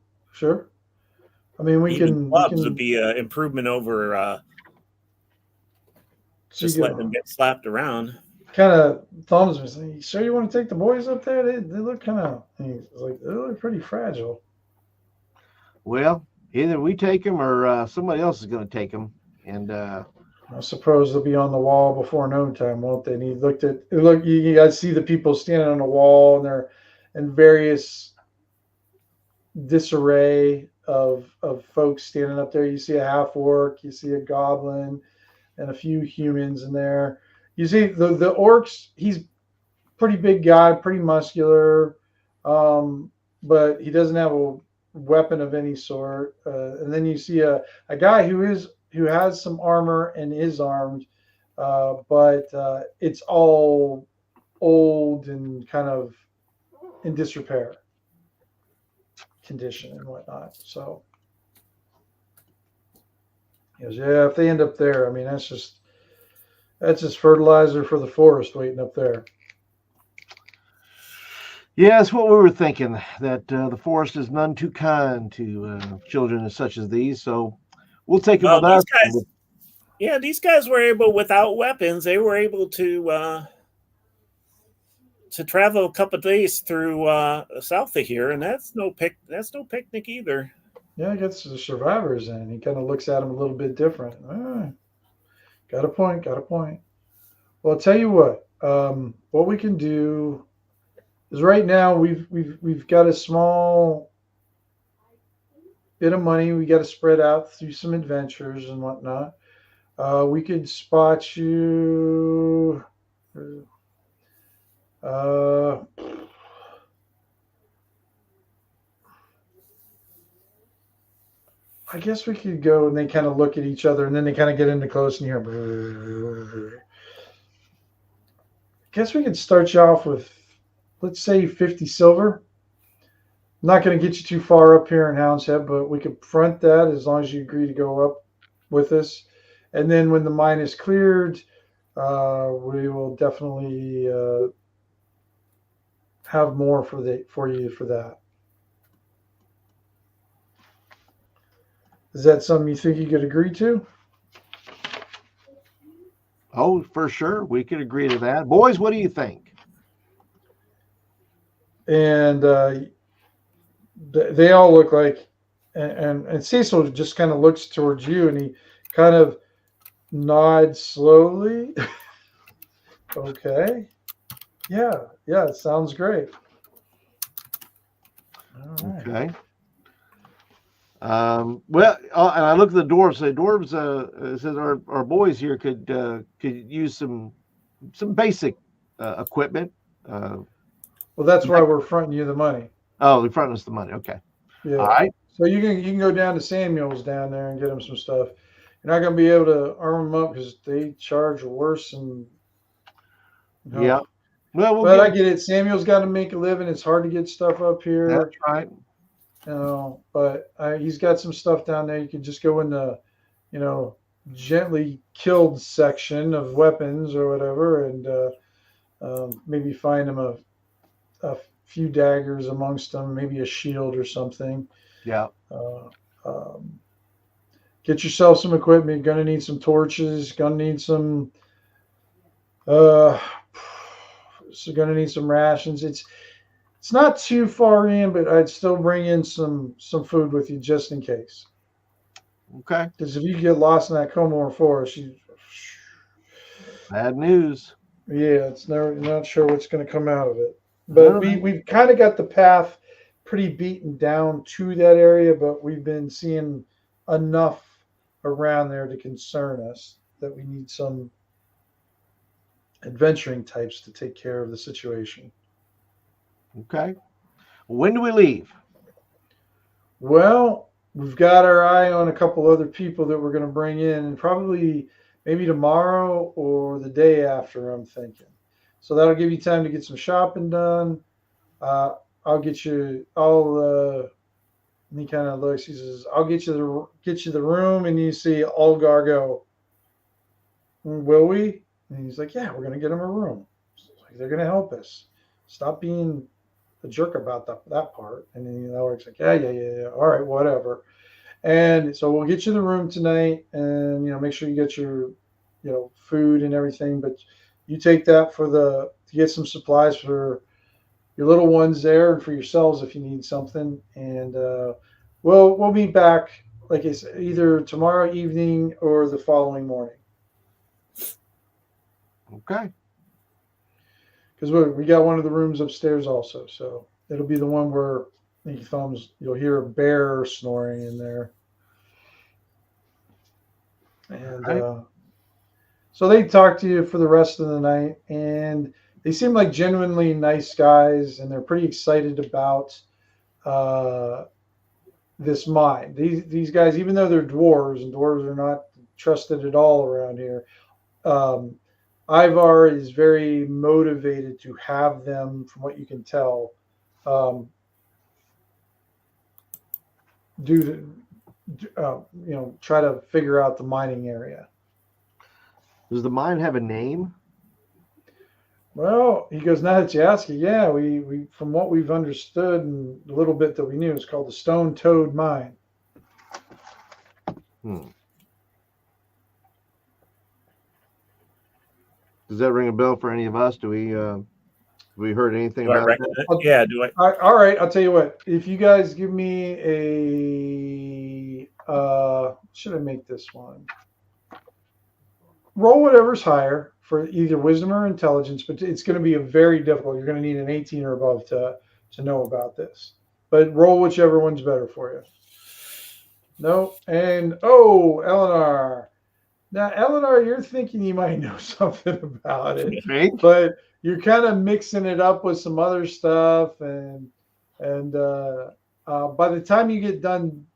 I mean, clubs would be an improvement over just letting them get slapped around. Kind of thumbs me saying, "You sure you want to take the boys up there? They look kind of they look pretty fragile." Well, either we take them or somebody else is going to take them, and I suppose they'll be on the wall before no time, won't they? And he look. You guys see the people standing on the wall, and they're in various disarray of folks standing up there. You see a half orc, you see a goblin, and a few humans in there. You see the orcs. He's pretty big guy, pretty muscular, but he doesn't have a weapon of any sort. And then you see a guy who has some armor and is armed, but it's all old and kind of in disrepair condition and whatnot. So he goes, yeah, if they end up there, I mean, that's just fertilizer for the forest waiting up there. Yeah, that's what we were thinking, that the forest is none too kind to children such as these. So we'll take them with us. These guys were able, without weapons, they were able to travel a couple of days through south of here, and that's no picnic either. Yeah, he gets the survivors in. He kind of looks at them a little bit different. Got a point. Well, I'll tell you what. What we can do is right now we've got a small bit of money. We got to spread out through some adventures and whatnot. We could spot you. I guess we could go, and they kind of look at each other, and then they kind of get into close and here. I guess we could start you off with, let's say, 50 silver. I'm not going to get you too far up here in Hound's Head, but we could front that as long as you agree to go up with us. And then when the mine is cleared, we will definitely have more for you for that. Is that something you think you could agree to? Oh, for sure. We could agree to that. Boys, what do you think? And they all look like, and Cecil just kind of looks towards you, and he kind of nods slowly. Okay. Yeah. It sounds great. All right. Okay. Well, and I look at the dwarves. The dwarves says our boys here could use some basic equipment. Well, that's why we're fronting you the money. Oh, they front us the money. Okay. Yeah. All right. So you can go down to Samuel's down there and get them some stuff. You're not going to be able to arm them up because they charge worse than. No. Yeah. Well, we'll But give. I get it. Samuel's got to make a living. It's hard to get stuff up here. That's right. But he's got some stuff down there. You can just go in the, gently killed section of weapons or whatever, and maybe find him a few daggers amongst them, maybe a shield or something. Yeah. Get yourself some equipment. You're gonna need some torches. Gonna need some. So gonna need some rations. It's not too far in, but I'd still bring in some food with you just in case. Okay. Because if you get lost in that Comor forest, Bad news. yeah, it's never. You're not sure what's going to come out of it. But we've kind of got the path pretty beaten down to that area, but we've been seeing enough around there to concern us that we need some adventuring types to take care of the situation. Okay. When do we leave? Well, we've got our eye on a couple other people that we're going to bring in, and probably maybe tomorrow or the day after, I'm thinking. So that'll give you time to get some shopping done. I'll get you all. And he kind of looks. He says, "I'll get you the room." And you see Algar go, "Will we?" And he's like, "Yeah, we're going to get him a room. Like, they're going to help us. Stop being a jerk about that part." And then Elric's like, yeah. All right, whatever. And so we'll get you the room tonight, and make sure you get your, food and everything. But you take that to get some supplies for your little ones there, and for yourselves if you need something. And we'll be back, like I said, either tomorrow evening or the following morning. Okay. Because we got one of the rooms upstairs also, so it'll be the one where you'll hear a bear snoring in there. And so they talk to you for the rest of the night, and they seem like genuinely nice guys, and they're pretty excited about this mine. These guys, even though they're dwarves, and dwarves are not trusted at all around here, Ivar is very motivated to have them, from what you can tell, try to figure out the mining area. Does the mine have a name? Well, he goes, now that you ask it, yeah, we from what we've understood and the little bit that we knew, it's called the Stone Toad Mine. Does that ring a bell for any of us? Do we heard anything about that? Yeah, do I? All right, I'll tell you what. If you guys give me a should I make this one? Roll whatever's higher for either wisdom or intelligence, but it's going to be a very difficult. You're going to need an 18 or above to know about this. But roll whichever one's better for you. No, and Eleanor. Now, Eleanor, you're thinking you might know something about it, but you're kind of mixing it up with some other stuff, and by the time you get done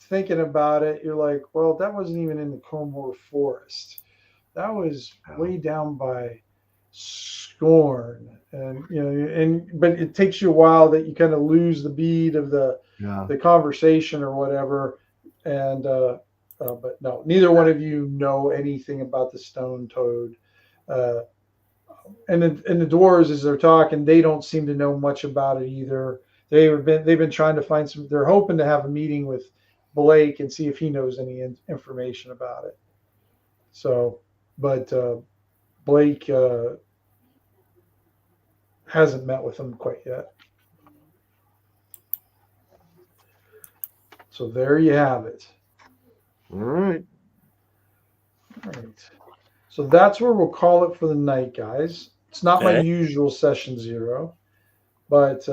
thinking about it, you're like, well, that wasn't even in the Comor Forest. That was way down by Scorn, but it takes you a while that you kind of lose the beat of the conversation or whatever, and but no, neither one of you know anything about the Stone Toad, and the dwarves, as they're talking, they don't seem to know much about it either. They've been trying to find some. They're hoping to have a meeting with Blake and see if he knows any information about it. So. But Blake hasn't met with them quite yet. So there you have it. All right. All right. So that's where we'll call it for the night, guys. It's not my Okay. usual session 0, but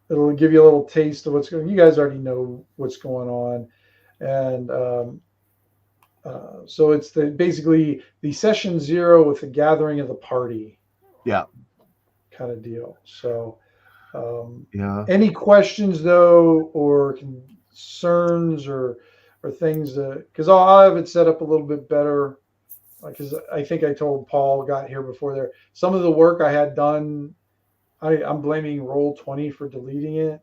it'll give you a little taste of what's going. You guys already know what's going on, and so it's basically the session 0 with the gathering of the party. Yeah. Kind of deal. So, Yeah. any questions though, or concerns, or things that, because I'll have it set up a little bit better. Because I think I told Paul got here before there. Some of the work I had done, I'm blaming Roll20 for deleting it,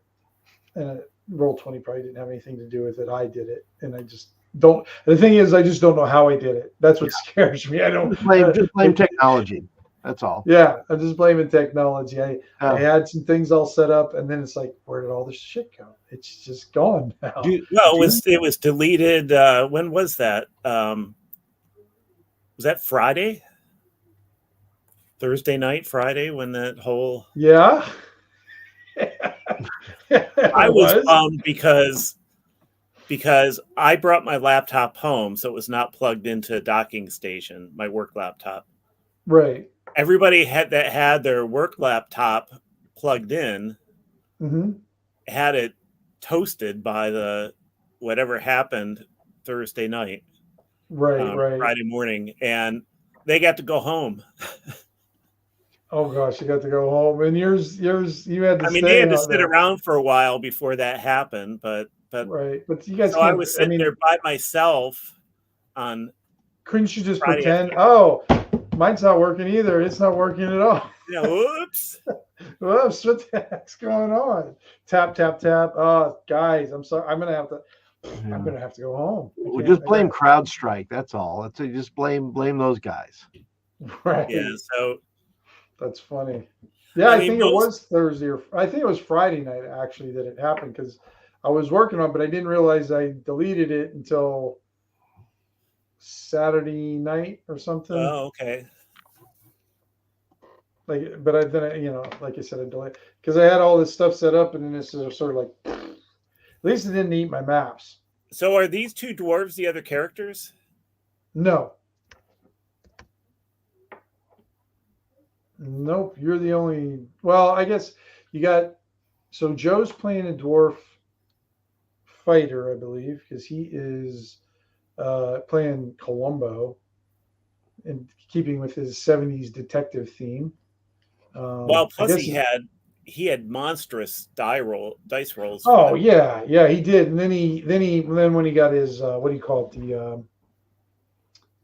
and Roll20 probably didn't have anything to do with it. I did it, and I just don't. The thing is, I just don't know how I did it. That's what scares me. I don't Just blame technology. That's all. Yeah, I'm just blaming technology. I had some things all set up, and then it's like, where did all this shit go? It's just gone now. Well, it was deleted. When was that? Was that Friday? Thursday night, Friday, when that whole Yeah. I was bummed because I brought my laptop home, so it was not plugged into a docking station, my work laptop. Right. Everybody had their work laptop plugged in, had it toasted by the whatever happened Thursday night, right, Friday morning, and they got to go home. Oh gosh, you got to go home, and yours, you had to. I mean, they had to sit around for a while before that happened, but right. But you guys, so I was sitting there by myself on. Couldn't you just Friday pretend? Oh, mine's not working either. It's not working at all. Yeah, whoops. Whoops, what the heck's going on? Tap, tap, tap. Oh, guys, I'm sorry. I'm gonna have to go home. We'll just blame CrowdStrike. That's all. Just blame those guys. Right. Yeah. So that's funny. Yeah, I think it was Thursday, or I think it was Friday night actually that it happened, because I was working on it, but I didn't realize I deleted it until Saturday night or something. Oh, okay. Like, but like I said, I delayed because I had all this stuff set up, and then it's sort of like, at least it didn't eat my maps. So are these two dwarves the other characters? No. Nope. You're the only. Well, I guess you got. So Joe's playing a dwarf fighter, I believe, because he is playing Columbo, and keeping with his 70s detective theme. Well, plus he had monstrous dice rolls. Oh yeah, he did. And then when he got his what do you call it, the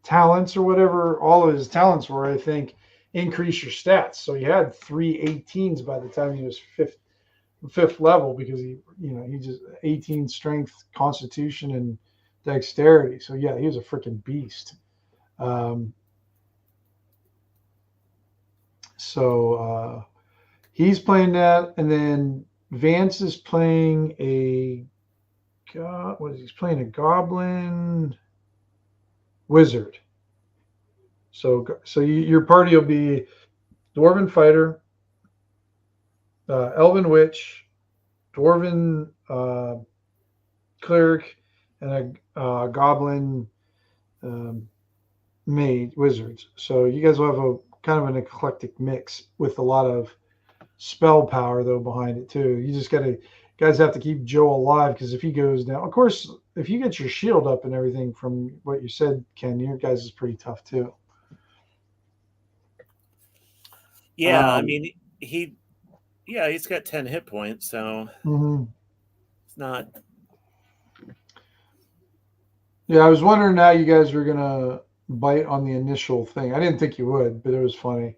talents or whatever, all of his talents were, I think, increase your stats. So he had 3 18s by the time he was fifth level, because he just 18 strength, constitution, and dexterity. So yeah, he was a freaking beast. So he's playing that, and then Vance is playing he's playing a goblin wizard. So your party will be dwarven fighter, elven witch, dwarven cleric, and a goblin mage wizards. So you guys will have a kind of an eclectic mix with a lot of spell power though behind it too. You just guys have to keep Joe alive, because if he goes down, of course, if you get your shield up and everything from what you said, Ken, your guys is pretty tough too. Yeah, I mean he's got 10 hit points, so it's not. Yeah, I was wondering how you guys were gonna bite on the initial thing. I didn't think you would, but it was funny.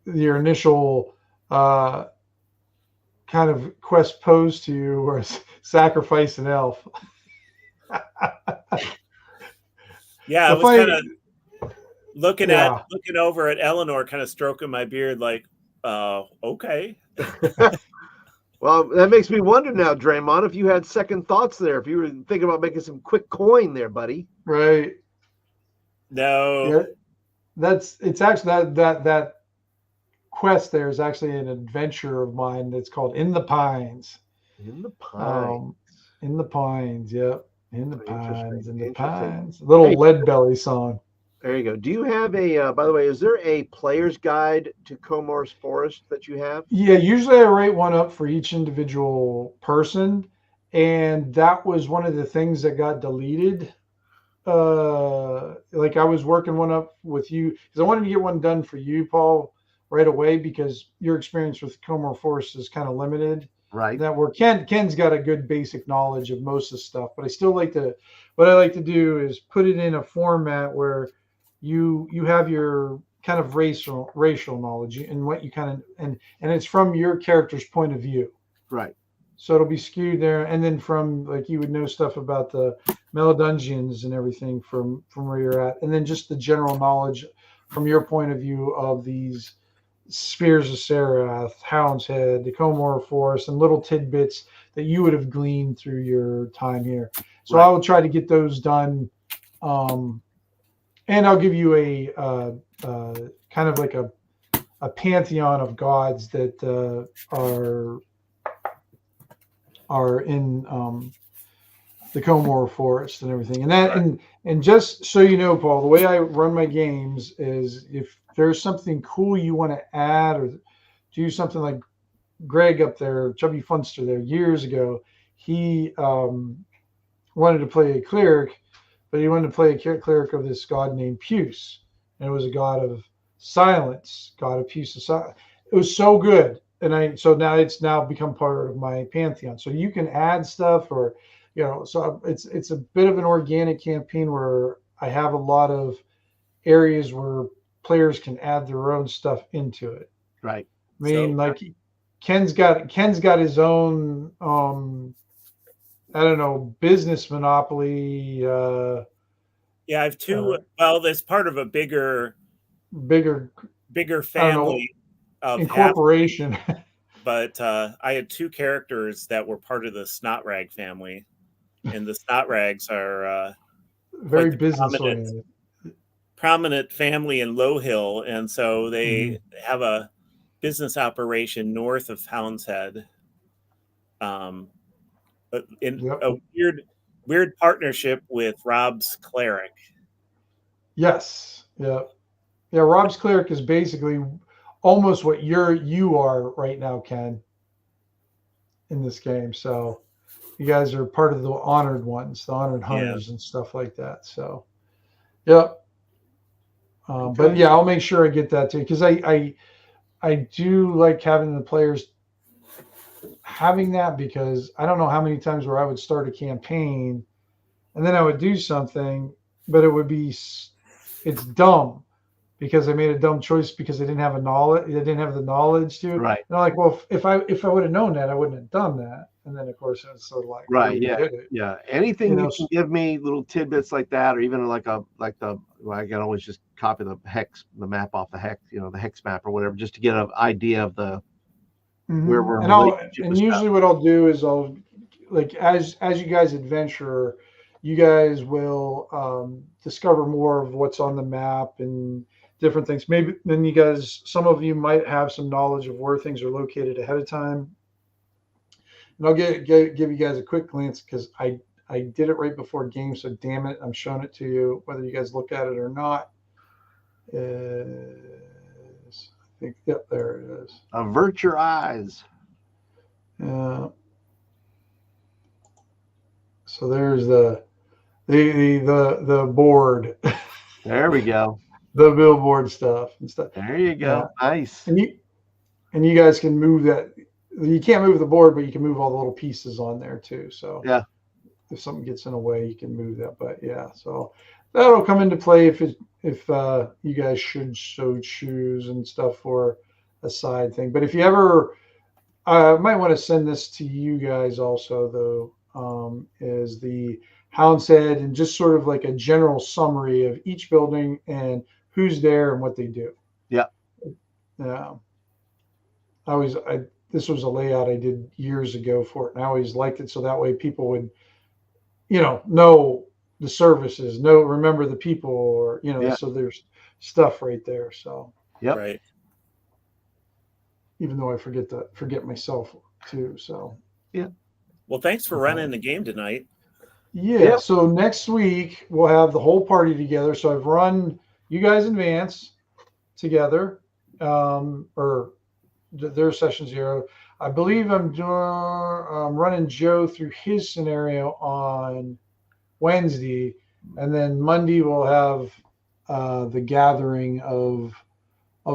Your initial kind of quest posed to you was sacrifice an elf. Yeah, I was kind of looking over at Eleanor, kind of stroking my beard, like, okay. Well, that makes me wonder now, Draymond, if you had second thoughts there, if you were thinking about making some quick coin there, buddy. Right. No. Yeah, it's actually that quest there is actually an adventure of mine that's called In the Pines. In the Pines. In the Pines, yep. In the pines, in the Interesting. pines. Little Hey, lead belly song. there you go. Do you have a? By the way, is there a player's guide to Comor's Forest that you have? Yeah, usually I write one up for each individual person, and that was one of the things that got deleted. Like I was working one up with you because I wanted to get one done for you, Paul, right away because your experience with Comor Force is kind of limited. Right. That where Ken's got a good basic knowledge of most of the stuff, but I still like to. What I like to do is put it in a format where you have your kind of racial knowledge and what you kind of and it's from your character's point of view. Right. So it'll be skewed there, and then from like you would know stuff about the Melodungeons and everything from where you're at, and then just the general knowledge from your point of view of these Spears of Serath, Hound's Head, the Comor Forest, and little tidbits that you would have gleaned through your time here. So I will try to get those done, and I'll give you a kind of like a pantheon of gods that are in the Comor Forest and everything. And that and just so you know, Paul, the way I run my games is if there's something cool you want to add or do something like Greg up there, Chubby Funster there years ago, he wanted to play a cleric, but he wanted to play a cleric of this god named Puce. And it was a god of silence, god of Puce of silence. It was so good. And so now it's become part of my pantheon. So you can add stuff or, so it's a bit of an organic campaign where I have a lot of areas where players can add their own stuff into it. Right. I mean, like Ken's got his own, I don't know, business monopoly. Yeah, I have two. Well, that's part of a bigger family of incorporation. But I had two characters that were part of the Snotrag family, and the Snotrags are very business oriented, prominent family in Low Hill, and so they have a business operation north of Hound's Head. In a weird partnership with Rob's Cleric. Yes. Yeah. Rob's Cleric is basically almost what you are right now, Ken, in this game. So you guys are part of the honored ones, the honored hunters and stuff like that. So, yep. But yeah, I'll make sure I get that too because I do like having the players having that because I don't know how many times where I would start a campaign and then I would do something, but it's dumb because I made a dumb choice because I didn't have the knowledge to. Right. And I'm like, well, if I would have known that, I wouldn't have done that. And then of course it was sort of like, right, yeah. Anything you can give me little tidbits like that, or even I can always just copy the map off the hex, the hex map or whatever, just to get an idea of the where we're. And usually what I'll do is I'll like as you guys adventure, you guys will discover more of what's on the map and different things. Maybe then some of you might have some knowledge of where things are located ahead of time. And I'll give you guys a quick glance because I did it right before game, so damn it, I'm showing it to you whether you guys look at it or not. I think there it is. Avert your eyes. So there's the board. There we go. The billboard stuff and stuff. There you go. Yeah. Nice. And you guys can move that. You can't move the board, but you can move all the little pieces on there too. So yeah, if something gets in the way, you can move that. But yeah, so that'll come into play if you guys should so choose and stuff for a side thing. But if you ever, I might want to send this to you guys also though, is the Hound's Head and just sort of like a general summary of each building and who's there and what they do. Yeah. Yeah. This was a layout I did years ago for it, and I always liked it so that way people would, know the services, remember the people, or so there's stuff right there. So right. Even though I forget myself too. So yeah. Well, thanks for running the game tonight. Yeah. Yep. So next week we'll have the whole party together. So I've run you guys in Vance together, or their session 0. I believe I'm running Joe through his scenario on Wednesday, and then Monday we'll have the gathering of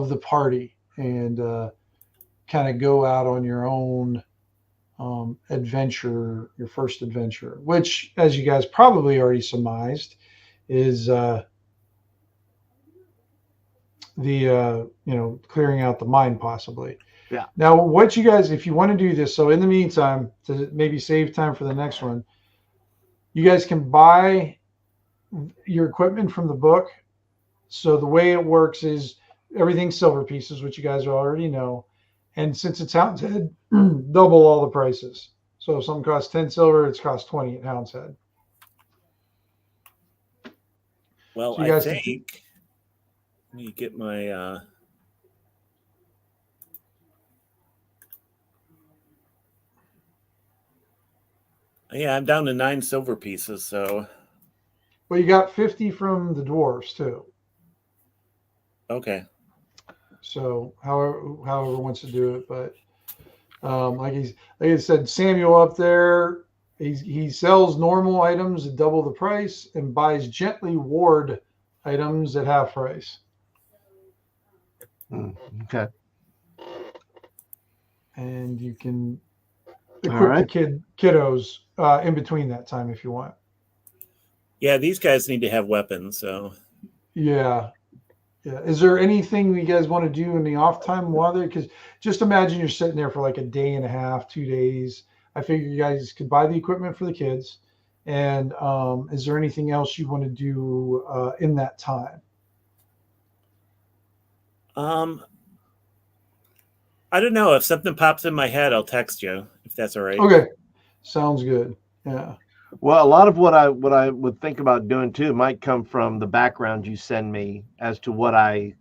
the party and kind of go out on your own adventure, your first adventure, which, as you guys probably already surmised, is the clearing out the mine possibly. Yeah. Now, what you guys, if you want to do this, so in the meantime, to maybe save time for the next one, you guys can buy your equipment from the book. So the way it works is everything's silver pieces, which you guys already know. And since it's Hound's Head, double all the prices. So if something costs 10 silver, it's cost 20 at Hound's Head. Well, So you I guys think let me get my yeah, I'm down to 9 silver pieces, so Well, you got 50 from the dwarves too. okay. So however wants to do it, but like I said, Samuel up there, he sells normal items at double the price and buys gently ward items at half price. Okay. And you can equip right. the kiddos in between that time if you want. Yeah, these guys need to have weapons, so Yeah. Is there anything you guys want to do in the off time while they're, because just imagine you're sitting there for like a day and a half, 2 days. I figure you guys could buy the equipment for the kids. And is there anything else you want to do in that time? I don't know. If something pops in my head, I'll text you if that's all right. Okay. Sounds good. Yeah. Well, a lot of what I would think about doing too might come from the background you send me as to what I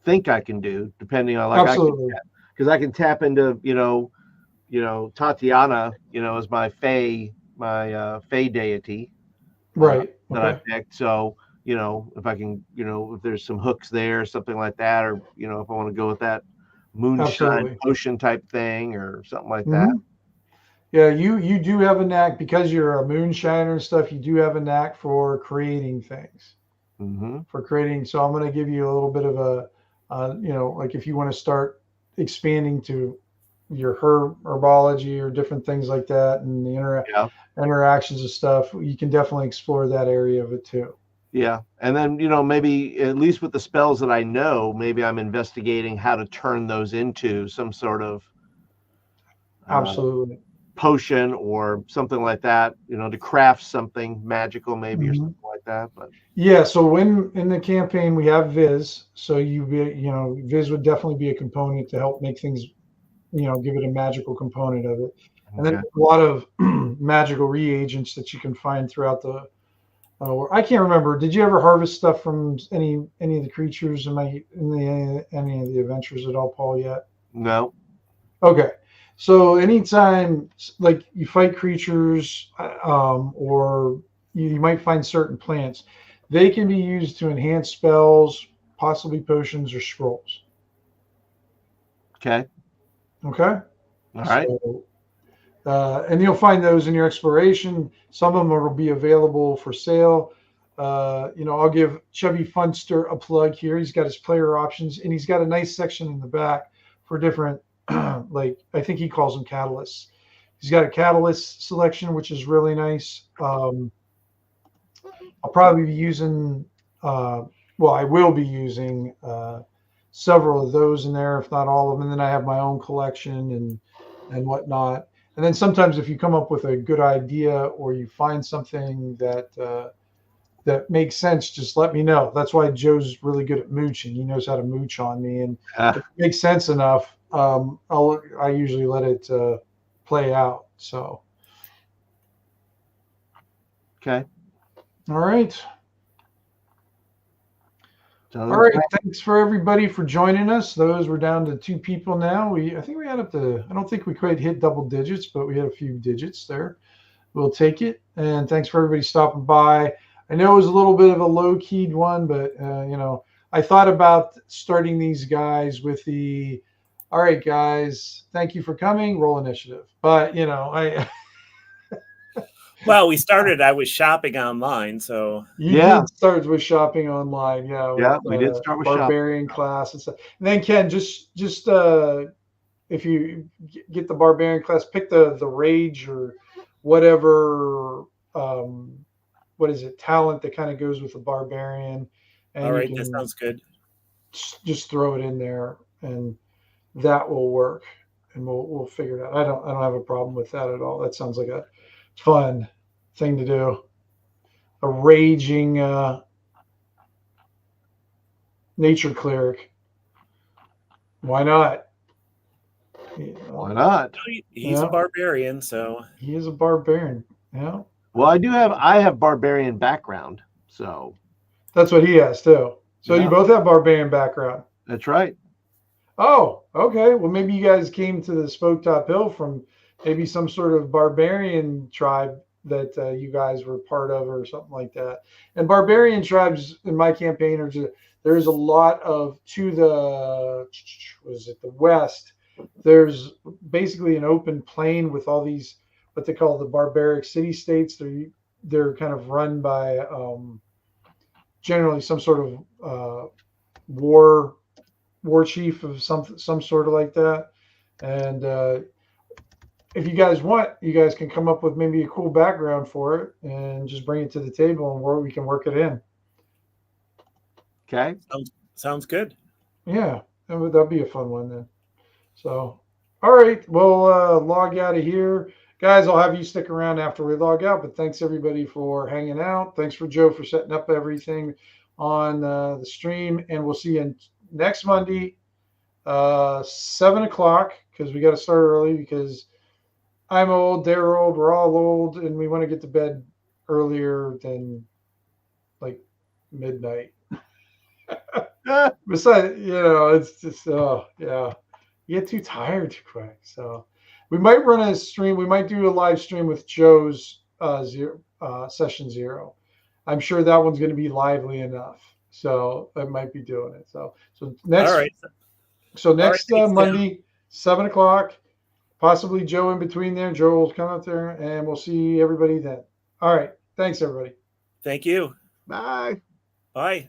think I can do, depending on Absolutely. because I can tap into Tatiana, as my Fey deity, Right. that I Okay. picked. So if I can, if there's some hooks there, something like that, or if I want to go with that moonshine Absolutely. potion type thing or something like that. Yeah, you do have a knack, because you're a moonshiner and stuff. You do have a knack for creating things. For creating. So I'm going to give you a little bit of a, like if you want to start expanding to your herbology or different things like that, and the interactions and stuff, you can definitely explore that area of it too. Yeah. And then, maybe at least with the spells that I know, maybe I'm investigating how to turn those into some sort of Absolutely. potion or something like that, to craft something magical maybe or something like that. But yeah, so when in the campaign we have Viz, so Viz would definitely be a component to help make things, give it a magical component of it. And then a lot of magical reagents that you can find throughout the I can't remember. Did you ever harvest stuff from any of the creatures in any of the adventures at all, Paul, yet? No. Okay. So anytime like you fight creatures, or you might find certain plants, they can be used to enhance spells, possibly potions or scrolls. Okay. Okay. All right. So, and you'll find those in your exploration. Some of them will be available for sale. I'll give Chevy Funster a plug here. He's got his player options, and he's got a nice section in the back for different, like I think he calls them catalysts. He's got a catalyst selection, which is really nice. I'll probably be using, I will be using several of those in there, if not all of them. And then I have my own collection and whatnot. And then sometimes if you come up with a good idea or you find something that makes sense, just let me know. That's why Joe's really good at mooching. He knows how to mooch on me, and if it makes sense enough, I usually let it play out. So, okay. All right. All right. Thanks for everybody for joining us. Those we're down to 2 people now. I think we had up to, I don't think we quite hit double digits, but we had a few digits there. we'll take it. And thanks for everybody stopping by. I know it was a little bit of a low-keyed one, but I thought about starting these guys with the, all right, guys, thank you for coming, roll initiative. But Well, I was shopping online, so you did start with shopping online, with, we did start with barbarian class and stuff. And then Ken, just if you get the barbarian class, pick the rage or whatever. What is it? Talent that kind of goes with the barbarian. And all right, that sounds good. Just throw it in there, and that will work. And we'll figure it out. I don't have a problem with that at all. That sounds like a fun thing to do. A raging nature cleric. Why not? Why not? He's a barbarian, so he is a barbarian. Yeah. Well, I have barbarian background, so that's what he has too. So you both have barbarian background. That's right. Oh, okay. Well, maybe you guys came to the Spoketop Hill from maybe some sort of barbarian tribe that you guys were part of or something like that. And barbarian tribes in my campaign there's a lot of the west. There's basically an open plain with all these what they call the barbaric city states. They're kind of run by generally some sort of war chief of some sort of like that. And if you guys want, you guys can come up with maybe a cool background for it and just bring it to the table, and we can work it in. Okay. Sounds good. Yeah, that'll be a fun one then. So, all right, we'll log out of here. Guys, I'll have you stick around after we log out, but thanks everybody for hanging out. Thanks for Joe for setting up everything on the stream, and we'll see you next Monday, 7 o'clock, because we got to start early because I'm old, they're old, we're all old, and we want to get to bed earlier than like midnight. Besides, it's just, you get too tired too quick. So we might run a stream. We might do a live stream with Joe's session 0. I'm sure that one's going to be lively enough. So I might be doing it. So next, all right. Next Monday, 7 o'clock, possibly Joe in between there. Joe will come up there, and we'll see everybody then. All right. Thanks, everybody. Thank you. Bye. Bye.